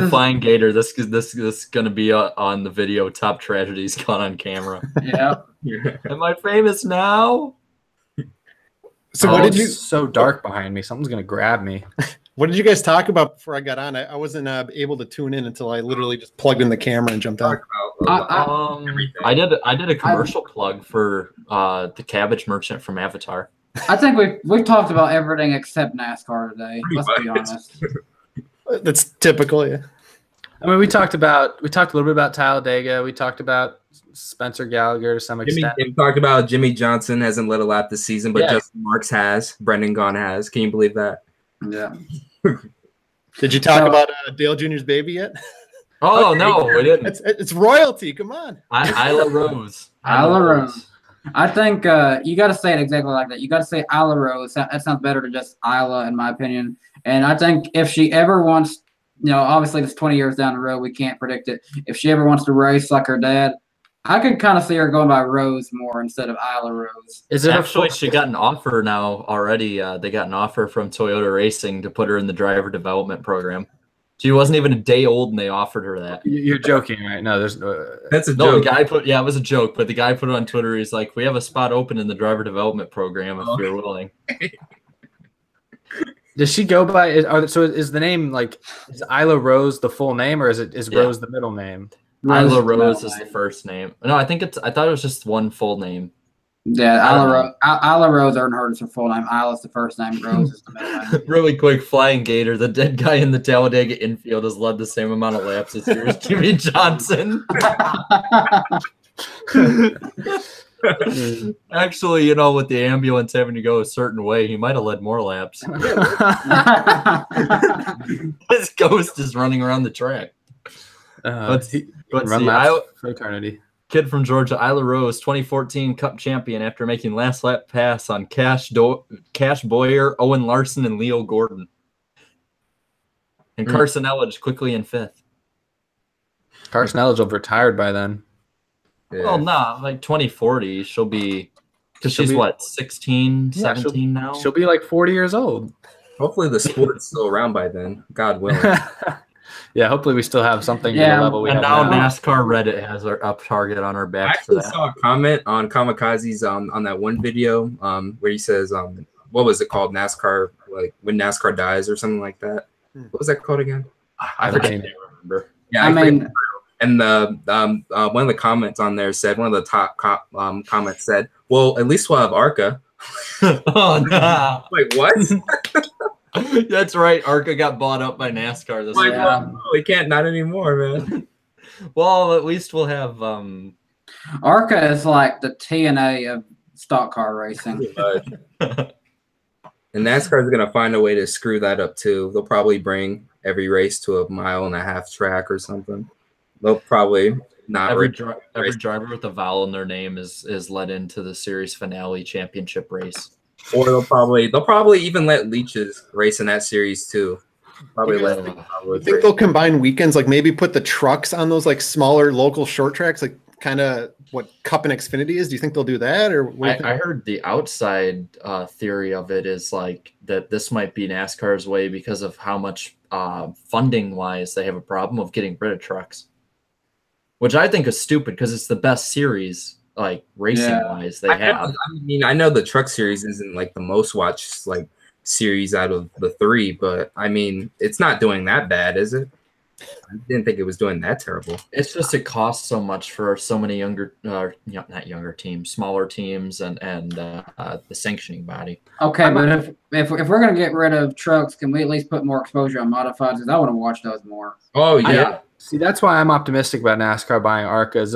Flying Gator. This is gonna be on the video. Top tragedies caught on camera. Yeah. Am I famous now? So what did you? So dark behind me. Something's gonna grab me. What did you guys talk about before I got on? I wasn't able to tune in until I literally just plugged in the camera and jumped on. I did a commercial plug for the cabbage merchant from Avatar. I think we've talked about everything except NASCAR today. Let's be honest. That's typical, yeah. I mean, we talked a little bit about Talladega. We talked about Spencer Gallagher to some extent. We talked about Jimmie Johnson hasn't led a lap this season, but Justin Marks has. Brendan Gaughan has. Can you believe that? Yeah. Did you talk about Dale Jr.'s baby yet? Oh, no, we didn't. It's royalty. Come on. Isla Rose. Isla Rose. I think you got to say it exactly like that. You got to say Isla Rose. That sounds better than just Isla, in my opinion. And I think if she ever wants, obviously it's 20 years down the road, we can't predict it. If she ever wants to race like her dad, I could kind of see her going by Rose more instead of Isla Rose. Is it actually? She got an offer now already. They got an offer from Toyota Racing to put her in the driver development program. She wasn't even a day old, and they offered her that. You're joking, right? No, there's that's a joke. The guy it was a joke, but the guy put it on Twitter. He's like, "We have a spot open in the driver development program if you're willing." Does she go by? Is the name is Isla Rose the full name, or is Rose the middle name? Isla Rose is the first name. No, I thought it was just one full name. Yeah, Isla Rose Earnhardt is her full name. Isla's the first name. Rose is the middle name. Really quick, Flying Gator. The dead guy in the Talladega infield has led the same amount of laps this year as Jimmie Johnson. Actually, with the ambulance having to go a certain way, he might have led more laps. His ghost is running around the track. Let's see. For eternity. Kid from Georgia, Isla Rose, 2014 Cup champion after making last lap pass on Cash Boyer, Owen Larson, and Leo Gordon. And Carson Elledge quickly in fifth. Carson Elledge will have retired by then. Yeah. Well, no, like 2040, she'll be, because she's what, 16, 17 now? She'll be like 40 years old. Hopefully the sport's still around by then. God willing. Yeah, hopefully we still have something to the level we have now. NASCAR Reddit has our up target on our back. I actually saw a comment on Kamikaze's on that one video where he says what was it called, NASCAR, like when NASCAR dies or something like that. What was that called again? I can't remember. Yeah, I mean, and the one of the comments on there said, one of the top comments said, "Well, at least we'll have ARCA." Oh no! Wait, what? That's right. ARCA got bought up by NASCAR this year. Well, we can't, not anymore, man. Well, at least we'll have. ARCA is like the TNA of stock car racing. And NASCAR is going to find a way to screw that up too. They'll probably bring every race to a 1.5 mile track or something. They'll probably. not every driver with a vowel in their name is led into the series finale championship race. Or they'll probably even let leeches race in that series too. Probably I think they'll combine weekends, like maybe put the trucks on those like smaller local short tracks, like kind of what Cup and Xfinity is. Do you think they'll do that? Or I heard the outside theory of it is like that this might be NASCAR's way because of how much funding wise they have a problem of getting rid of trucks, which I think is stupid because it's the best series like racing wise they have. I mean, I know the truck series isn't like the most watched like series out of the three, but I mean, it's not doing that bad, is it? I didn't think it was doing that terrible. It's just it costs so much for so many younger, not younger teams, smaller teams, and the sanctioning body. Okay, but if we're gonna get rid of trucks, can we at least put more exposure on modifieds? Because I want to watch those more. Oh yeah. See, that's why I'm optimistic about NASCAR buying ARCAs.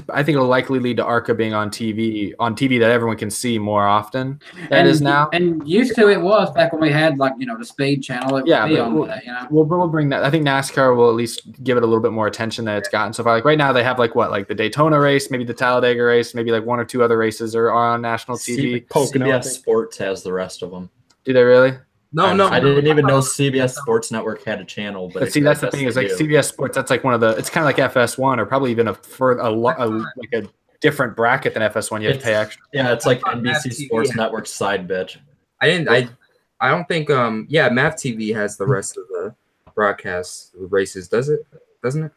I think it'll likely lead to ARCA being on TV that everyone can see more often than it is now. And used to it was back when we had like, the Speed channel. We'll bring that. I think NASCAR will at least give it a little bit more attention than it's gotten so far. Like right now they have like the Daytona race, maybe the Talladega race, maybe like one or two other races are on national TV. CBS Sports has the rest of them. Do they really? No. I didn't even know CBS Sports Network had a channel. But see, that's the thing is like CBS Sports. That's like one of the. It's kind of like FS1 or probably even like a different bracket than FS1. You have to pay extra. Yeah, it's like NBC Sports Network's side bitch. I don't think MAV TV has the rest of the broadcast races. Doesn't it?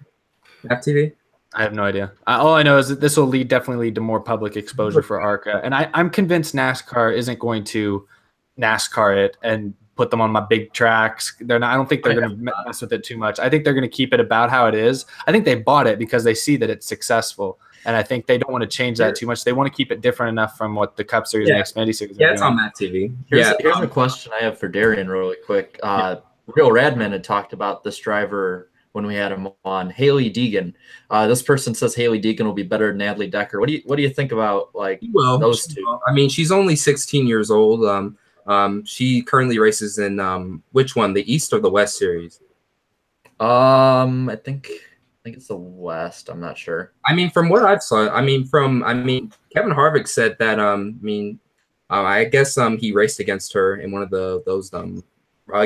MAV TV. I have no idea. All I know is that this will definitely lead to more public exposure for ARCA, and I'm convinced NASCAR isn't going to NASCAR it and put them on my big tracks. I don't think they're going to mess with it too much. I think they're going to keep it about how it is. I think they bought it because they see that it's successful, and I think they don't want to change that too much. They want to keep it different enough from what the Cup Series and Xfinity Series. Yeah, it's on MAV TV. Here's a question I have for Darian really quick. Real Radman had talked about this driver when we had him on, Haley Deegan. This person says Haley Deegan will be better than Natalie Decker. What do you think about those two? I mean, she's only 16 years old. She currently races in which one, the East or the West Series? I think it's the West. I'm not sure. I mean, from what I've saw, Kevin Harvick said that. I guess he raced against her in one of those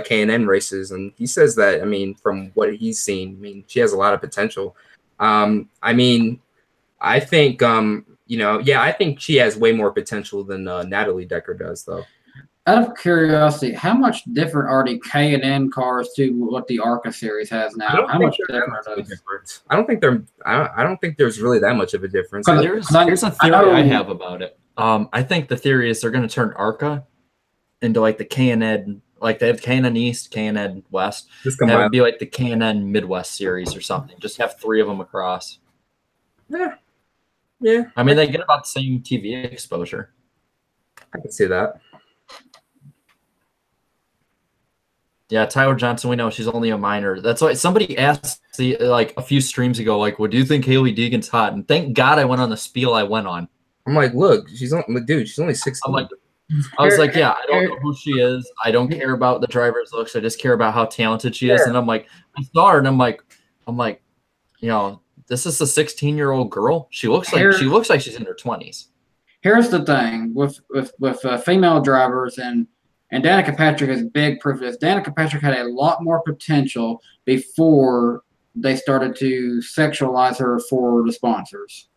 K&N races, and he says that. I mean, from what he's seen, she has a lot of potential. I think I think she has way more potential than Natalie Decker does, though. Out of curiosity, how much different are the K&N cars to what the ARCA series has now? How much different are those? I don't think there's really that much of a difference. Here's a theory I have about it. I think the theory is they're going to turn ARCA into like the K&N, like they have K&N East, K&N West. That would be like the K&N Midwest series or something. Just have three of them across. Yeah. I mean, they get about the same TV exposure. I can see that. Yeah, Tyler Johnson, we know she's only a minor. That's why somebody asked a few streams ago, like, "Well, do you think Haley Deegan's hot?" And thank God I went on the spiel I went on. I'm like, look, she's only 16. I'm like, I was like, yeah, I don't know who she is. I don't care about the driver's looks. I just care about how talented she is. And I'm like, I saw her, and I'm like, this is a 16-year-old girl. She looks like she's in her 20s. Here's the thing with female drivers and Danica Patrick is big proof of this. Danica Patrick had a lot more potential before they started to sexualize her for the sponsors.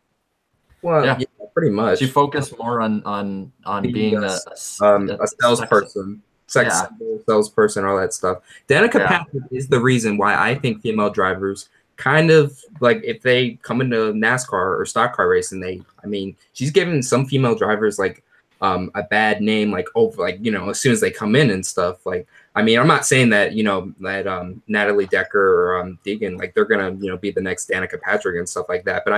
Well, yeah, pretty much. She focused more on being a salesperson, salesperson, all that stuff. Danica Patrick is the reason why I think female drivers kind of like if they come into NASCAR or stock car racing, she's giving some female drivers like a bad name, as soon as they come in and stuff. I'm not saying that that Natalie Decker or Deegan they're gonna be the next Danica Patrick and stuff like that. But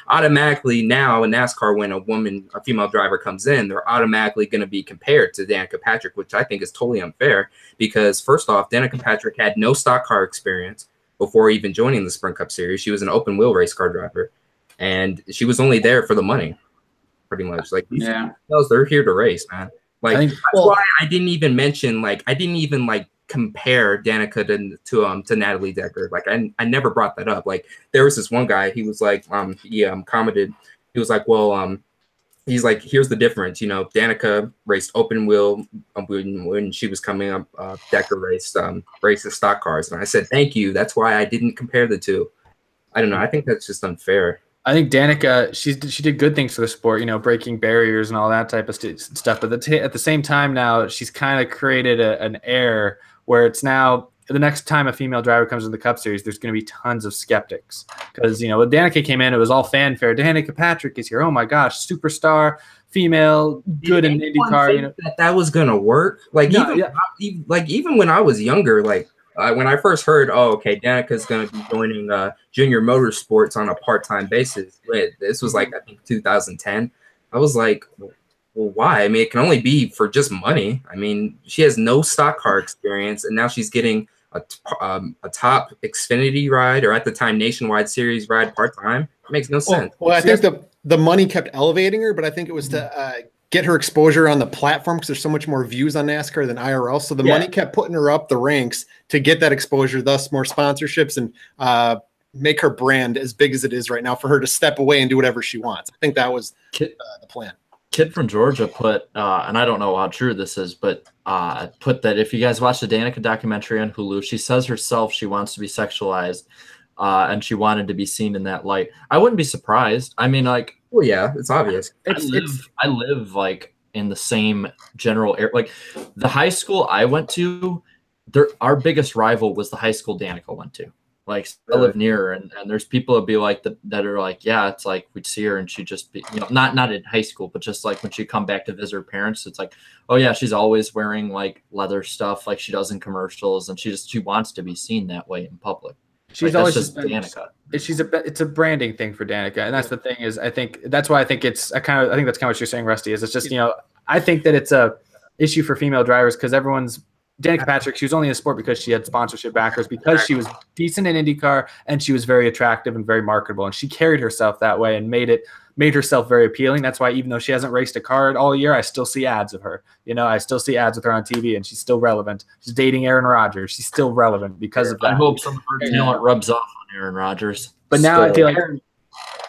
automatically now in NASCAR, when a female driver comes in, they're automatically gonna be compared to Danica Patrick, which I think is totally unfair. Because first off, Danica Patrick had no stock car experience before even joining the Sprint Cup Series. She was an open wheel race car driver, and she was only there for the money. Pretty much, they're here to race, man. That's why I didn't even mention, compare Danica to Natalie Decker. Like I never brought that up. Like there was this one guy, he was like, he commented, he was like, well, he's like, here's the difference. You know, Danica raced open wheel when she was coming up. Decker raced the stock cars, and I said, thank you. That's why I didn't compare the two. I don't know. I think that's just unfair. I think Danica, she did good things for the sport, you know, breaking barriers and all that type of stuff. But at the same time now, she's kind of created an air where it's now the next time a female driver comes in the Cup Series, there's going to be tons of skeptics. Because, you know, when Danica came in, it was all fanfare. Danica Patrick is here. Oh, my gosh, superstar, female, good in IndyCar. You know, that was going to work? Like, no, even when I was younger, like, when I first heard, oh, okay, Danica's going to be joining Junior Motorsports on a part-time basis. This was like, I think, 2010. I was like, well, why? I mean, it can only be for just money. I mean, she has no stock car experience, and now she's getting a top Xfinity ride, or at the time, Nationwide Series ride part-time. It makes no sense. Well, I think the money kept elevating her, but I think it was to get her exposure on the platform, because there's so much more views on NASCAR than IRL. So the money kept putting her up the ranks to get that exposure, thus more sponsorships, and make her brand as big as it is right now for her to step away and do whatever she wants. I think that was the plan. Kid from Georgia put, and I don't know how true this is, but put that if you guys watch the Danica documentary on Hulu, she says herself she wants to be sexualized, and she wanted to be seen in that light. I wouldn't be surprised. I mean, like, well, yeah, it's obvious. I live like in the same general area. Like the high school I went to, our biggest rival was the high school Danica went to. Like I live near her, and there's people that be like that are like, yeah, it's like we'd see her and she'd just be, you know, not in high school, but just like when she'd come back to visit her parents, it's like, oh yeah, she's always wearing like leather stuff like she does in commercials, and she wants to be seen that way in public. She's like, always just Danica. It's a branding thing for Danica, and that's the thing is I think that's why I think it's I think that's kind of what you're saying, Rusty. Is it's just, you know, I think that it's a issue for female drivers because Danica Patrick, she was only in the sport because she had sponsorship backers, because she was decent in IndyCar, and she was very attractive and very marketable, and she carried herself that way and made herself very appealing. That's why even though she hasn't raced a car all year, I still see ads of her. You know, I still see ads with her on TV, and she's still relevant. She's dating Aaron Rodgers. She's still relevant because of that. I hope some of her talent rubs off on Aaron Rodgers. But now I feel like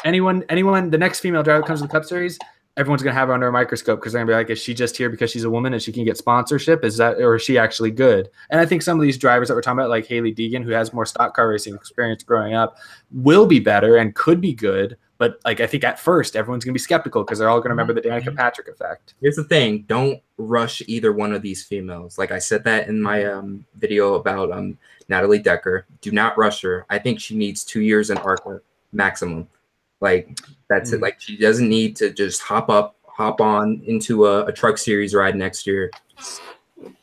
anyone, the next female driver that comes to the Cup Series, everyone's going to have her under a microscope because they're going to be like, is she just here because she's a woman and she can get sponsorship? Or is she actually good? And I think some of these drivers that we're talking about, like Haley Deegan, who has more stock car racing experience growing up, will be better and could be good. But like, I think at first everyone's going to be skeptical because they're all going to remember the Danica Patrick effect. Here's the thing. Don't rush either one of these females. Like I said that in my video about Natalie Decker. Do not rush her. I think she needs 2 years in ARCA maximum. Like that's it. Like she doesn't need to just hop on into a truck series ride next year.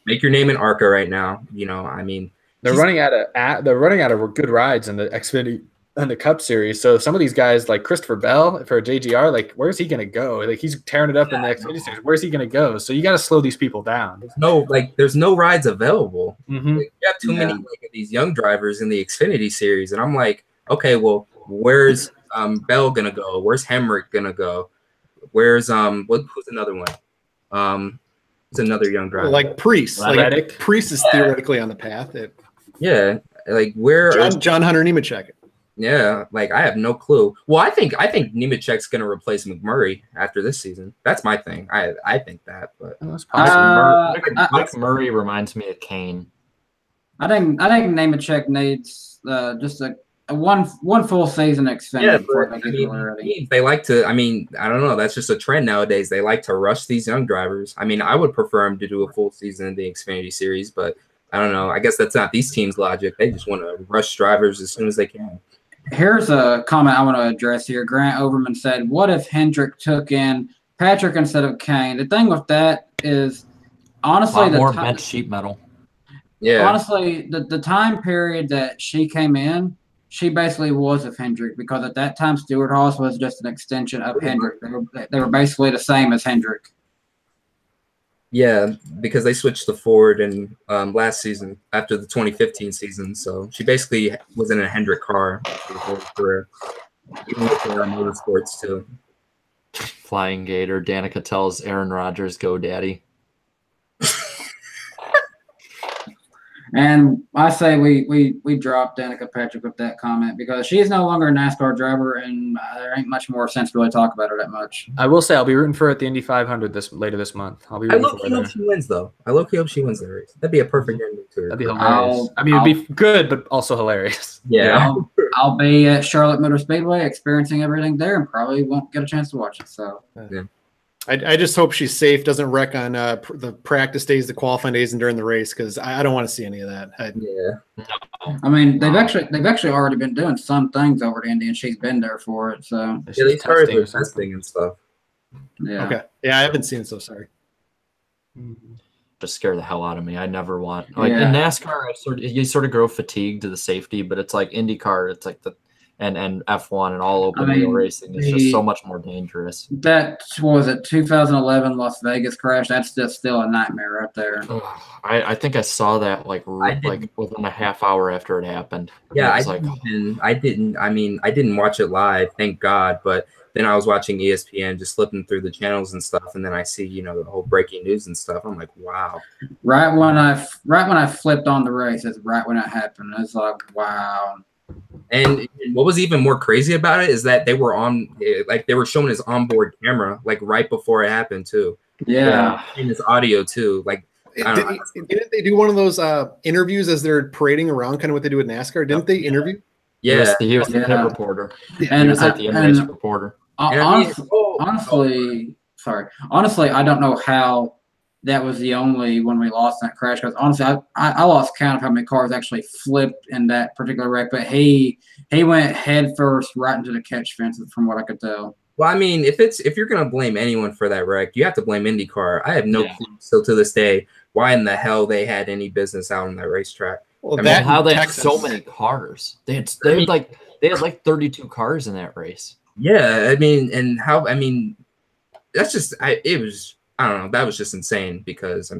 Make your name in ARCA right now. You know, I mean, they're running out of good rides in the Xfinity and the Cup Series. So some of these guys, like Christopher Bell for JGR, like where's he gonna go? Like he's tearing it up in the Xfinity Series. Where's he gonna go? So you got to slow these people down. There's no rides available. Like, you have too many of these young drivers in the Xfinity Series, and I'm like, okay, well, where's Bell gonna go? Where's Hemrick gonna go? Where's who's another one? It's another young driver like Priest. Like Priest is theoretically on the path. Like where John Hunter Nemechek. Yeah, like I have no clue. Well, I think Nemechek's gonna replace McMurray after this season. That's my thing. I think that, but that's possible. McMurray reminds me of Kane. I think Nemechek needs just a one full season Xfinity. Yeah, but, I mean, they like to. I mean, I don't know. That's just a trend nowadays. They like to rush these young drivers. I mean, I would prefer them to do a full season in the Xfinity Series, but I don't know. I guess that's not these teams' logic. They just want to rush drivers as soon as they can. Here's a comment I want to address here. Grant Overman said, "What if Hendrick took in Patrick instead of Kane?" The thing with that is, honestly, more bench sheet metal. Yeah. Honestly, the time period that she came in, she basically was of Hendrick, because at that time Stewart Haas was just an extension of Hendrick. They were basically the same as Hendrick. Yeah, because they switched to Ford and last season after the 2015 season. So she basically was in a Hendrick car for the whole career, even with her motorsports too. Flying Gator. Danica tells Aaron Rodgers, "Go, Daddy." And I say we dropped Danica Patrick with that comment because she is no longer a NASCAR driver, and there ain't much more sense to really talk about her that much. I will say I'll be rooting for her at the Indy 500 later this month. I'll be rooting for her. I hope she wins, though. I hope she wins the race. That'd be a perfect ending to her. That'd be hilarious. It'd be good, but also hilarious. Yeah. I'll be at Charlotte Motor Speedway experiencing everything there, and probably won't get a chance to watch it. So. Yeah. I just hope she's safe, doesn't wreck on the practice days, the qualifying days, and during the race, because I don't want to see any of that. I mean, they've actually already been doing some things over at Indy, and she's been there for it. So yeah, they started with testing and stuff. Yeah. Okay. Yeah, I haven't seen it, so sorry. Just scare the hell out of me. I never want in NASCAR. You sort of grow fatigued to the safety, but it's like IndyCar. It's like and F1 and all open wheel racing is just so much more dangerous. That was it. 2011 Las Vegas crash. That's just still a nightmare right there. I think I saw that like within a half hour after it happened. Yeah, I didn't watch it live, thank God. But then I was watching ESPN, just flipping through the channels and stuff, and then I see the whole breaking news and stuff. I'm like, wow. Right when I flipped on the race, that's right when it happened. It's like, wow. And what was even more crazy about it is that they were showing his onboard camera like right before it happened too. Yeah, and his audio too. Like, didn't they do one of those interviews as they're parading around, kind of what they do with NASCAR? Didn't they interview? Yeah, he was the pit reporter. And he was like the in-race reporter. Honestly, I don't know how that was the only one we lost in that crash, because honestly, I lost count of how many cars actually flipped in that particular wreck. But he went head first right into the catch fence, from what I could tell. Well, I mean, if you're gonna blame anyone for that wreck, you have to blame IndyCar. I have no clue still to this day why in the hell they had any business out on that racetrack. Well, how they had so many cars. They had like 32 cars in that race. Yeah, that's just I don't know. That was just insane because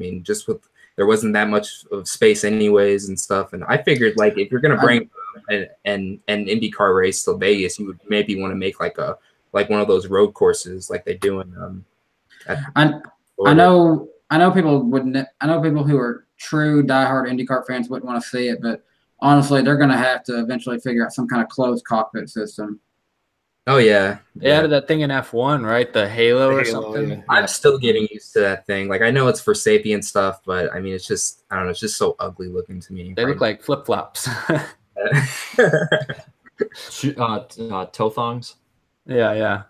there wasn't that much of space anyways and stuff. And I figured like if you're gonna bring an IndyCar race to Vegas, you would maybe want to make like one of those road courses like they do in. I know people wouldn't. I know people who are true diehard IndyCar fans wouldn't want to see it, but honestly, they're gonna have to eventually figure out some kind of closed cockpit system. Oh yeah, they added that thing in F1, right? The Halo or something. Yeah. I'm still getting used to that thing. Like I know it's for safety and stuff, but I mean, it's just I don't know. It's just so ugly looking to me. They look like flip flops. Toe thongs. Yeah.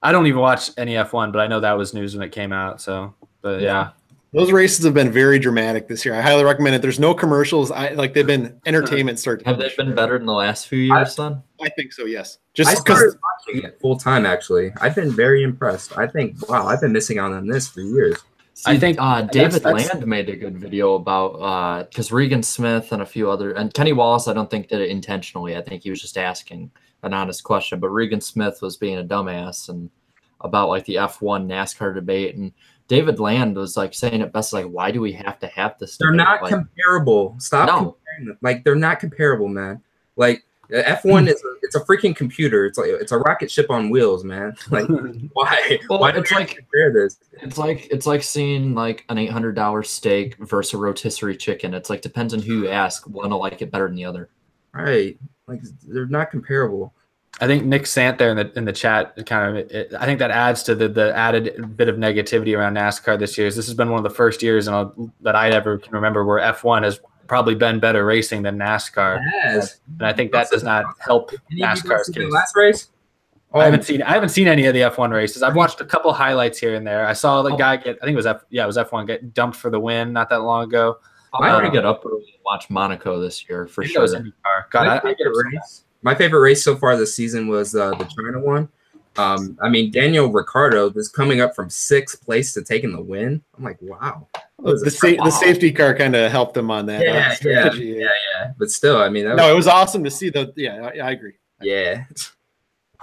I don't even watch any F1, but I know that was news when it came out. So, but yeah. Those races have been very dramatic this year. I highly recommend it. There's no commercials. They've been entertainment. Have they been better in the last few years, son? I think so. Yes. I started watching it full time. Actually, I've been very impressed. I think I've been missing out on this for years. I think David Land made a good video about because Regan Smith and a few other and Kenny Wallace. I don't think did it intentionally. I think he was just asking an honest question. But Regan Smith was being a dumbass and about like the F1 NASCAR debate and. David Land was like saying it best, like, why do we have to have this? They're not comparable. Stop comparing them. Like, they're not comparable, man. Like, F1 it's a freaking computer. It's a rocket ship on wheels, man. Like, why? Well, why do we compare this? It's like seeing like an $800 steak versus a rotisserie chicken. It's like depends on who you ask. One will like it better than the other. Right. Like they're not comparable. I think Nick Sant there in the chat I think that adds to the added bit of negativity around NASCAR this year. This has been one of the first years that I ever can remember where F1 has probably been better racing than NASCAR. Yes. And I think that does not help NASCAR's case. Last race? I haven't seen any of the F1 races. I've watched a couple highlights here and there. I saw the guy get it was F1 get dumped for the win not that long ago. I'm going to get up early and watch Monaco this year for sure. My favorite race so far this season was the China one. Daniel Ricciardo was coming up from 6th place to taking the win. I'm like, wow. The safety car kind of helped them on that. Yeah. But still, it was awesome to see that. Yeah, I agree. Yeah.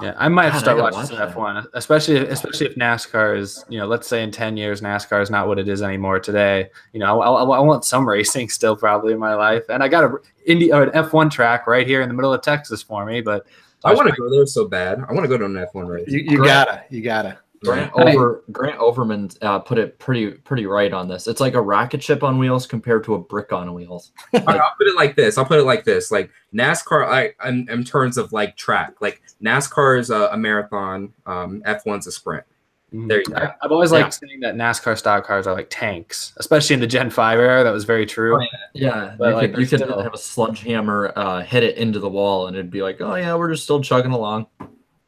Yeah, I might have to start watching some F1, especially if NASCAR is, let's say in 10 years, NASCAR is not what it is anymore today. I want some racing still probably in my life. And I got an F1 track right here in the middle of Texas for me, but I want to go there so bad. I want to go to an F1 race. You gotta. Grant Overman put it pretty right on this. It's like a rocket ship on wheels compared to a brick on wheels. I'll put it like this. Like NASCAR, in terms of like track, like NASCAR is a marathon, F1's a sprint. There you go. I've always liked saying that NASCAR stock cars are like tanks, especially in the Gen 5 era. That was very true. Oh, yeah. But you could have a sledgehammer hit it into the wall, and it'd be like, oh yeah, we're just still chugging along.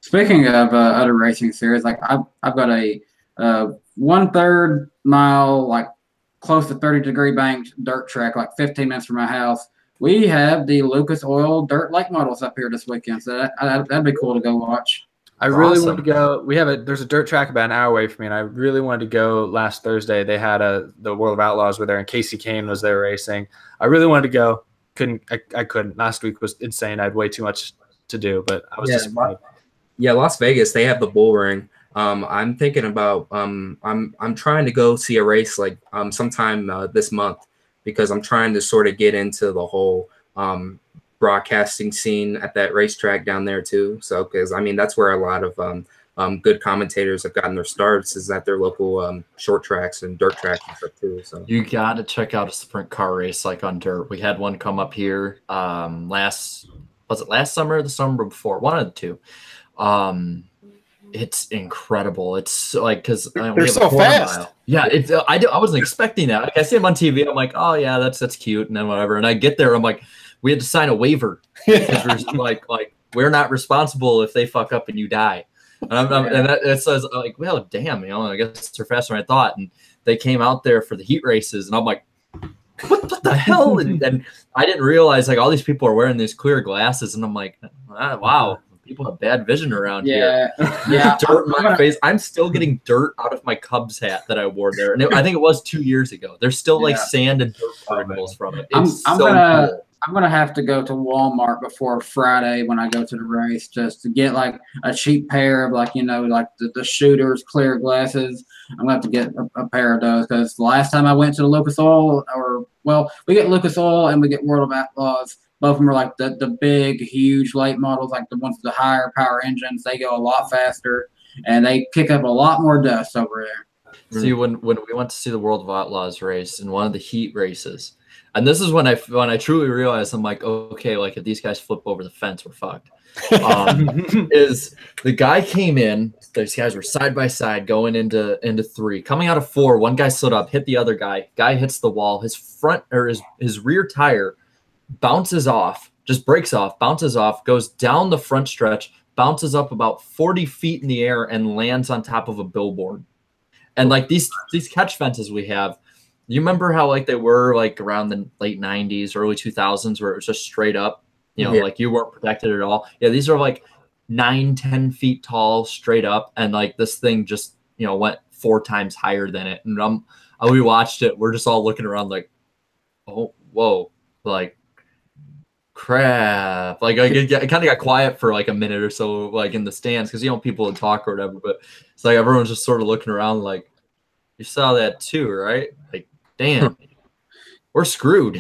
Speaking of other racing series, like I've got a 1/3 mile, like close to 30-degree banked dirt track, like 15 minutes from my house. We have the Lucas Oil Dirt Lake models up here this weekend, so that'd be cool to go watch. I really wanted to go. There's a dirt track about an hour away from me, and I really wanted to go last Thursday. They had the World of Outlaws were there, and Casey Kane was there racing. I really wanted to go. I couldn't. Last week was insane. I had way too much to do, but I was disappointed. Yeah, Las Vegas, they have the bull ring. I'm thinking about I'm trying to go see a race like sometime this month, because I'm trying to sort of get into the whole broadcasting scene at that racetrack down there too. So, because I mean that's where a lot of good commentators have gotten their starts, is at their local short tracks and dirt tracks and stuff too. So you got to check out a sprint car race like on dirt. We had one come up here last summer or the summer before, one of the two. It's incredible. It's like, because they're so fast. Mile. Yeah, I wasn't expecting that. Like, I see them on TV. I'm like, oh yeah, that's cute, and then whatever. And I get there, I'm like, we had to sign a waiver because we're like we're not responsible if they fuck up and you die. And and that says like, well, damn, I guess they're faster than I thought. And they came out there for the heat races, and I'm like, what the hell? And I didn't realize like all these people are wearing these clear glasses, and I'm like, wow. People have bad vision around here. Yeah. Dirt in my face. I'm still getting dirt out of my Cubs hat that I wore there. And I think it was 2 years ago. There's still like sand and dirt particles from it. I'm gonna have to go to Walmart before Friday when I go to the race, just to get like a cheap pair of like the shooters clear glasses. I'm gonna have to get a pair of those, because the last time I went to the Lucas Oil, we get Lucas Oil and we get World of Outlaws. Both of them are like the big, huge late models, like the ones with the higher power engines. They go a lot faster, and they kick up a lot more dust over there. See, when we went to see the World of Outlaws race in one of the heat races, and this is when I truly realized, I'm like, okay, like if these guys flip over the fence, we're fucked. Is the guy came in, these guys were side by side going into 3, coming out of 4. One guy slid up, hit the other guy. Guy hits the wall. His front or his rear tire bounces off, just breaks off, bounces off, goes down the front stretch, bounces up about 40 feet in the air, and lands on top of a billboard. And like these catch fences we have, you remember how like they were like around the late 90s, early 2000s, where it was just straight up, like you weren't protected at all. Yeah, these are like 9-10 feet tall, straight up, and like this thing just went 4 times higher than it. And we watched it. We're just all looking around like, oh, whoa, like, crap. Like I kind of got quiet for like a minute or so, like in the stands, because people would talk or whatever, but it's like everyone's just sort of looking around like, you saw that too, right? Like, damn, we're screwed.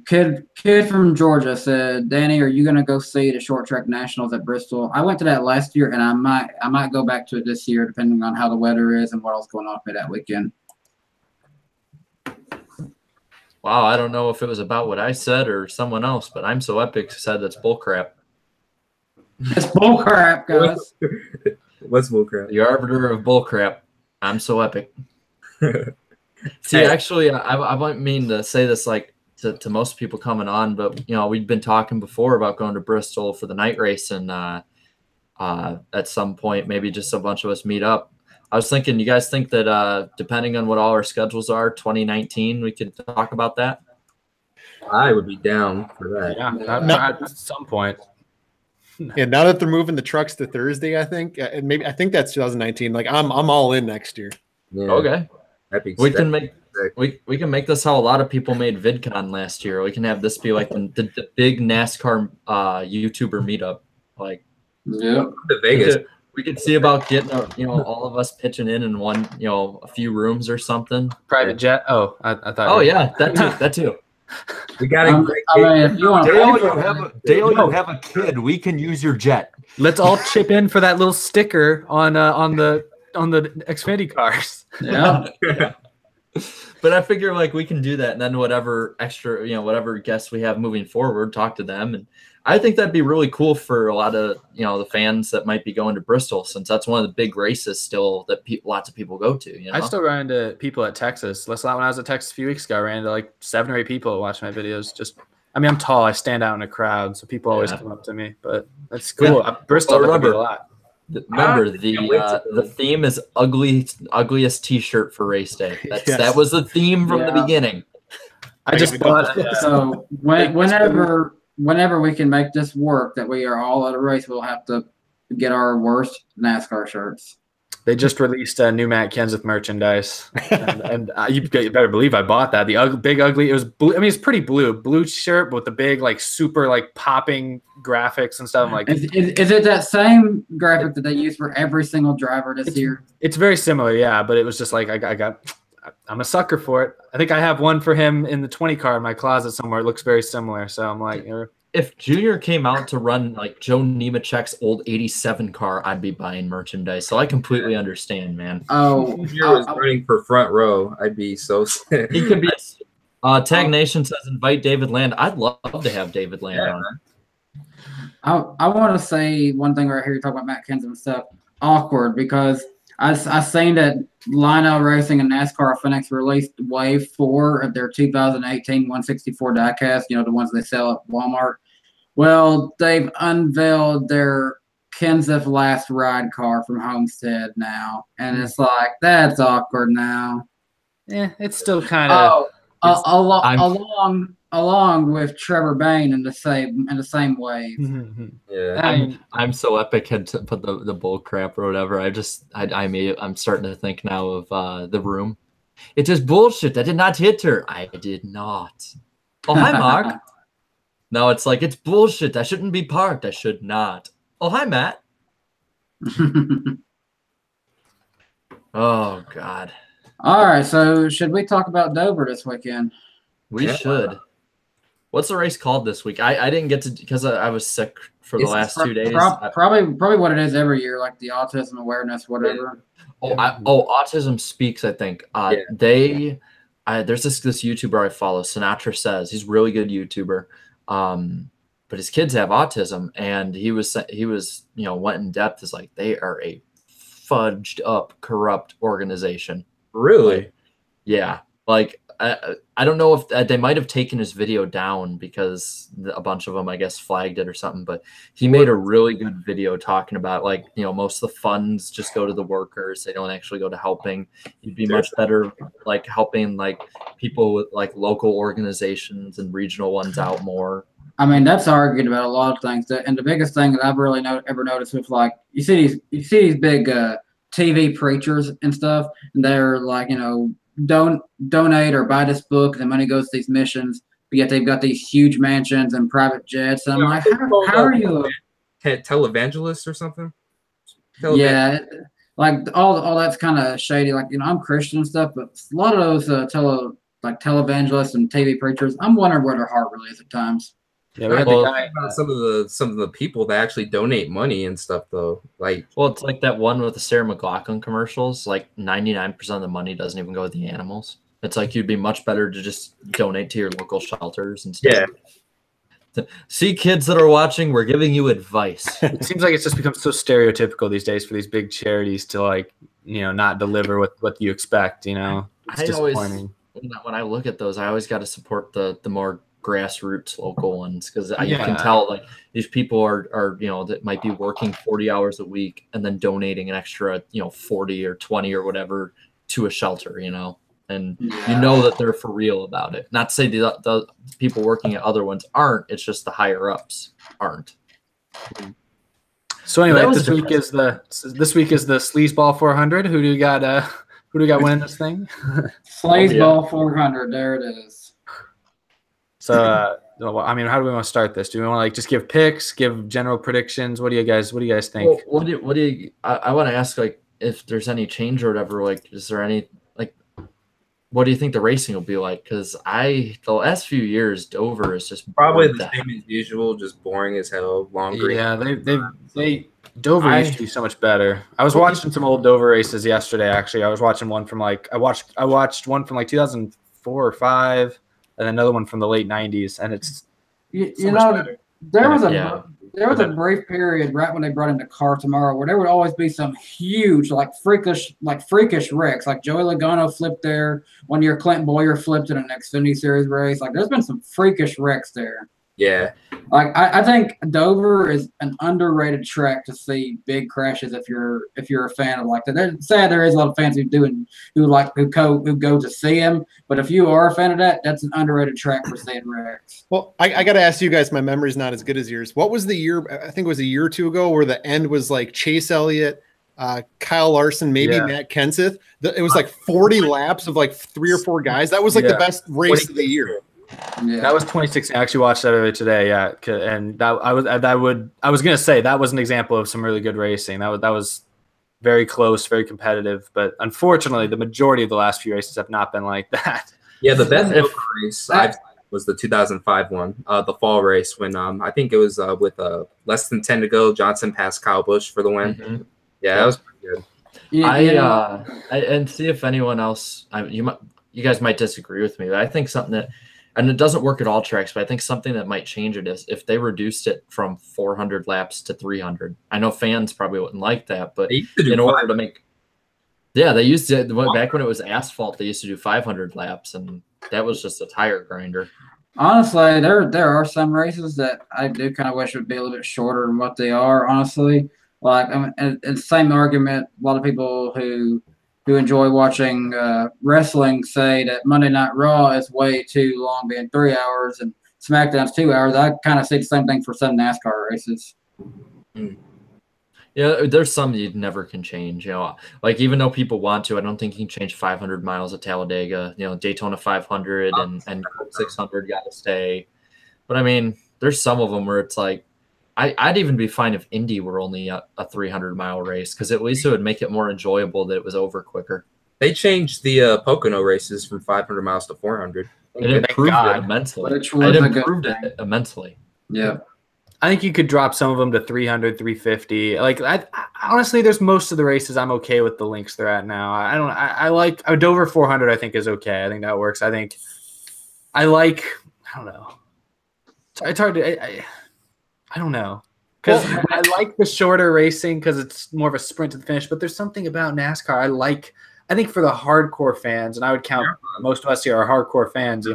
Kid from Georgia said, Danny, are you gonna go see the short track nationals at Bristol? I went to that last year, and I might go back to it this year, depending on how the weather is and what else going on for that weekend. Wow, I don't know if it was about what I said or someone else, but I'm So Epic said that's bullcrap. It's bullcrap, guys. What's bullcrap? The arbiter of bullcrap. I'm So Epic. See, actually, I might mean to say this like to most people coming on, but we've been talking before about going to Bristol for the night race, and at some point, maybe just a bunch of us meet up. I was thinking, you guys think that depending on what all our schedules are, 2019, we could talk about that? I would be down for that. Yeah, at some point. Yeah, now that they're moving the trucks to Thursday, I think I think that's 2019. Like I'm all in next year. Yeah. Okay, we can make this how a lot of people made VidCon last year. We can have this be like the big NASCAR YouTuber meetup. Like, yeah, the Vegas. We could see about getting all of us pitching in one, a few rooms or something. Private jet. Oh, I thought. Oh yeah, that too. We gotta. I mean, if you want Dale, you have a kid. We can use your jet. Let's all chip in for that little sticker on the Xfinity cars. Yeah. But I figure like we can do that, and then whatever extra, whatever guests we have moving forward, talk to them, and I think that'd be really cool for a lot of the fans that might be going to Bristol, since that's one of the big races still that lots of people go to. I still ran into people at Texas. When I was at Texas a few weeks ago, I ran into like 7 or 8 people watching my videos. I'm tall. I stand out in a crowd, so people always come up to me. But that's cool. Bristol, remember a lot. Remember, the theme is ugliest T-shirt for race day. That was the theme from the beginning. I just bought. So whenever we can make this work, that we are all at a race, we'll have to get our worst NASCAR shirts. They just released new Matt Kenseth merchandise, and you better believe I bought that. The big ugly. It was blue. I mean, it's pretty blue shirt with the big like super like popping graphics and stuff. I'm like, is it that same graphic that they use for every single driver this year? It's very similar, yeah. But it was just like I'm a sucker for it. I think I have one for him in the 20 car in my closet somewhere. It looks very similar, so I'm like. If Junior came out to run like Joe Nemechek's old 87 car, I'd be buying merchandise. So I completely understand, man. Oh, Junior was running for front row. I'd be so sick. He could be. Tag Nation says invite David Land. I'd love to have David Land on. I want to say one thing right here. You talk about Matt Kenseth and stuff. Awkward because I seen that Lionel Racing and NASCAR Phoenix released Wave 4 of their 2018 164 diecast. The ones they sell at Walmart. Well, they've unveiled their Kenseth Last Ride car from Homestead now, and it's like that's awkward now. Yeah, it's still kind of along with Trevor Bayne in the same wave. Yeah, I'm so epic had to put the bull crap or whatever. I'm starting to think now of The Room. It is bullshit. I did not hit her. I did not. Oh, hi, Mark. No, it's like, it's bullshit. I shouldn't be parked. I should not. Oh, hi, Matt. Oh, God. All right, so should we talk about Dover this weekend? We should. What's the race called this week? I didn't get to, because I was sick for the last 2 days. Probably what it is every year, like the autism awareness, whatever. Autism Speaks, I think. There's this YouTuber I follow, Sinatra Says. He's a really good YouTuber. But his kids have autism, and he was went in depth. Is like they are a fudged up, corrupt organization. Really? Yeah. Like I don't know if they might have taken his video down because a bunch of them, I guess, flagged it or something. But he made a really good video talking about most of the funds just go to the workers. They don't actually go to helping. You'd be much better like helping like people with like local organizations and regional ones out more. I mean, that's argued about a lot of things. And the biggest thing that I've really ever noticed with like you see these big TV preachers and stuff, and they're like donate or buy this book. The money goes to these missions, but yet they've got these huge mansions and private jets. And I'm like, how are you televangelist or something? Yeah, like all that's kind of shady. Like I'm Christian and stuff, but a lot of those televangelists and TV preachers, I'm wondering where their heart really is at times. Yeah, some of the people that actually donate money and stuff though. It's like that one with the Sarah McLachlan commercials. Like 99% of the money doesn't even go to the animals. It's like you'd be much better to just donate to your local shelters and stuff. Yeah. See, kids that are watching, we're giving you advice. It seems like it's just become so stereotypical these days for these big charities to not deliver what you expect. It's disappointing. When I look at those, I always got to support the more grassroots local ones because you can tell like these people are that might be working 40 hours a week and then donating an extra 40 or 20 or whatever to a shelter and that they're for real about it. Not to say the people working at other ones aren't, it's just the higher ups aren't. So anyway, this week is the Sleazeball 400. Who do you got winning this thing? Sleazeball 400, there it is. So, how do we want to start this? Do we want to just give picks, give general predictions? What do you guys think? Well, I want to ask if there's any change or whatever. Is there any what do you think the racing will be like? Because the last few years, Dover is just probably the same as usual, just boring as hell. Long green. Yeah, Dover used to be so much better. I was watching some old Dover races yesterday. Actually, I was watching one from I watched one from 2004 or 5, and another one from the late 90s, and it's there was a brief period right when they brought in the car tomorrow where there would always be some huge, freakish wrecks. Like Joey Logano flipped there one year. Clinton Boyer flipped in an Xfinity Series race. Like there's been some freakish wrecks there. Yeah. Like I think Dover is an underrated track to see big crashes if you're a fan of like that. Sad there is a lot of fans who go to see them, but if you are a fan of that, that's an underrated track for seeing wrecks. Well, I got to ask you guys. My memory's not as good as yours. What was the year? I think it was a year or two ago where the end was like Chase Elliott, Kyle Larson, maybe Matt Kenseth. It was like 40 laps of like 3 or 4 guys. That was like the best race of the year. Yeah. That was 2016. I actually watched that earlier today. Yeah, and I was gonna say that was an example of some really good racing. That was very close, very competitive. But unfortunately, the majority of the last few races have not been like that. Yeah, the best race was the 2005 one, the fall race when I think it was with less than 10 to go. Johnson passed Kyle Busch for the win. Mm-hmm. Yeah, that was pretty good. And see if anyone else. You guys might disagree with me, but I think something that. And it doesn't work at all tracks, but I think something that might change it is if they reduced it from 400 laps to 300. I know fans probably wouldn't like that, but in order to make – yeah, they used to – back when it was asphalt, they used to do 500 laps, and that was just a tire grinder. Honestly, there are some races that I do kind of wish would be a little bit shorter than what they are, honestly. Like, and the same argument, a lot of people who enjoy watching wrestling say that Monday Night Raw is way too long, being 3 hours, and SmackDown's 2 hours. I kind of see the same thing for some NASCAR races. Yeah, there's some you never can change. Like even though people want to, I don't think you can change 500 miles at Talladega. Daytona 500 and 600 got to stay. But I mean, there's some of them where it's like, I'd even be fine if Indy were only a 300-mile race because at least it would make it more enjoyable that it was over quicker. They changed the Pocono races from 500 miles to 400. It improved it immensely. Yeah. I think you could drop some of them to 300, 350. Like, honestly, there's most of the races I'm okay with the links they're at now. I like Dover 400. I think is okay. I think that works. I don't know. It's hard to. I don't know. Because I like the shorter racing because it's more of a sprint to the finish. But there's something about NASCAR I think for the hardcore fans, and I would count most of us here are hardcore fans,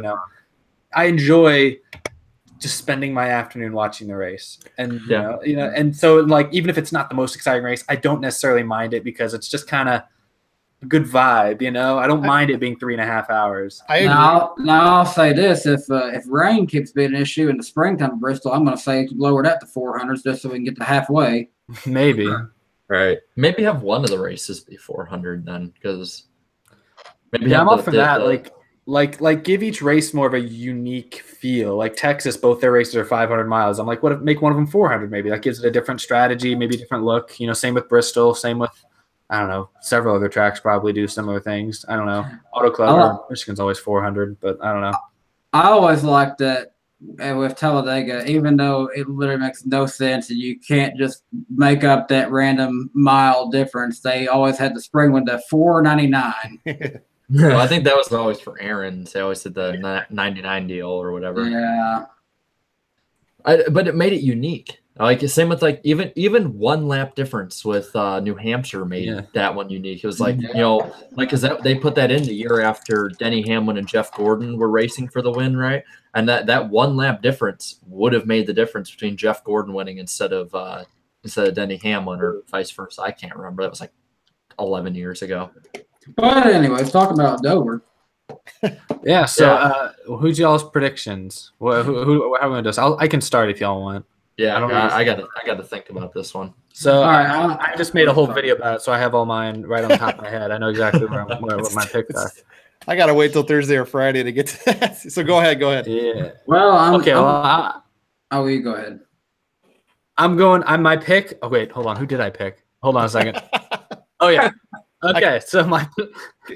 I enjoy just spending my afternoon watching the race. And, and so like, even if it's not the most exciting race, I don't necessarily mind it because it's just kind of a good vibe, I don't mind it being 3.5 hours. Now I'll say this: if rain keeps being an issue in the springtime of Bristol, I'm going to say lower that to 400 just so we can get to halfway. Maybe, right? Maybe have one of the races be 400 then, because maybe I'm up for that. Like give each race more of a unique feel. Like Texas, both their races are 500 miles. I'm like, what if make one of them 400? Maybe that gives it a different strategy, maybe a different look. Same with Bristol, same with. I don't know. Several other tracks probably do similar things. I don't know. Auto Club Michigan's always 400, but I don't know. I always like that with Talladega, even though it literally makes no sense and you can't just make up that random mile difference. They always had the spring one to $4.99. Well, I think that was always for errands. They always did the 99 deal or whatever. Yeah. But it made it unique. Like same with like even 1 lap difference with New Hampshire made that one unique. It was like because they put that in the year after Denny Hamlin and Jeff Gordon were racing for the win, right? And that 1 lap difference would have made the difference between Jeff Gordon winning instead of Denny Hamlin or vice versa. I can't remember. That was like 11 years ago. But anyways, talking about Dover. Yeah. So who's y'all's predictions? How are we gonna do this? I can start if y'all want. Yeah, I got to think about this one. So I just made a whole video about it, so I have all mine right on top of my head. I know exactly what my picks are. I gotta wait till Thursday or Friday to get to that. So go ahead. Yeah. Well, you go ahead. I'm my pick. Oh wait, hold on. Who did I pick? Hold on a second. Oh yeah. Okay, so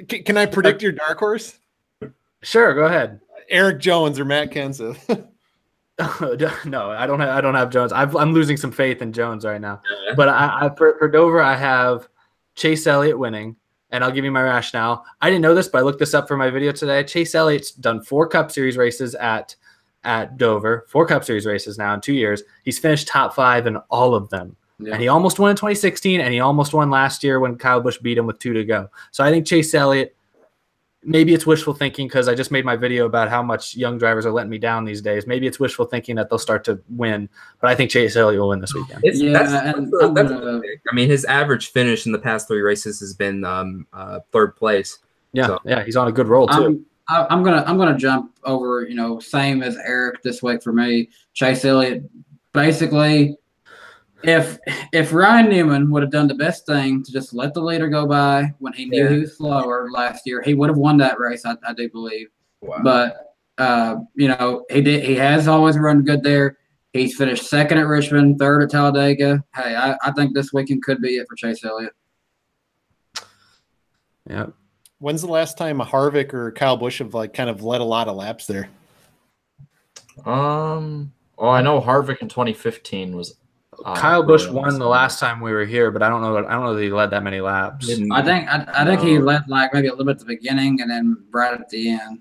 can I predict your dark horse? Sure, go ahead. Eric Jones or Matt Kenseth? No, I don't have Jones. I'm losing some faith in Jones right now. But for Dover, I have Chase Elliott winning, and I'll give you my rationale. I didn't know this, but I looked this up for my video today. Chase Elliott's done 4 Cup Series races at Dover, 4 Cup Series races now in 2 years. He's finished top 5 in all of them. Yeah. And he almost won in 2016, and he almost won last year when Kyle Busch beat him with 2 to go. So I think Chase Elliott, maybe it's wishful thinking because I just made my video about how much young drivers are letting me down these days. Maybe it's wishful thinking that they'll start to win, but I think Chase Elliott will win this weekend. I mean, his average finish in the past 3 races has been 3rd place. Yeah, so. Yeah, he's on a good roll too. I'm gonna jump over, same as Eric this week for me. Chase Elliott, basically. If Ryan Newman would have done the best thing to just let the leader go by when he knew he was slower last year, he would have won that race, I do believe. Wow. But he has always run good there. He's finished 2nd at Richmond, 3rd at Talladega. Hey, I think this weekend could be it for Chase Elliott. Yeah. When's the last time a Harvick or Kyle Busch have kind of led a lot of laps there? I know Harvick in 2015 was. Kyle Busch won the last time we were here, but I don't know that he led that many laps. I think he led maybe a little bit at the beginning and then right at the end.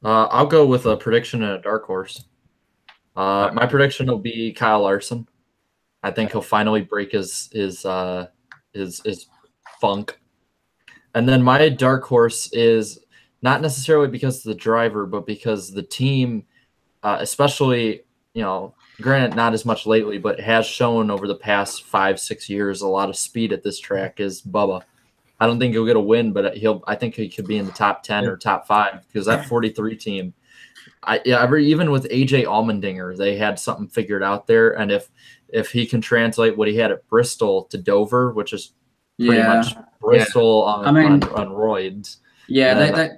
I'll go with a prediction and a dark horse. My prediction will be Kyle Larson. I think he'll finally break his funk. And then my dark horse is not necessarily because of the driver, but because the team, especially, granted, not as much lately, but has shown over the past 5-6 years a lot of speed at this track is Bubba. I don't think he'll get a win, but I think he could be in the top 10 or top 5 because that 43 team, even with AJ Allmendinger, they had something figured out there. And if he can translate what he had at Bristol to Dover, which is pretty much Bristol on roids. Yeah,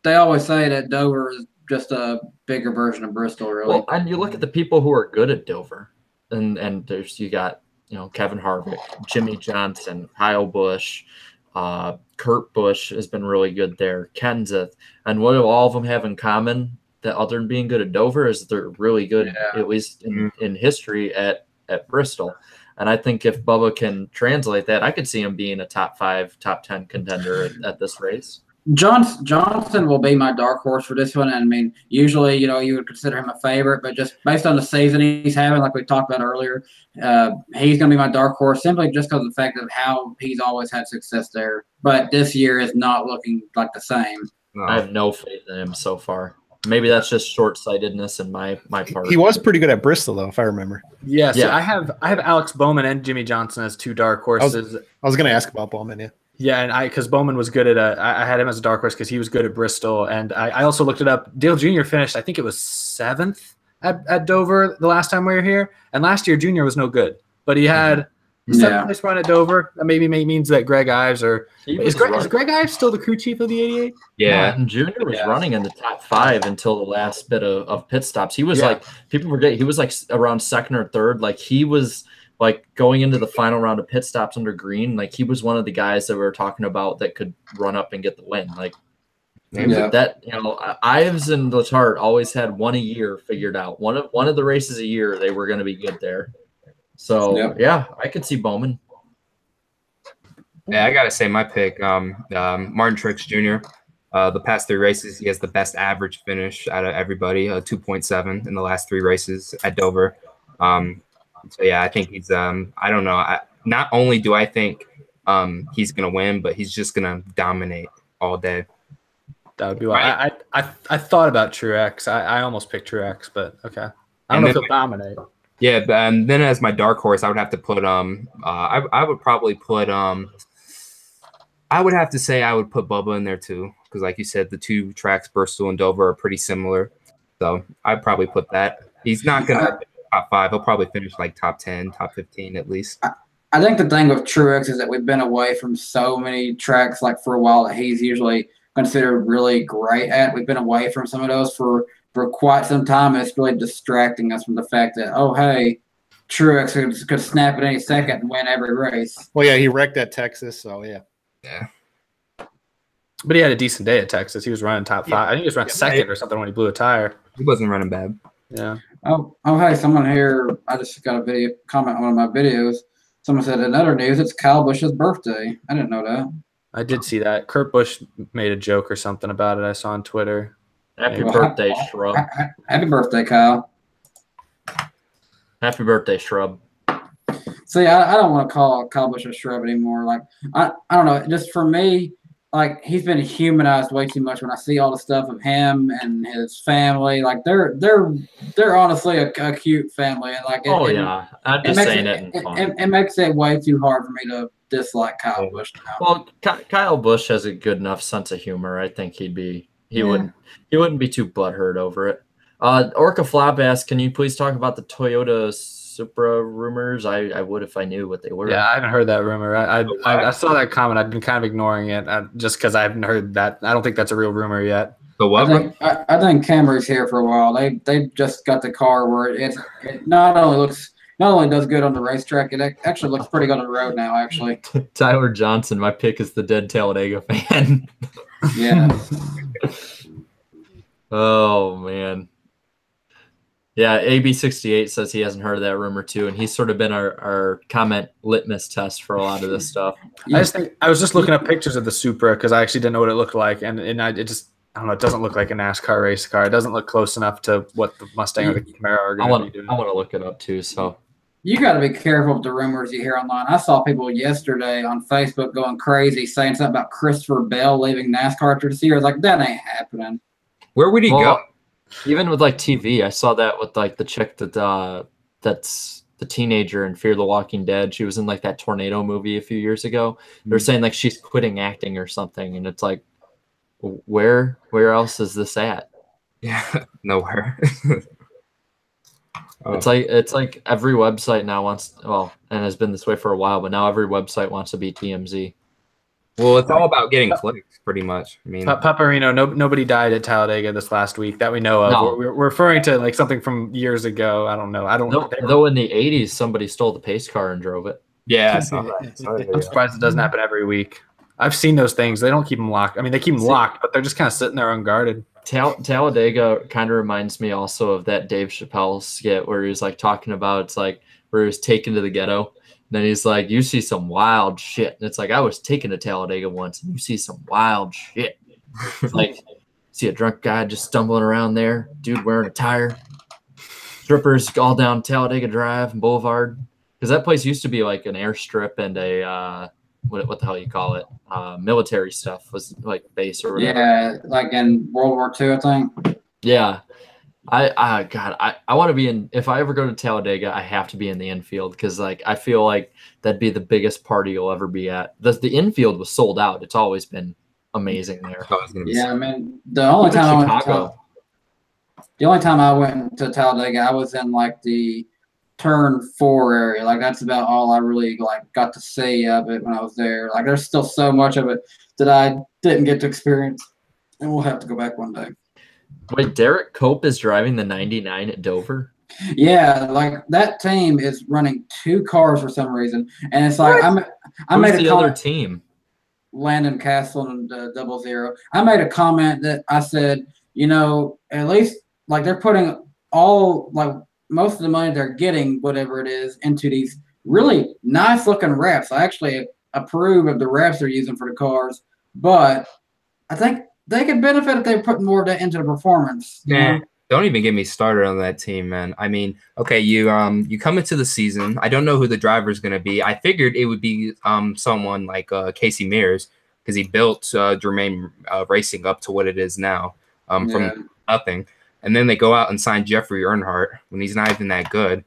they always say that Dover is just a bigger version of Bristol, really. Well, and you look at the people who are good at Dover, and you got Kevin Harvick, Jimmie Johnson, Kyle Busch, Kurt Busch has been really good there, Kenseth, and what do all of them have in common? That other than being good at Dover is they're really good, at least in history at Bristol. And I think if Bubba can translate that, I could see him being a top 5, top 10 contender at this race. Johnson will be my dark horse for this one. And I mean, usually, you would consider him a favorite, but just based on the season he's having, like we talked about earlier, he's going to be my dark horse simply just because of the fact of how he's always had success there. But this year is not looking like the same. No. I have no faith in him so far. Maybe that's just short-sightedness in my part. He was pretty good at Bristol, though, if I remember. Yes, yeah. I have Alex Bowman and Jimmie Johnson as 2 dark horses. I was going to ask about Bowman, yeah. Yeah, and because Bowman was good at I had him as a dark horse because he was good at Bristol, and I also looked it up. Dale Jr. finished, I think it was 7th at Dover the last time we were here, and last year Jr. was no good, but he had a 7th place run at Dover. That maybe means that Greg Ives is Greg Ives still the crew chief of the 88? Yeah, and Jr. was running in the top 5 until the last bit of pit stops. He was people forget he was around 2nd or 3rd. He was. Going into the final round of pit stops under green, he was one of the guys that we were talking about that could run up and get the win. Ives and Letarte always had one a year figured out. One of the races a year, they were going to be good there. So I could see Bowman. Yeah, I gotta say my pick, Martin Truex Jr. The past 3 races, he has the best average finish out of everybody, 2.7 in the last 3 races at Dover. So yeah, I think he's I don't know. Not only do I think he's gonna win, but he's just gonna dominate all day. That would be why I thought about Truex. I almost picked Truex, but okay. I don't know if he'll dominate. Yeah, and then as my dark horse, I would have to put I would probably put I would have to say I would put Bubba in there too, because like you said, the 2 tracks, Bristol and Dover, are pretty similar. So I'd probably put that. He's not gonna top 5. He'll probably finish top 10, top 15 at least. I think the thing with Truex is that we've been away from so many tracks for a while that he's usually considered really great at. We've been away from some of those for quite some time, and it's really distracting us from the fact that, oh, hey, Truex could snap at any second and win every race. Well, yeah, he wrecked at Texas, so yeah. Yeah. But he had a decent day at Texas. He was running top 5. I think he was running second or something when he blew a tire. He wasn't running bad. Yeah. Oh, hey, someone here. I just got a video comment on one of my videos. Someone said, in other news, it's Kyle Busch's birthday. I didn't know that. I did see that. Kurt Busch made a joke or something about it. I saw on Twitter. Happy birthday, Shrub. Happy birthday, Kyle. Happy birthday, Shrub. See, I don't want to call Kyle Busch a shrub anymore. Like, I don't know. Just for me, like, he's been humanized way too much when I see all the stuff of him and his family. Like, they're honestly a cute family. And like, I'm just saying it in fun. It makes it way too hard for me to dislike Kyle Busch now. Well, Kyle Busch has a good enough sense of humor. I think he wouldn't be too butthurt over it. Orca Flop asked, can you please talk about the Toyota Supra rumors? I would if I knew what they were. Yeah, I haven't heard that rumor. I saw that comment. I've been kind of ignoring it just because I haven't heard that. I don't think that's a real rumor yet. The what? I think Camry's here for a while. They just got the car where it not only does good on the racetrack, it actually looks pretty good on the road now, actually. Tyler Johnson, my pick is the dead Talladega fan. Yeah. Oh, man. Yeah, AB68 says he hasn't heard of that rumor, too, and he's sort of been our comment litmus test for a lot of this stuff. I was just looking up pictures of the Supra because I actually didn't know what it looked like, and I don't know, it doesn't look like a NASCAR race car. It doesn't look close enough to what the Mustang or the Camaro are going to be doing. I want to look it up, too, so... You got to be careful with the rumors you hear online. I saw people yesterday on Facebook going crazy saying something about Christopher Bell leaving NASCAR after this year. I was like, that ain't happening. Where would he go? Even with like TV, I saw that with like the chick that's the teenager in Fear the Walking Dead. She was in like that Tornado movie a few years ago. They're saying like she's quitting acting or something, and it's like, where else is this at? Yeah, nowhere. It's like every website now wants, and has been this way for a while, but now every website wants to be TMZ. Well, it's all about getting clicks, pretty much. I mean, Paparino, nobody died at Talladega this last week that we know of. No. We're referring to like something from years ago. I don't know. Though in the 80s, somebody stole the pace car and drove it. Yeah, I saw that. I'm surprised it doesn't happen every week. I've seen those things. They don't keep them locked. I mean, they keep them locked, but they're just kind of sitting there unguarded. Talladega kind of reminds me also of that Dave Chappelle skit where he was like talking about, it's like where he was taken to the ghetto. And then he's like, you see some wild shit. And it's like, I was taken to Talladega once and you see some wild shit. It's like, see a drunk guy just stumbling around there, dude wearing a tire, strippers all down Talladega Drive and Boulevard. Because that place used to be like an airstrip and a, what the hell you call it? Military stuff was like base or whatever. Yeah, like in World War II, I think. Yeah. I want to be in, if I ever go to Talladega, I have to be in the infield because like I feel like that'd be the biggest party you'll ever be at. The infield was sold out. It's always been amazing there. Yeah, I mean the only time I went to Talladega, I was in like the turn 4 area. Like that's about all I really like got to see of it when I was there. Like there's still so much of it that I didn't get to experience, and we'll have to go back one day. Wait, Derek Cope is driving the 99 at Dover? Yeah, like that team is running 2 cars for some reason, and it's like I made the other team. Landon Castle and 00. I made a comment that I said, you know, at least like they're putting all like most of the money they're getting, whatever it is, into these really nice looking wraps. I actually approve of the wraps they're using for the cars, but I think they could benefit if they put more of that into the performance. Yeah. Don't even get me started on that team, man. I mean, okay, you come into the season. I don't know who the driver is going to be. I figured it would be someone like Casey Mears because he built Germain Racing up to what it is now from nothing. And then they go out and sign Jeffrey Earnhardt when he's not even that good.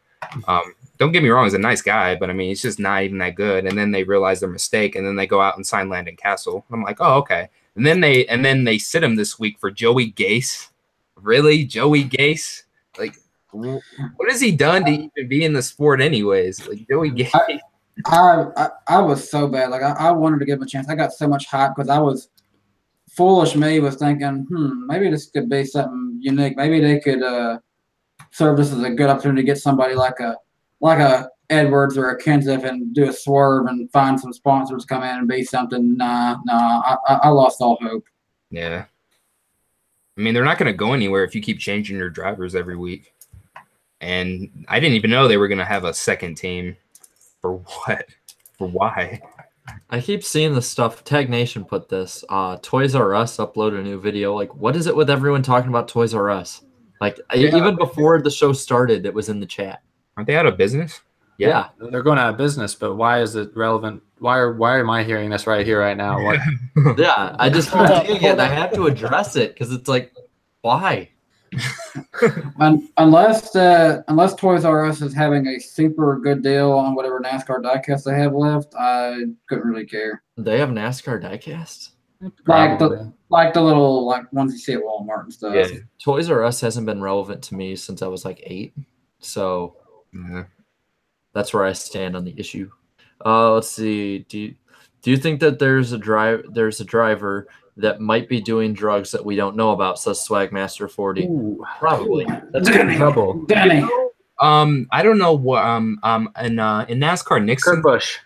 Don't get me wrong, he's a nice guy, but I mean, he's just not even that good. And then they realize their mistake, and then they go out and sign Landon Castle. I'm like, oh, okay. And then they sit him this week for Joey Gase. Really, Joey Gase? Like, what has he done to even be in the sport, anyways? Like Joey Gase. I was so bad. Like I wanted to give him a chance. I got so much hype because I was foolish. Me was thinking, maybe this could be something unique. Maybe they could serve this as a good opportunity to get somebody like a Edwards or a Kenseth and do a swerve and find some sponsors come in and be something. I lost all hope. Yeah. I mean, they're not going to go anywhere if you keep changing your drivers every week. And I didn't even know they were going to have a second team. For what? For why? I keep seeing this stuff. Tag Nation put this. Toys R Us uploaded a new video. Like, what is it with everyone talking about Toys R Us? Like, even before the show started, it was in the chat. Aren't they out of business? Yeah. They're going out of business, but why is it relevant? Why am I hearing this right here, right now? What? Yeah, I just keep seeing it, and I have to address it because it's like, why? Unless Toys R Us is having a super good deal on whatever NASCAR diecast they have left, I couldn't really care. They have NASCAR diecast? Like the little ones you see at Walmart and stuff. Yeah. Toys R Us hasn't been relevant to me since I was like 8, so that's where I stand on the issue. Let's see. Do you think that there's a driver that might be doing drugs that we don't know about, says Swagmaster 40? Ooh. Probably. That's trouble. Danny. I don't know what in NASCAR Nixon. Kurt Busch.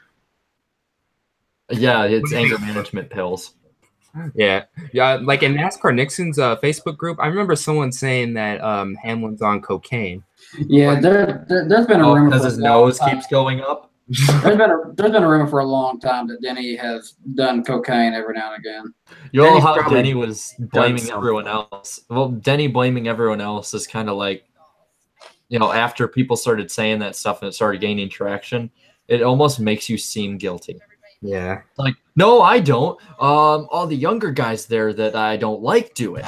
Yeah, it's anger management pills. Yeah. Like in NASCAR Nixon's Facebook group, I remember someone saying that Hamlin's on cocaine. Yeah, there's been a rumor because his nose keeps going up. There's been a rumor for a long time that Denny has done cocaine every now and again. You know how Denny was blaming everyone else. Well, Denny blaming everyone else is kind of like, after people started saying that stuff and it started gaining traction, it almost makes you seem guilty. Yeah. Like, no, I don't. All the younger guys there that I don't like do it.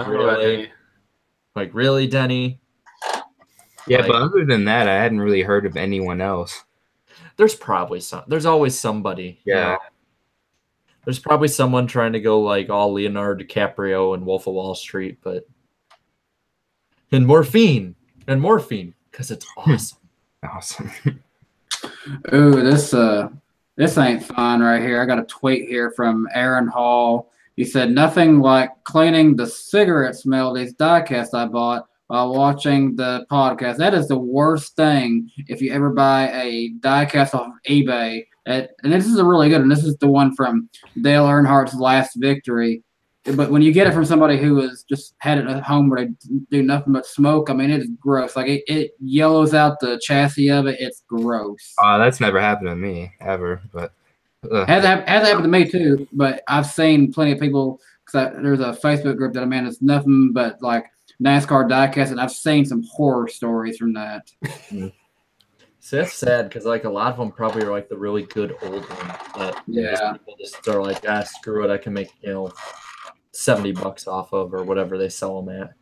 Really? Like, really, Denny? Yeah, but other than that, I hadn't really heard of anyone else. There's probably there's always somebody. Yeah. There's probably someone trying to go like all Leonardo DiCaprio and Wolf of Wall Street, and morphine because it's awesome. Awesome. Ooh, this ain't fun right here. I got a tweet here from Aaron Hall. He said, "Nothing like cleaning the cigarette smell of these diecasts I bought while watching the podcast. That is the worst thing if you ever buy a diecast off of eBay." And this is a really good one. This is the one from Dale Earnhardt's last victory. But when you get it from somebody who has just had it at home where they do nothing but smoke, I mean, it's gross. Like, it yellows out the chassis of it. It's gross. That's never happened to me, ever. But has happened to me, too. But I've seen plenty of people, because there's a Facebook group that I'm in. It's nothing but, like, NASCAR diecast, and I've seen some horror stories from that. So that's sad because like a lot of them probably are like the really good old ones. But people just are like, screw it, I can make $70 off of or whatever they sell them at.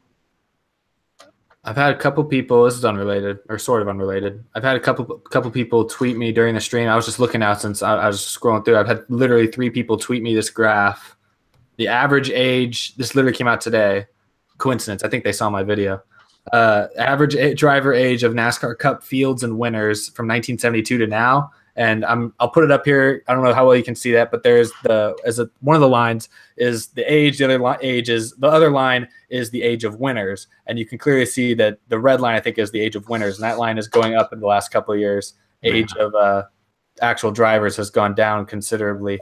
I've had a couple people. This is unrelated or sort of unrelated. I've had a couple people tweet me during the stream. I was just looking out since I was scrolling through. I've had literally 3 people tweet me this graph. The average age. This literally came out today. Coincidence. I think they saw my video. Average driver age of NASCAR Cup fields and winners from 1972 to now. And I'll put it up here. I don't know how well you can see that, but there's one of the lines is the age. The other line is the age of winners, and you can clearly see that the red line I think is the age of winners, and that line is going up in the last couple of years. Age of actual drivers has gone down considerabely.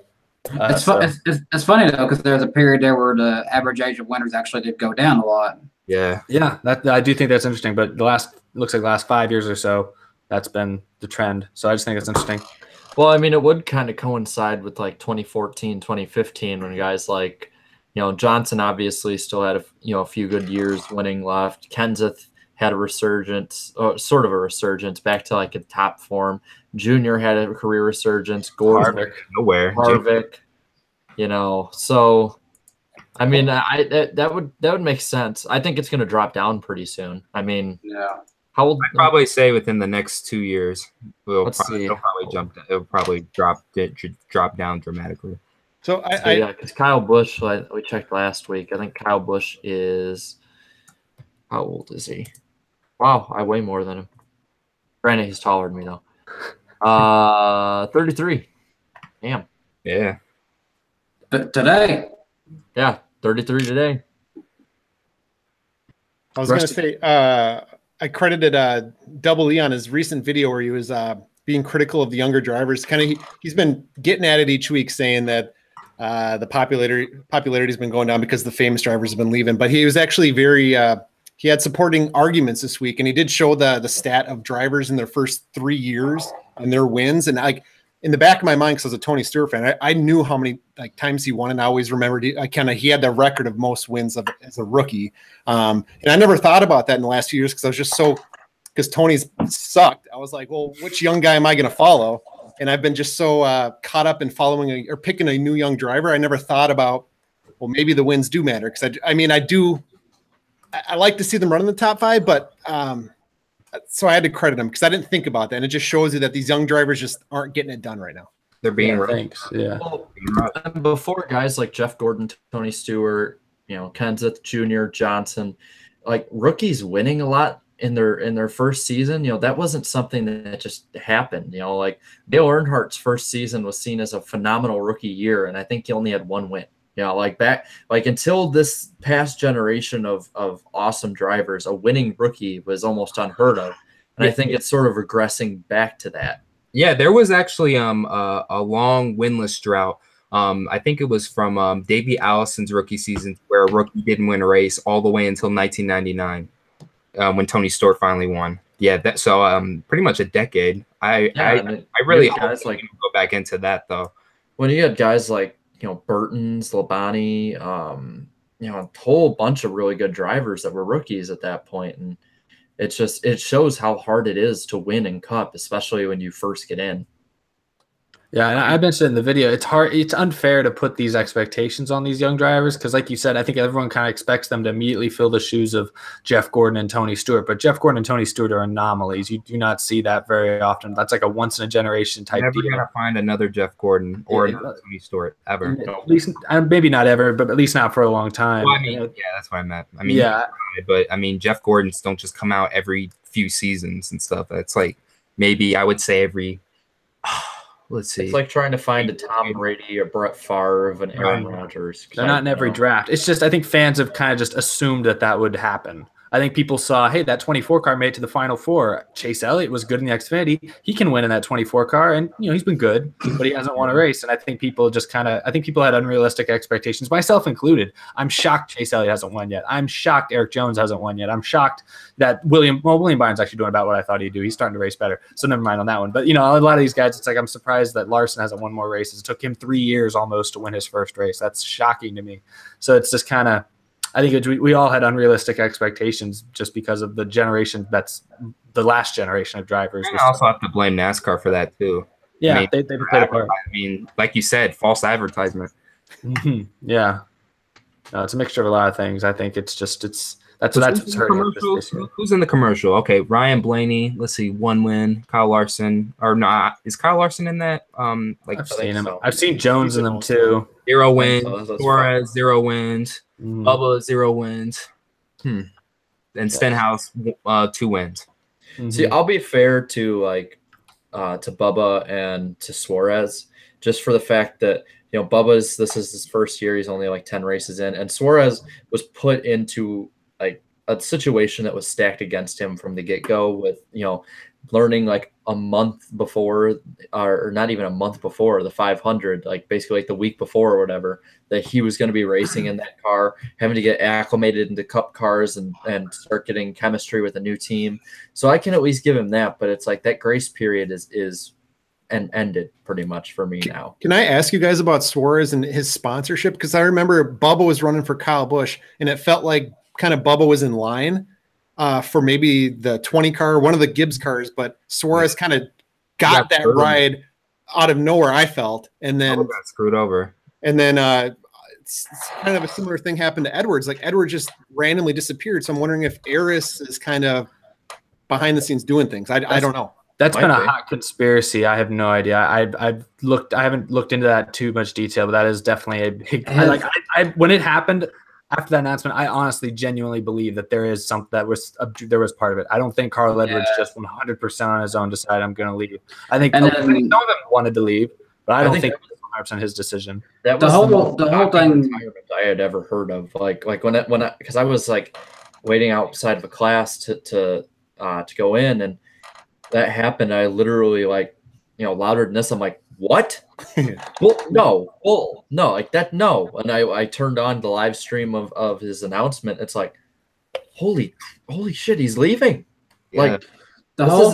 It's funny though, because there's a period there where the average age of winners actually did go down a lot. Yeah. That I do think that's interesting, but looks like the last 5 years or so, that's been the trend. So I just think it's interesting. Well, I mean, it would kind of coincide with like 2014, 2015 when guys like, Johnson obviously still had a few good years winning left. Kenseth had a resurgence, sort of a resurgence back to like a top form. Junior had a career resurgence. Harvick, nowhere. Harvick, so I mean, that would make sense. I think it's going to drop down pretty soon. I mean, how old? I'd probably say within the next 2 years, it'll probably drop down dramatically. So because Kyle Busch, we checked last week. I think Kyle Busch is, how old is he? Wow, I weigh more than him. Granted, he's taller than me though. 33. Damn. Yeah. But today. Yeah, 33 today. I was going to say, I credited Double E on his recent video where he was being critical of the younger drivers. He's been getting at it each week, saying that the popularity has been going down because the famous drivers have been leaving. But he was actually he had supporting arguments this week, and he did show the stat of drivers in their first 3 years and their wins. And in the back of my mind, because I was a Tony Stewart fan, I knew how many times he won, and I always remembered he had the record of most wins as a rookie. And I never thought about that in the last few years because I was just because Tony's sucked. I was like, well, which young guy am I going to follow? And I've been just so caught up in following or picking a new young driver. I never thought about, well, maybe the wins do matter. Because I like to see them run in the top 5, but so I had to credit them because I didn't think about that. And it just shows you that these young drivers just aren't getting it done right now. They're being thanks. Yeah. Well, before guys like Jeff Gordon, Tony Stewart, Kenseth Jr., Johnson, like rookies winning a lot in their first season, that wasn't something that just happened. Like Dale Earnhardt's first season was seen as a phenomenal rookie year, and I think he only had 1 win. Until this past generation of awesome drivers, a winning rookie was almost unheard of. And I think it's sort of regressing back to that. Yeah, there was actually a long winless drought. I think it was from Davey Allison's rookie season where a rookie didn't win a race all the way until 1999 when Tony Stewart finally won. Yeah, pretty much a decade. I really hope guys go back into that though. When you had guys like Burton's, Labonte, a whole bunch of really good drivers that were rookies at that point, and it shows how hard it is to win in Cup, especially when you first get in. Yeah, and I mentioned in the video, it's hard. It's unfair to put these expectations on these young drivers because, like you said, I think everyone kind of expects them to immediately fill the shoes of Jeff Gordon and Tony Stewart. But Jeff Gordon and Tony Stewart are anomalies. You do not see that very often. That's like a once-in-a-generation type deal. Never gonna find another Jeff Gordon or another Tony Stewart ever. At least, maybe not ever, but at least not for a long time. Well, yeah, that's what I meant. But Jeff Gordons don't just come out every few seasons and stuff. It's like maybe I would say every. Let's see. It's like trying to find a Tom Brady, a Brett Favre, an Aaron Rodgers. They're not in every draft. It's just I think fans have kind of just assumed that would happen. I think people saw, hey, that 24 car made it to the Final Four. Chase Elliott was good in the Xfinity. He can win in that 24 car, and he's been good, but he hasn't won a race. And I think people had unrealistic expectations, myself included. I'm shocked Chase Elliott hasn't won yet. I'm shocked Eric Jones hasn't won yet. I'm shocked that William Byron's actually doing about what I thought he'd do. He's starting to race better, so never mind on that one. But a lot of these guys, it's like I'm surprised that Larson hasn't won more races. It took him 3 years almost to win his first race. That's shocking to me. So it's just kind of. I think we all had unrealistic expectations just because of the generation that's the last generation of drivers. I also have to blame NASCAR for that too. Yeah, they played a part. Like you said, false advertisement. Mm-hmm. Yeah, no, it's a mixture of a lot of things. I think that's what's hurting this year. Who's in the commercial? Okay, Ryan Blaney. Let's see, 1 win. Kyle Larson, or not? Is Kyle Larson in that? I've seen him. So. I've seen Jones in them too. 0 wins. Suarez 0 wins. Bubba 0 wins. And Stenhouse 2 wins. Mm-hmm. See, I'll be fair to Bubba and to Suarez, just for the fact that this is his first year. He's only like 10 races in, and Suarez was put into like a situation that was stacked against him from the get-go with learning like a month before, or not even a month before the 500, like basically like the week before or whatever, that he was going to be racing in that car, having to get acclimated into Cup cars and start getting chemistry with a new team. So I can at least give him that, but it's like that grace period is ended pretty much for me now. Can I ask you guys about Suarez and his sponsorship? Because I remember Bubba was running for Kyle Busch, and it felt like kind of Bubba was in line for maybe the 20 car, one of the Gibbs cars, but Suarez kind of got that ride out of nowhere, I felt, and then got screwed over. And then it's kind of a similar thing happened to Edwards. Like Edwards just randomly disappeared. So I'm wondering if Eris is kind of behind the scenes doing things. I don't know. That's been a hot conspiracy. I have no idea. I haven't looked into that too much detail, but that is definitely a big. When it happened after that announcement, I honestly, genuinely believe that there is something there was part of it. I don't think Carl Edwards just 100% on his own decided I'm going to leave. I think some of them wanted to leave, but I don't think it was 100% his decision. That was the whole thing I had ever heard of. Like when because I was like waiting outside of a class to to go in, and that happened. I literally louder than this. I'm like, what? Well, no, like that, no. And I turned on the live stream of his announcement. It's like, holy shit, he's leaving. Yeah. Like The whole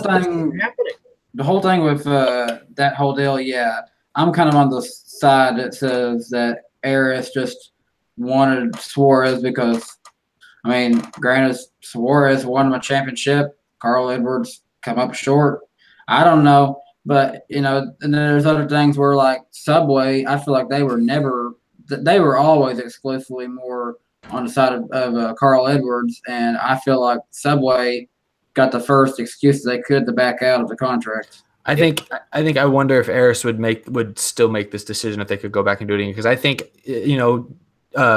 thing with that whole deal, yeah, I'm kind of on the side that says that Eris just wanted Suarez because, I mean, granted, Suarez won a championship. Carl Edwards come up short. I don't know. But, and then there's other things where, like, Subway, I feel like they were always exclusively more on the side of Carl Edwards. And I feel like Subway got the first excuse they could to back out of the contract. I wonder if Eris would still make this decision if they could go back and do it again. Because I think,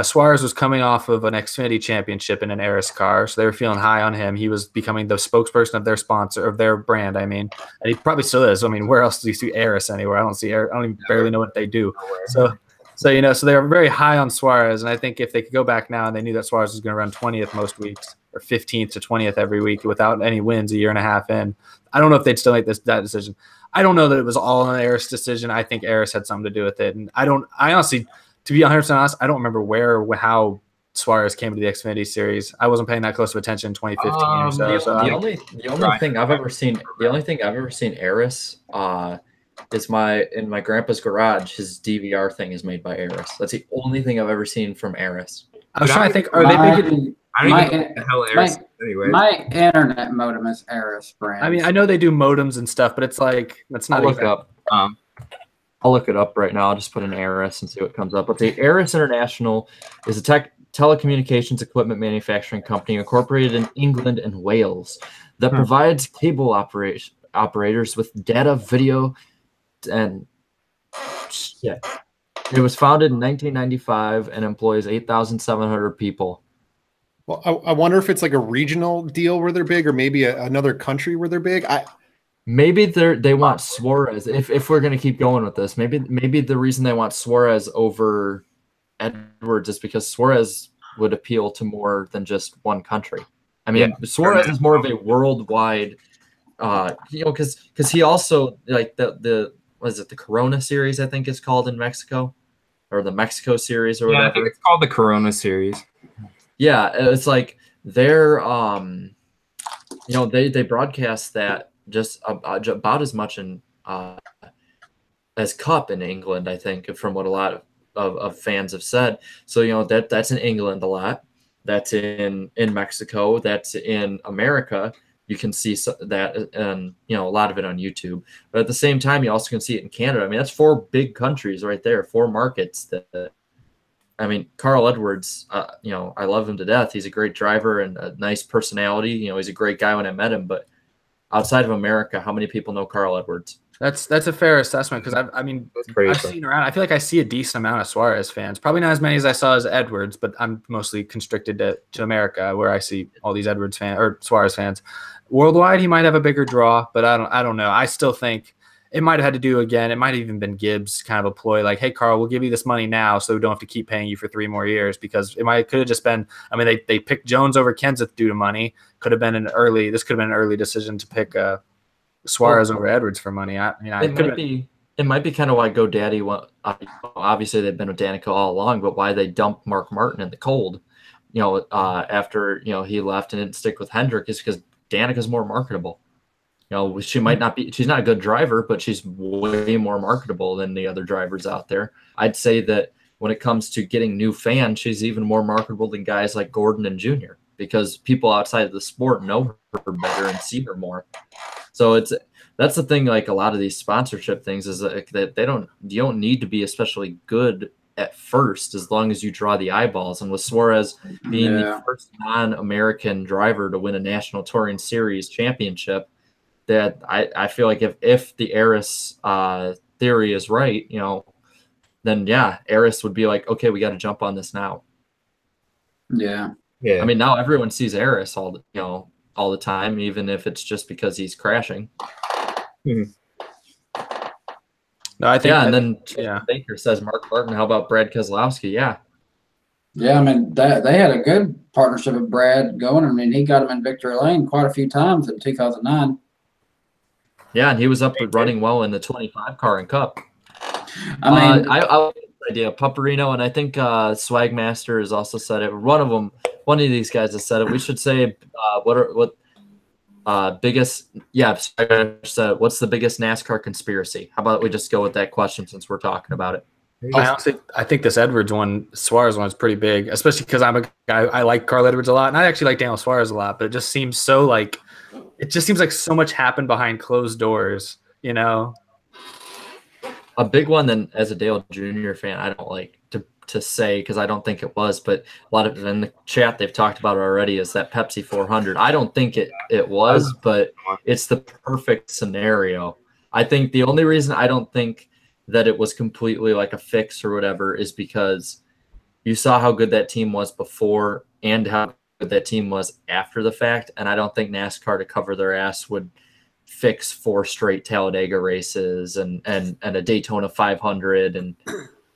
Suarez was coming off of an Xfinity championship in an Eris car, so they were feeling high on him. He was becoming the spokesperson of their sponsor, of their brand, and he probably still is. I mean, where else do you see Eris anywhere? I don't see Eris. I don't even barely know what they do. So they were very high on Suarez, and I think if they could go back now and they knew that Suarez was going to run 20th most weeks or 15th to 20th every week without any wins a year and a half in, I don't know if they'd still make that decision. I don't know that it was all an Eris decision. I think Eris had something to do with it, and I honestly, to be 100% honest, I don't remember where or how Suarez came to the Xfinity Series. I wasn't paying that close of attention in 2015 or so. The only thing I've ever seen Eris is in my grandpa's garage. His DVR thing is made by Eris. That's the only thing I've ever seen from Eris. I was trying to think. Are they making? I don't even know what the hell Eris is anyways. My internet modem is Eris brand. I mean, I know they do modems and stuff, but it's like that's not. I'll look up. I'll look it up right now. I'll just put in Eris and see what comes up. But the Eris International is a telecommunications equipment manufacturing company incorporated in England and Wales that provides cable operators with data, video, and shit. It was founded in 1995 and employs 8,700 people. Well, I wonder if it's like a regional deal where they're big, or maybe another country where they're big. Maybe they want Suarez. If we're gonna keep going with this, maybe the reason they want Suarez over Edwards is because Suarez would appeal to more than just one country. I mean, Suarez is more of a worldwide, because he also like the was it the Corona Series, I think it's called in Mexico, or the Mexico Series or whatever. Yeah, I think it's called the Corona Series. Yeah, it's like they're they broadcast that just about as much in as Cup in England, I think, from what a lot of fans have said. So that's in England a lot. That's in Mexico. That's in America. You can see that, and a lot of it on YouTube. But at the same time, you also can see it in Canada. I mean, that's 4 big countries right there, 4 markets. That I mean, Carl Edwards. I love him to death. He's a great driver and a nice personality. He's a great guy when I met him. But outside of America, how many people know Carl Edwards? That's a fair assessment, because I've seen around. I feel like I see a decent amount of Suarez fans. Probably not as many as I saw as Edwards, but I'm mostly constricted to America, where I see all these Edwards fans or Suarez fans. Worldwide, he might have a bigger draw, but I don't know. I still think it might have had to do again. It might have even been Gibbs kind of a ploy, like, "Hey, Carl, we'll give you this money now, so we don't have to keep paying you for 3 more years." Because could have just been. I mean, they picked Jones over Kenseth due to money. This could have been an early decision to pick Suarez over Edwards for money. It might be kind of why GoDaddy obviously they've been with Danica all along, but why they dumped Mark Martin in the cold, after he left and didn't stick with Hendrick, is because Danica's more marketable. She's not a good driver, but she's way more marketable than the other drivers out there. I'd say that when it comes to getting new fans, she's even more marketable than guys like Gordon and Jr., because people outside of the sport know her better and see her more. So that's the thing. Like a lot of these sponsorship things is that you don't need to be especially good at first, as long as you draw the eyeballs. And with Suarez being the first non-American driver to win a National Touring Series championship, that I feel like if the Eris theory is right, then Eris would be like, okay, we got to jump on this now. Yeah. I mean, now everyone sees Eris all the time, even if it's just because he's crashing. No, I think. And then Baker says Mark Martin. How about Brad Keselowski? Yeah, Yeah, I mean they had a good partnership with Brad going. I mean, he got him in victory lane quite a few times in 2009. Yeah, and he was up and running well in the 25 car and Cup. I mean, I like this idea, Pupperino, and I think Swagmaster has also said it. One of these guys has said it. We should say biggest? Yeah, Swagmaster, what's the biggest NASCAR conspiracy? How about we just go with that question since we're talking about it? I think this Edwards one, Suarez one, is pretty big, especially because I'm a guy. I like Carl Edwards a lot, and I actually like Daniel Suarez a lot. But it just seems so like so much happened behind closed doors, you know. A big one, then, as a Dale Jr. fan, I don't like to say because I don't think it was, but a lot of in the chat they've talked about it already is that Pepsi 400. I don't think it was, but it's the perfect scenario. I think the only reason I don't think that it was completely like a fix or whatever is because you saw how good that team was before and how good that team was after the fact, and I don't think NASCAR, to cover their ass, would fix 4 straight Talladega races and a Daytona 500, and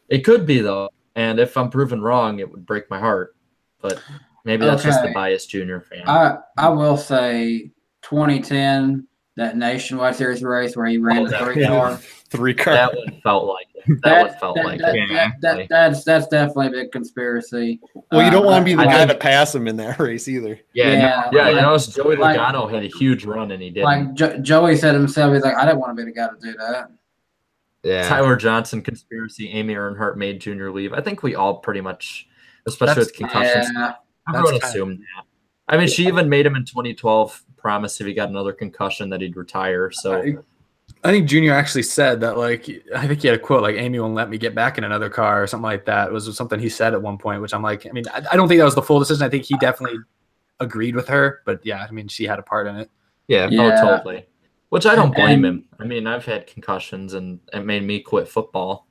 it could be though. And if I'm proven wrong, it would break my heart. But maybe that's just the biased Junior fan. I will say 2010, that Nationwide Series race where he ran the 3-car. 3-car. That one felt like it. That's definitely a big conspiracy. Well, you don't want to be the guy to pass him in that race either. Yeah. You know, Joey Logano had a huge run and he didn't. Like Joey said himself, he's like, I didn't want to be the guy to do that. Yeah. Tyler Johnson conspiracy, Amy Earnhardt made Junior leave. I think we all pretty much, especially with concussions, everyone assumed that. I mean, she even made him in 2012 promise if he got another concussion that he'd retire. So I think Junior actually said that, like, I think he had a quote like, Amy won't let me get back in another car or something like that. It was something he said at one point, which I'm like, I mean, I don't think that was the full decision. I think he definitely agreed with her, but yeah, I mean, she had a part in it. Yeah. Oh, totally. Which I don't blame him. I mean, I've had concussions and it made me quit football.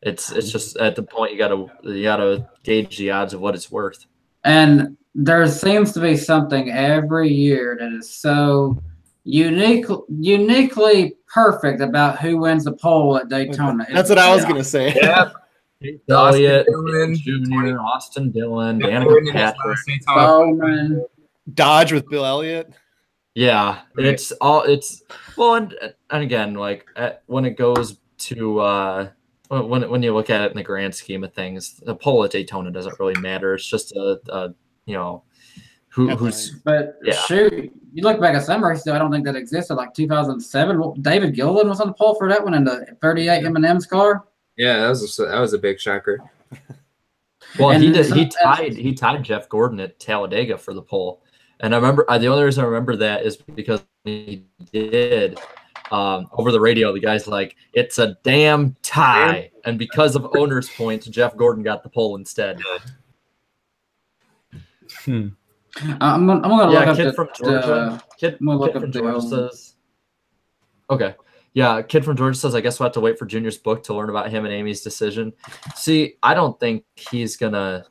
It's just at the point you gotta gauge the odds of what it's worth. And there seems to be something every year that is so uniquely perfect about who wins the poll at Daytona. That's what I was gonna say. Yeah. Elliott, Jr., Austin Dillon, Danica Patrick, Bowman, Dodge with Bill Elliott. Yeah, it's and again, like when it goes to when you look at it in the grand scheme of things, the pole at Daytona doesn't really matter. It's just who's. But shoot, you look back at some races, I don't think that existed. Like 2007, David Gilliland was on the pole for that one in the 38 M&M's car. Yeah, that was a big shocker. Well, he tied Jeff Gordon at Talladega for the pole. And I remember the only reason I remember that is because he did over the radio. The guy's like, "It's a damn tie," and because of owners' points, Jeff Gordon got the pole instead. I'm gonna look up kid from Georgia. Kid from Georgia says. Okay, yeah, kid from Georgia says, "I guess we'll have to wait for Junior's book to learn about him and Amy's decision." See, I don't think he's gonna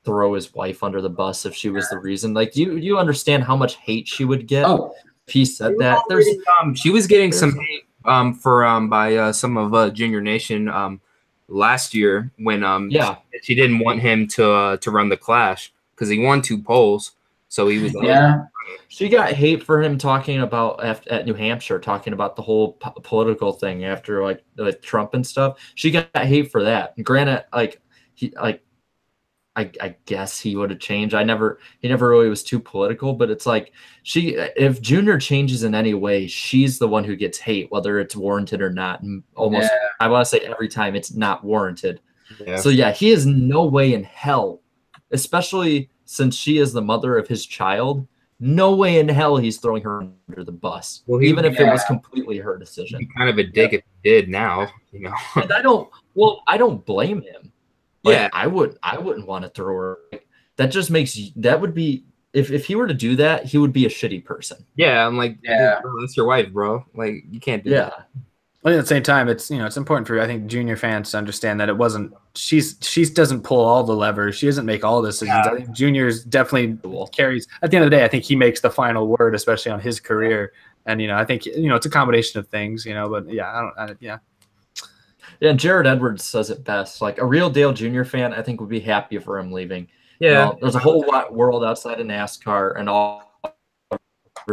throw his wife under the bus if she was the reason. Like, you understand how much hate she would get if he said that. She was getting some hate by some of Junior Nation last year when she didn't want him to run the Clash because he won 2 polls. So he was she got hate for him talking about at New Hampshire, talking about the whole political thing after like Trump and stuff. She got hate for that. And granted, I guess he would have changed. He never really was too political, but it's like if Junior changes in any way, she's the one who gets hate, whether it's warranted or not. And almost, I want to say every time it's not warranted. Yeah. So yeah, he has no way in hell, especially since she is the mother of his child. No way in hell he's throwing her under the bus, even if it was completely her decision. He kind of a dig if he did now, you know. And I don't blame him. Like, I wouldn't want to throw her. That just makes that would be if he were to do that, he would be a shitty person. Yeah, I'm like, bro, that's your wife, bro. Like, you can't do that. Well, at the same time, it's important for I think Junior fans to understand that it wasn't she doesn't pull all the levers. She doesn't make all the decisions. I think Junior's definitely carries. At the end of the day, I think he makes the final word, especially on his career. And I think it's a combination of things. But Yeah, and Jared Edwards says it best. Like a real Dale Jr. fan, I think would be happy for him leaving. Yeah, you know, there's a whole world outside of NASCAR, and all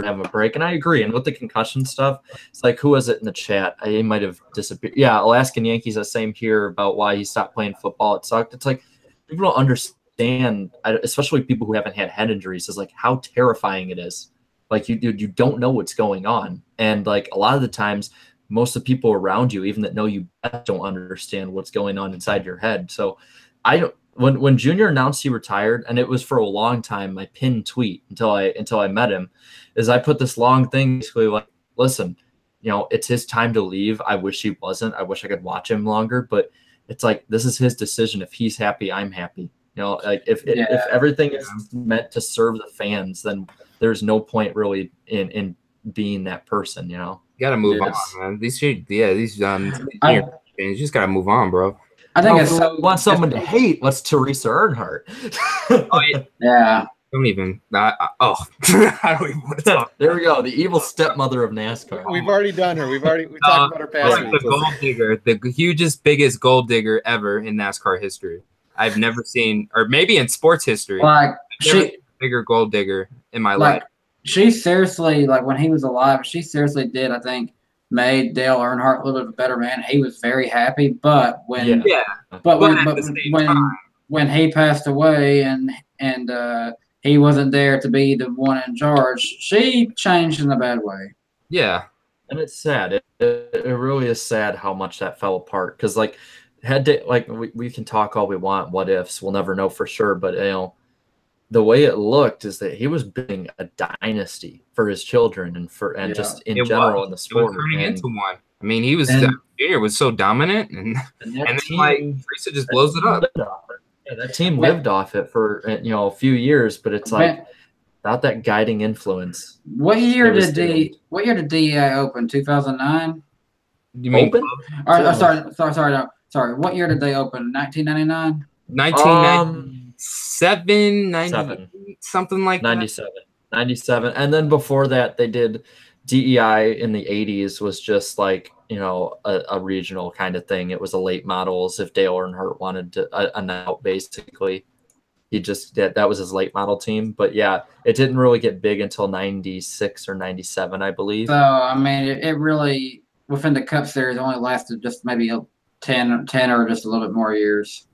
have a break. And I agree. And with the concussion stuff, it's like, who was it in the chat? He might have disappeared. Yeah, Alaskan Yankees are same here about why he stopped playing football. It sucked. It's like people don't understand, especially people who haven't had head injuries, is like how terrifying it is. Like you don't know what's going on, and like a lot of the times, most of the people around you, even that know you best, don't understand what's going on inside your head. So I don't. When Junior announced he retired, and it was for a long time, my pinned tweet until I met him, is I put this long thing basically like, listen, you know, it's his time to leave. I wish he wasn't. I wish I could watch him longer, but it's like, this is his decision. If he's happy, I'm happy. You know, like if everything is meant to serve the fans, then there's no point really in being that person. You know, you gotta move on, man. These you just gotta move on, bro. I think it's want someone to hate. What's Teresa Earnhardt? Yeah. Don't even. I don't even want to talk. There we go. The evil stepmother of NASCAR. We've already done her. We talked about her past week. The gold digger, the hugest, biggest gold digger ever in NASCAR history. I've never seen, or maybe in sports history, like bigger gold digger in my life. She seriously, like when he was alive, she seriously did, I think, made Dale Earnhardt a little bit of a better man. He was very happy, but when when he passed away and he wasn't there to be the one in charge, she changed in a bad way. Yeah, and it's sad. It really is sad how much that fell apart. Because like we can talk all we want, what ifs, we'll never know for sure. But you know, the way it looked is that he was building a dynasty for his children and just in general in the sport. It was turning into one. I mean, he was Junior was so dominant, and then like Teresa just blows it up. Yeah, that team lived off it for a few years, but it's like without that guiding influence. What year did DEI open? 2009. You mean open? Sorry. What year did they open? 1999. 1997, 98, something like 97. 97. And then before that, they did DEI in the 80s was just like, a regional kind of thing. It was a late models. If Dale Earnhardt wanted to announce, basically, he just that was his late model team. But yeah, it didn't really get big until 96 or 97, I believe. So, I mean, it really, within the Cup Series, only lasted just maybe 10 or just a little bit more years.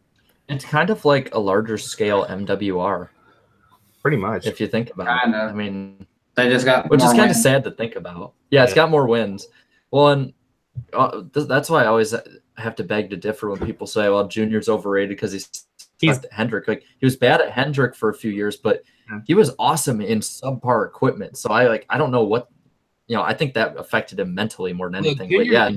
It's kind of like a larger scale MWR. Pretty much. If you think about it. I mean, they just got which is kind of sad to think about. Yeah, it's got more wins. Well, and that's why I always have to beg to differ when people say, well, Junior's overrated because he's Hendrick. Like, he was bad at Hendrick for a few years, but he was awesome in subpar equipment. So I don't know what, I think that affected him mentally more than anything. But yeah.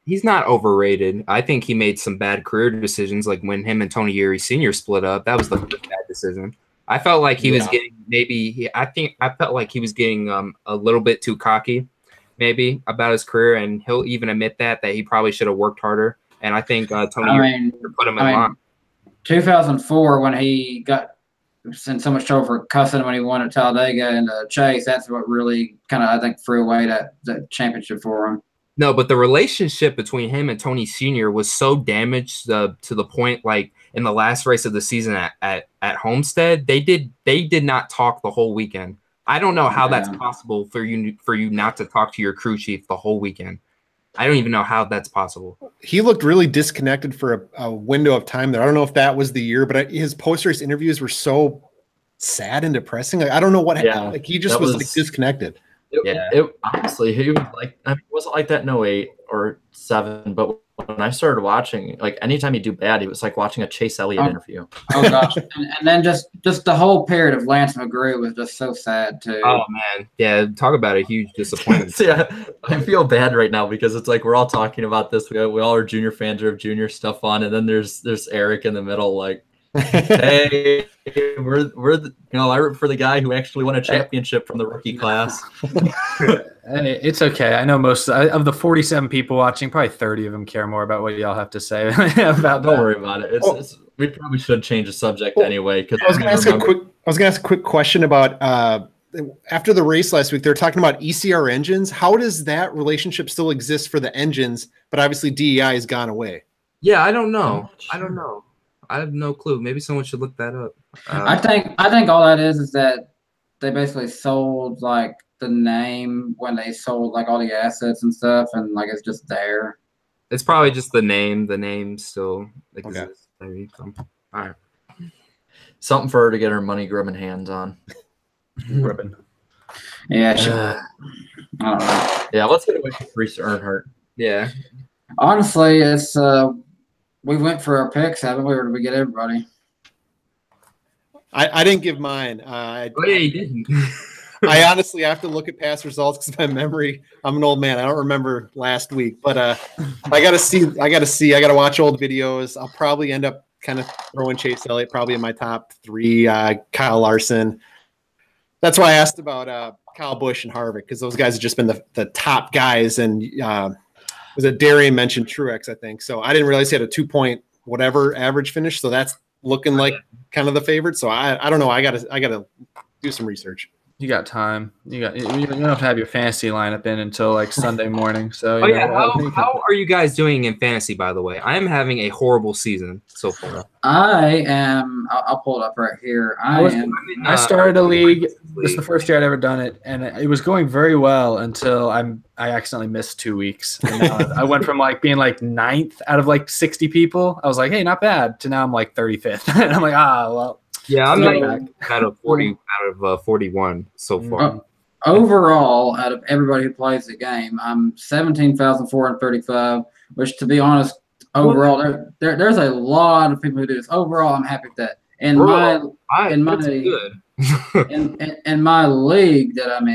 He's not overrated. I think he made some bad career decisions, like when him and Tony Uri Sr. split up. That was the first bad decision. I felt like he was getting I felt like he was getting a little bit too cocky, maybe, about his career, and he'll even admit that he probably should have worked harder. And I think Tony Uri put him in line. 2004, when he got in so much trouble for cussing when he won at Talladega and Chase, that's what really kind of, I think, threw away that championship for him. No, but the relationship between him and Tony Sr. was so damaged to the point, like in the last race of the season at Homestead, they did not talk the whole weekend. I don't know how that's possible for you not to talk to your crew chief the whole weekend. I don't even know how that's possible. He looked really disconnected for a window of time there. I don't know if that was the year, but his post-race interviews were so sad and depressing. Like, I don't know what happened. Like, he just was like disconnected. Honestly, he was like, it wasn't like that in 08 or 7, but when I started watching, like, anytime he'd do bad, he was like watching a Chase Elliott interview. Oh gosh. and then just the whole period of Lance McGrew was just so sad too. Oh man. Yeah, talk about a huge disappointment. Yeah, I feel bad right now because it's like we're all talking about this. We all are Junior fans or have Junior stuff on, and then there's Eric in the middle, like, hey, we're I root for the guy who actually won a championship from the rookie class. Hey, it's okay. I know most of the 47 people watching, probably 30 of them care more about what y'all have to say about. Don't worry about it. We probably should change the subject anyway. Because I was going to ask a quick question about after the race last week. They're talking about ECR engines. How does that relationship still exist for the engines? But obviously DEI has gone away. Yeah, I don't know. I don't know. I have no clue. Maybe someone should look that up. I think all that is that they basically sold like the name when they sold like all the assets and stuff, and like it's just there. It's probably just the name. The name still exists. Maybe. All right. Something for her to get her money grubbing hands on. Ribbon. Yeah, I don't know. Yeah, let's get away from Reese Earnhardt. Yeah. Honestly, it's we went for our picks, haven't we? Or did we get everybody? I didn't give mine. Oh yeah, you didn't. I honestly have to look at past results because my memory. I'm an old man. I don't remember last week, but I gotta see. I gotta watch old videos. I'll probably end up kind of throwing Chase Elliott probably in my top 3. Kyle Larson. That's why I asked about Kyle Busch and Harvick, because those guys have just been the top guys. And was it Darian mentioned Truex, I think. So I didn't realize he had a 2-point whatever average finish. So that's looking like kind of the favorite. So I don't know. I gotta do some research. You got time. You don't have to have your fantasy lineup in until like Sunday morning. So oh yeah, how are you guys doing in fantasy? By the way, I am having a horrible season so far. I am. I'll pull it up right here. I started a league. This is the first year I'd ever done it, and it was going very well until I accidentally missed 2 weeks. And now I went from like being like 9th out of like 60 people. I was like, hey, not bad. To now I'm like 35th, and I'm like, well. Yeah, I'm like out of 41 so far. Overall, out of everybody who plays the game, I'm 17,435. Which, to be honest, overall, there's a lot of people who do this. Overall, I'm happy with that. In my league that I'm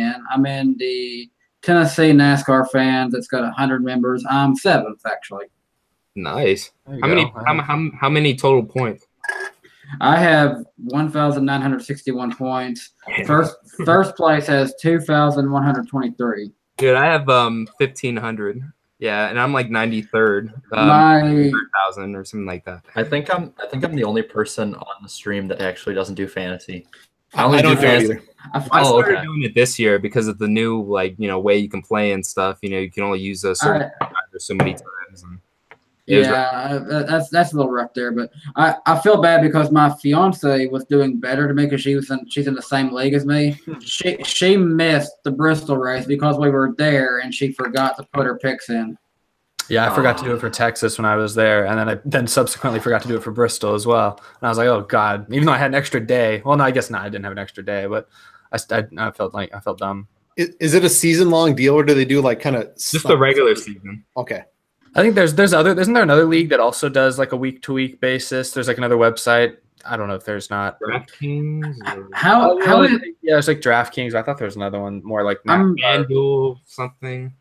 in the Tennessee NASCAR fans. That's got 100 members. I'm 7th actually. Nice. How many total points? I have 1,961 points. First place has 2,123. Dude, I have 1,500. Yeah, and I'm like 93rd. 1,000 or something like that. I think I'm the only person on the stream that actually doesn't do fantasy. I only do fantasy. I started doing it this year because of the new way you can play and stuff. You can only use a certain so many times. And that's a little rough there, but I feel bad because my fiance was doing better to me because she's in the same league as me. She missed the Bristol race because we were there and she forgot to put her picks in. Yeah, I forgot to do it for Texas when I was there, and then I subsequently forgot to do it for Bristol as well. And I was like, oh god, even though I had an extra day. Well, no, I guess not. I didn't have an extra day, but I felt dumb. Is it a season-long deal, or do they do like kind of just the regular season? Okay. I think isn't there another league that also does like a week-to-week basis? There's like another website. I don't know if there's not. DraftKings? It's like DraftKings. I thought there was another one more like FanDuel something.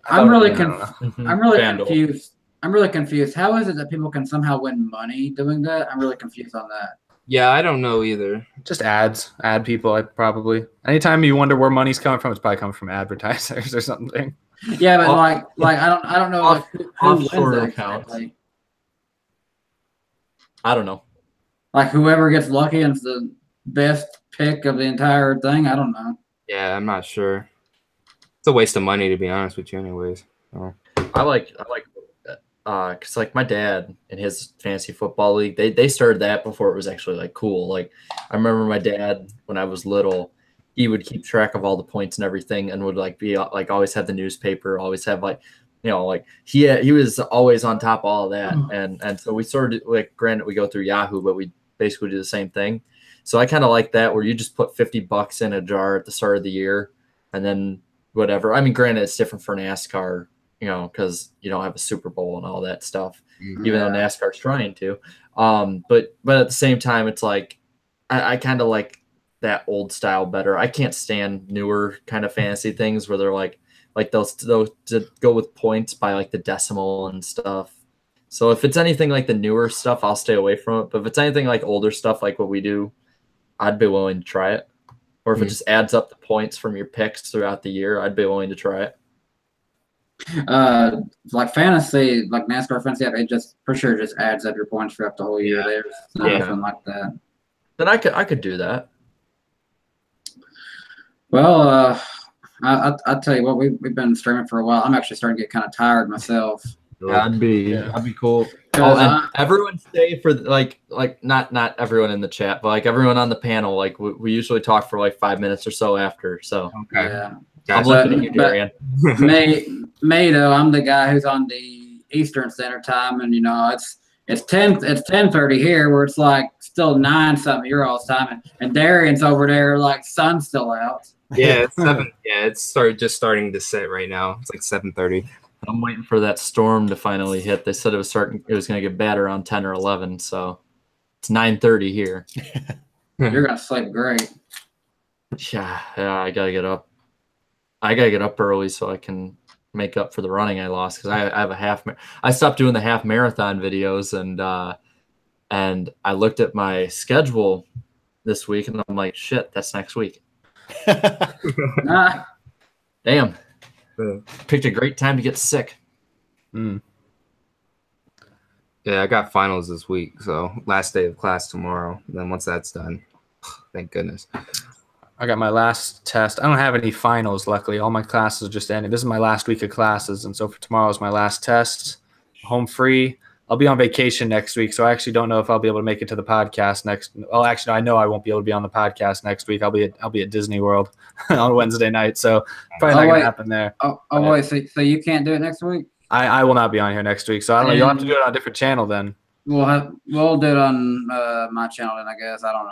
I'm really confused. I'm really confused. How is it that people can somehow win money doing that? I'm really confused on that. Yeah, I don't know either. Just ad people. Probably anytime you wonder where money's coming from, it's probably coming from advertisers or something. Yeah, but I don't know who wins that exactly. I don't know. Like whoever gets lucky and it's the best pick of the entire thing. I don't know. Yeah, I'm not sure. It's a waste of money to be honest with you, anyways. Oh. I like because like my dad in his fantasy football league, they started that before it was actually like cool. Like I remember my dad when I was little. He would keep track of all the points and everything, and would like be like always have the newspaper, always have like he was always on top of all of that, and so we sort of like granted we go through Yahoo, but we basically do the same thing. So I kind of like that where you just put $50 in a jar at the start of the year, and then whatever. I mean, granted it's different for NASCAR, because you don't have a Super Bowl and all that stuff, even though NASCAR's trying to. But at the same time, it's like I kind of like that old style better. I can't stand newer kind of fantasy things where they're like those to go with points by like the decimal and stuff. So if it's anything like the newer stuff, I'll stay away from it. But if it's anything like older stuff like what we do, I'd be willing to try it. Or if it just adds up the points from your picks throughout the year, I'd be willing to try it. Like fantasy, like NASCAR fantasy, it just for sure just adds up your points throughout the whole year. There's nothing like that. Then I could do that. Well, I'll tell you what, we've been streaming for a while. I'm actually starting to get kind of tired myself. That'd be cool. Oh, and everyone stay for not everyone in the chat, but like everyone on the panel. Like we usually talk for like 5 minutes or so after. So okay. Yeah. I'm looking at you, Darian. Me though, I'm the guy who's on the Eastern Standard Time, and it's 10:30 here, where it's like still 9 something your all's time, and Darian's over there like sun's still out. Yeah, it's 7. Yeah, it's starting to set right now. It's like 7:30. I'm waiting for that storm to finally hit. They said it was going to get bad around 10 or 11, so it's 9:30 here. You're gonna sleep great. Yeah, I gotta get up. I gotta get up early so I can make up for the running I lost, because I have a half. I stopped doing the half marathon videos, and I looked at my schedule this week, and I'm like, shit, that's next week. Damn. Picked a great time to get sick. Yeah, I got finals this week, so last day of class tomorrow. And then once that's done, thank goodness. I got my last test. I don't have any finals, luckily. All my classes just ended. This is my last week of classes, and so for tomorrow is my last test. Home free. I'll be on vacation next week, so I actually don't know if I'll be able to make it to the podcast next. Well, actually, I know I won't be able to be on the podcast next week. I'll be at Disney World on Wednesday night, so probably not gonna happen there. Wait, so you can't do it next week? I will not be on here next week, so I don't know. You'll have to do it on a different channel then. We'll do it on my channel then, I guess. I don't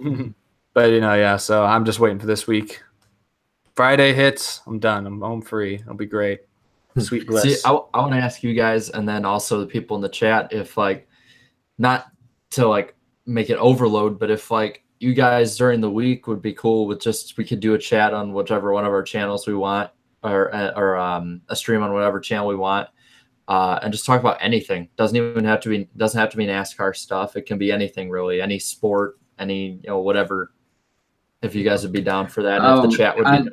know. But yeah. So I'm just waiting for this week. Friday hits, I'm done. I'm home free. It'll be great. Sweet bliss. See, I want to ask you guys, and then also the people in the chat, if not to make it overload, but if you guys during the week would be cool with we could do a chat on whichever one of our channels we want, or a stream on whatever channel we want, and just talk about anything. Doesn't have to be NASCAR stuff. It can be anything really, any sport, any whatever. If you guys would be down for that, if the chat would be.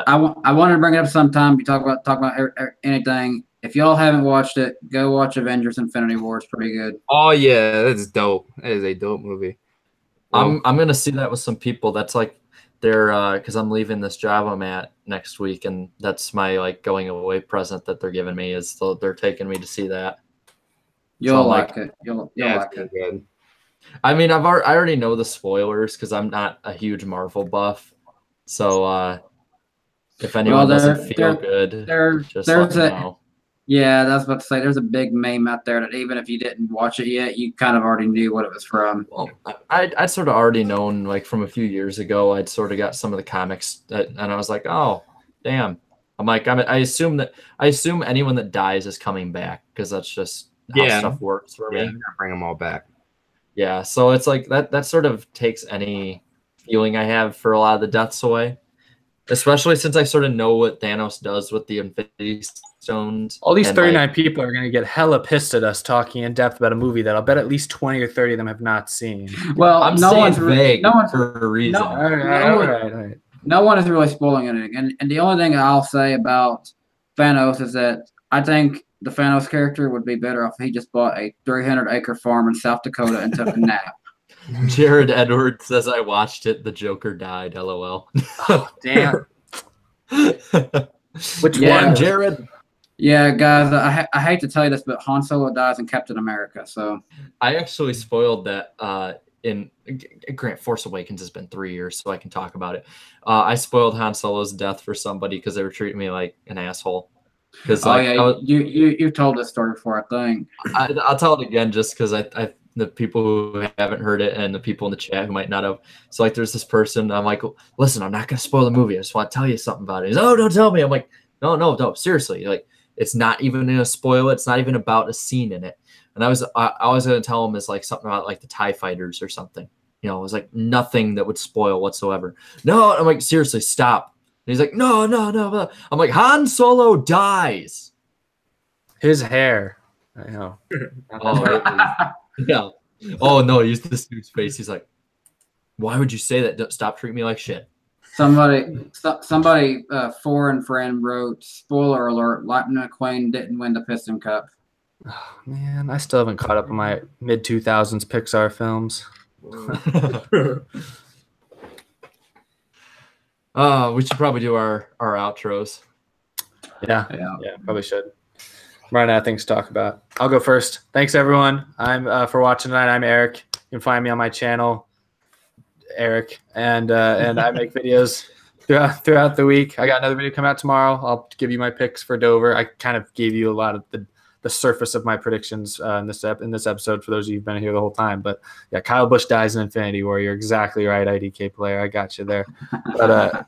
I wanted to bring it up sometime. You talk about anything. If y'all haven't watched it, go watch Avengers: Infinity War. It's pretty good. Oh yeah, that's dope. That is a dope movie. I'm gonna see that with some people. That's because I'm leaving this job I'm at next week, and that's my going away present that they're giving me, is they're taking me to see that. You'll like it. You'll like it. Good. I mean, I already know the spoilers because I'm not a huge Marvel buff, so. If anyone doesn't feel good, just let me know. Yeah, that's about to say. There's a big meme out there that even if you didn't watch it yet, you kind of already knew what it was from. Well, I'd sort of already known, from a few years ago. I'd sort of got some of the comics, and I was like, oh, damn. I assume anyone that dies is coming back, because that's just how stuff works for me. Bring them all back. Yeah, so it's that sort of takes any feeling I have for a lot of the deaths away. Especially since I sort of know what Thanos does with the Infinity Stones. All these 39 people are going to get hella pissed at us talking in depth about a movie that I'll bet at least 20 or 30 of them have not seen. Well, I'm saying vague for a reason. All right. No one is really spoiling anything. And the only thing I'll say about Thanos is that I think the Thanos character would be better off if he just bought a 300-acre farm in South Dakota and took a nap. Jared Edwards says, I watched it. The Joker died. LOL. Oh, damn. Which one, Jared? Yeah, guys, I hate to tell you this, but Han Solo dies in Captain America. So I actually spoiled that in Grant Force Awakens has been 3 years, so I can talk about it. I spoiled Han Solo's death for somebody because they were treating me like an asshole. You've told this story before, I think. I'll tell it again just because the people who haven't heard it and the people in the chat who might not have. So there's this person. I'm like, listen, I'm not going to spoil the movie. I just want to tell you something about it. He's, oh, don't tell me. I'm like, no, seriously. It's not even going to spoil it. It's not even about a scene in it. And I was going to tell him is something about the TIE fighters or something. It was nothing that would spoil whatsoever. No, I'm like, seriously, stop. And he's like, no. I'm like, Han Solo dies. His hair. I know. Yeah. Oh no, he's this dude's face. He's like, why would you say that? Don't stop treating me like shit. Somebody, foreign friend wrote, spoiler alert, Lightning McQueen didn't win the Piston Cup. Oh, man, I still haven't caught up on my mid-2000s Pixar films. We should probably do our outros. Yeah, probably should. Running out of things to talk about. I'll go first. Thanks everyone. I'm for watching tonight. I'm Eric. You can find me on my channel, Eric, and I make videos throughout the week. I got another video coming out tomorrow. I'll give you my picks for Dover. I kind of gave you a lot of the surface of my predictions in this episode for those of you who've been here the whole time. But yeah, Kyle Busch dies in Infinity War. You're exactly right, IDK player. I got you there. But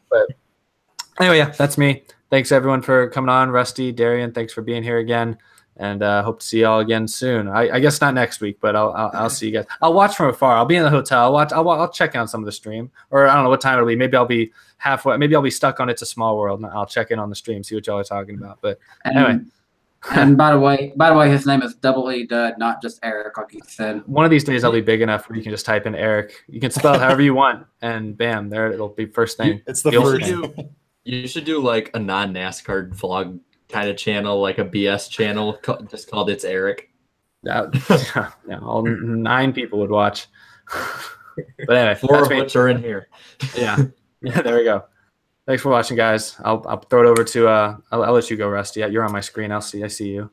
anyway, yeah, that's me. Thanks everyone for coming on. Rusty, Darian, thanks for being here again. And hope to see y'all again soon. I guess not next week, but I'll see you guys. I'll watch from afar. I'll be in the hotel. I'll check out some of the stream, or I don't know what time it'll be. Maybe I'll be halfway. Maybe I'll be stuck on It's a Small World, and I'll check in on the stream, see what y'all are talking about. But anyway. And by the way, his name is DoubleEdud, not just Eric, like you said. One of these days I'll be big enough where you can just type in Eric. You can spell it however you want, and bam, there it'll be first thing. It's the first thing. You should do like a non-NASCAR vlog kind of channel, like a BS channel, just called It's Eric. Yeah, all 9 people would watch. But anyway, 4 of which are in here. Yeah, there we go. Thanks for watching, guys. I'll throw it over to I'll let you go, Rusty. You're on my screen. I see you.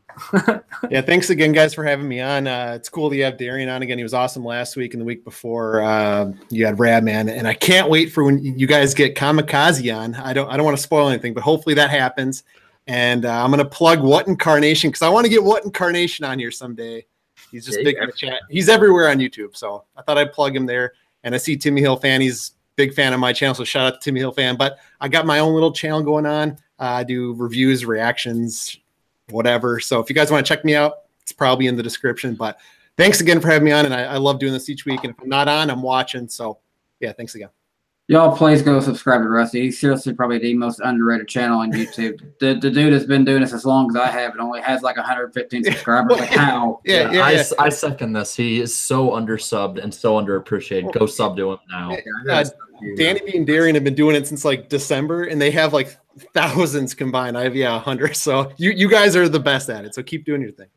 Yeah, thanks again, guys, for having me on. It's cool that you have Darian on again. He was awesome last week and the week before. You had Radman, and I can't wait for when you guys get Kamikaze on. I don't want to spoil anything, but hopefully that happens. And I'm gonna plug What Incarnation because I want to get What Incarnation on here someday. He's just big in the chat. He's everywhere on YouTube, so I thought I'd plug him there. And I see Timmy Hill fan. He's big fan of my channel, so shout out to Timmy Hill fan. But I got my own little channel going on. I do reviews, reactions, whatever. So if you guys want to check me out, it's probably in the description. But thanks again for having me on, and I love doing this each week. And if I'm not on, I'm watching. So yeah, thanks again. Y'all, please go subscribe to Rusty. He's seriously probably the most underrated channel on YouTube. The dude has been doing this as long as I have. It only has like 115 subscribers. Like how? I second this. He is so undersubbed and so underappreciated. Go sub to him now. Danny B and Darian have been doing it since like December, and they have like thousands combined. I have 100. So you guys are the best at it. So keep doing your thing.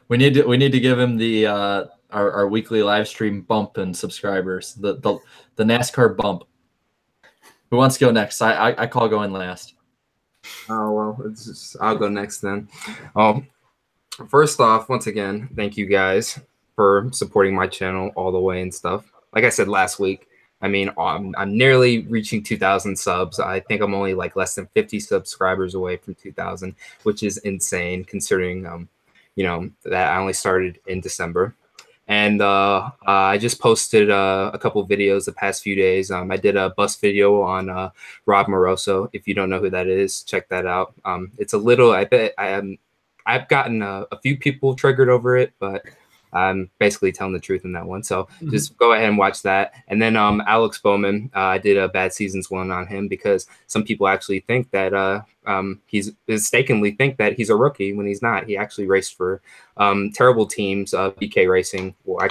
We need to give him the our weekly live stream bump in subscribers. The NASCAR bump. Who wants to go next? I call going last. Oh well, I'll go next then. First off, once again, thank you guys for supporting my channel all the way and stuff. Like I said last week, I mean, I'm nearly reaching 2,000 subs. I think I'm only like less than 50 subscribers away from 2,000, which is insane considering, you know, that I only started in December. And I just posted a couple videos the past few days. I did a bus video on Rob Moroso. If you don't know who that is, check that out. It's a little, I bet I've gotten a few people triggered over it, but I'm basically telling the truth in that one. So just go ahead and watch that. And then Alex Bowman, I did a Bad Seasons one on him because some people actually think that he's mistakenly think that he's a rookie when he's not. He actually raced for terrible teams, BK Racing, or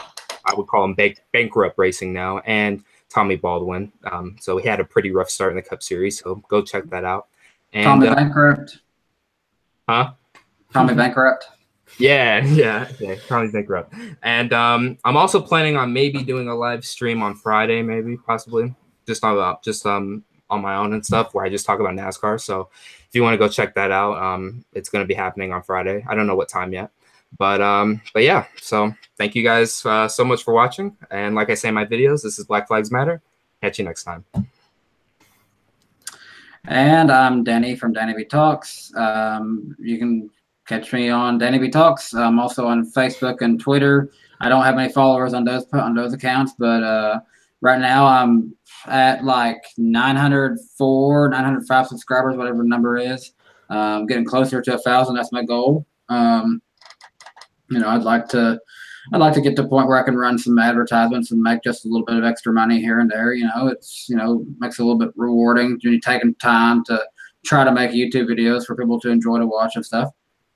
I would call him bankrupt racing now, and Tommy Baldwin. So he had a pretty rough start in the Cup Series. So go check that out. And, Tommy Bankrupt. Huh? Tommy Bankrupt. Yeah, Tommy Bankrupt. And I'm also planning on maybe doing a live stream on Friday, maybe, possibly, just on my own and stuff, where I just talk about NASCAR. So if you want to go check that out, it's going to be happening on Friday. I don't know what time yet, but yeah. So thank you guys so much for watching. And like I say in my videos, this is Black Flags Matter. Catch you next time. And I'm Danny from DannyBTalks. You can catch me on DannyBTalks. I'm also on Facebook and Twitter. I don't have any followers on those accounts, but right now I'm at like 904, 905 subscribers, whatever the number is. Getting closer to 1,000. That's my goal. You know, I'd like to get to the point where I can run some advertisements and make just a little bit of extra money here and there. You know, it's, you know, makes it a little bit rewarding when you're taking time to try to make YouTube videos for people to enjoy to watch and stuff.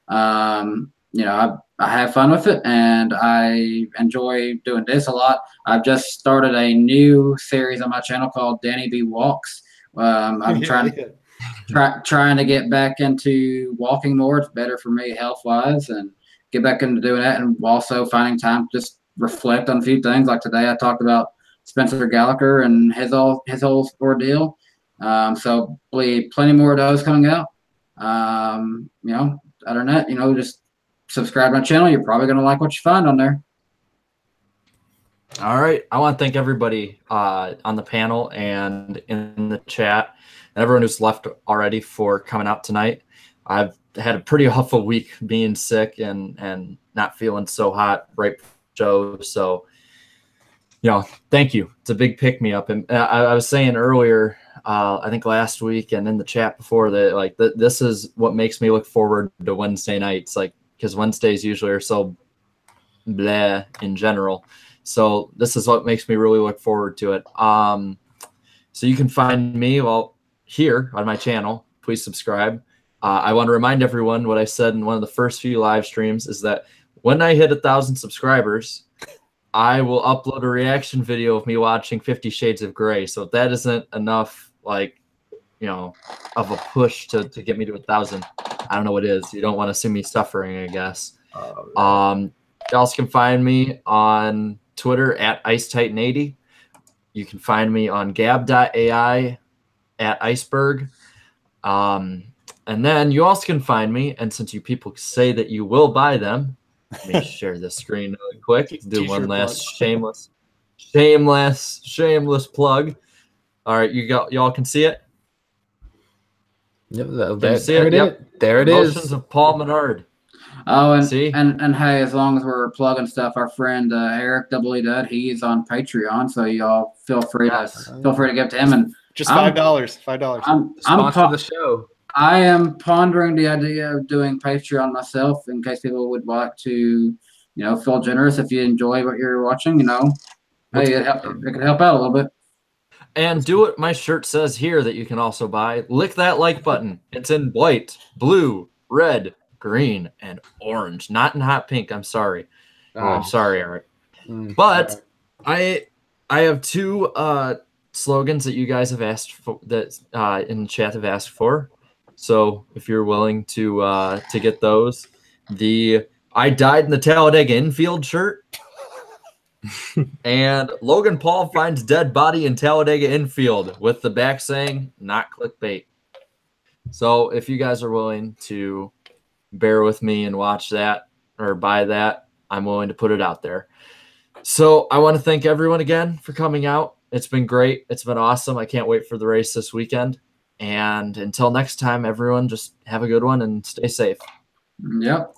You know, I have fun with it, and I enjoy doing this a lot. I've just started a new series on my channel called Danny B Walks. I'm trying to get back into walking more. It's better for me health-wise, and get back into doing that, and also finding time to just reflect on a few things. Like today, I talked about Spencer Gallagher and his whole ordeal. So plenty more of those coming out. You know, other than that, just subscribe to my channel. You're probably going to like what you find on there. All right. I want to thank everybody on the panel and in the chat and everyone who's left already for coming out tonight. I've had a pretty awful week being sick and not feeling so hot right before the show. So, thank you. It's a big pick me up. And I was saying earlier, I think last week and in the chat before that, this is what makes me look forward to Wednesday nights. Because Wednesdays usually are so blah in general. So this is what makes me really look forward to it. So you can find me here on my channel. Please subscribe. I want to remind everyone what I said in one of the first few live streams is that when I hit 1,000 subscribers, I will upload a reaction video of me watching 50 Shades of Grey. So if that isn't enough, of a push to get me to 1,000, I don't know what is. You don't want to see me suffering, I guess. You also can find me on Twitter at IceTitan80. You can find me on gab.ai at Iceberg. And then you also can find me, and since you people say that you will buy them, let me share this screen really quick. Do one last shameless plug. All right, y'all can see it? Yep, there it is. Motions of Paul Menard. Oh, and hey, as long as we're plugging stuff, our friend Eric DoubleEdud, he's on Patreon, so y'all feel free to give to him. And just $5. $5. I'm sponsor the show. I am pondering the idea of doing Patreon myself in case people would like to, feel generous if you enjoy what you're watching. Hey, it could help out a little bit. And do what my shirt says here that you can also buy. Lick that like button. It's in white, blue, red, green, and orange. Not in hot pink. I'm sorry. I'm sorry, Eric. But I have two slogans that you guys have asked for, that in the chat have asked for. So if you're willing to get those, the I died in the Talladega infield shirt. And Logan Paul finds dead body in Talladega infield with the back saying not clickbait. So if you guys are willing to bear with me and watch that or buy that, I'm willing to put it out there. So I want to thank everyone again for coming out. It's been great. It's been awesome. I can't wait for the race this weekend. And until next time, everyone, just have a good one and stay safe. Yep.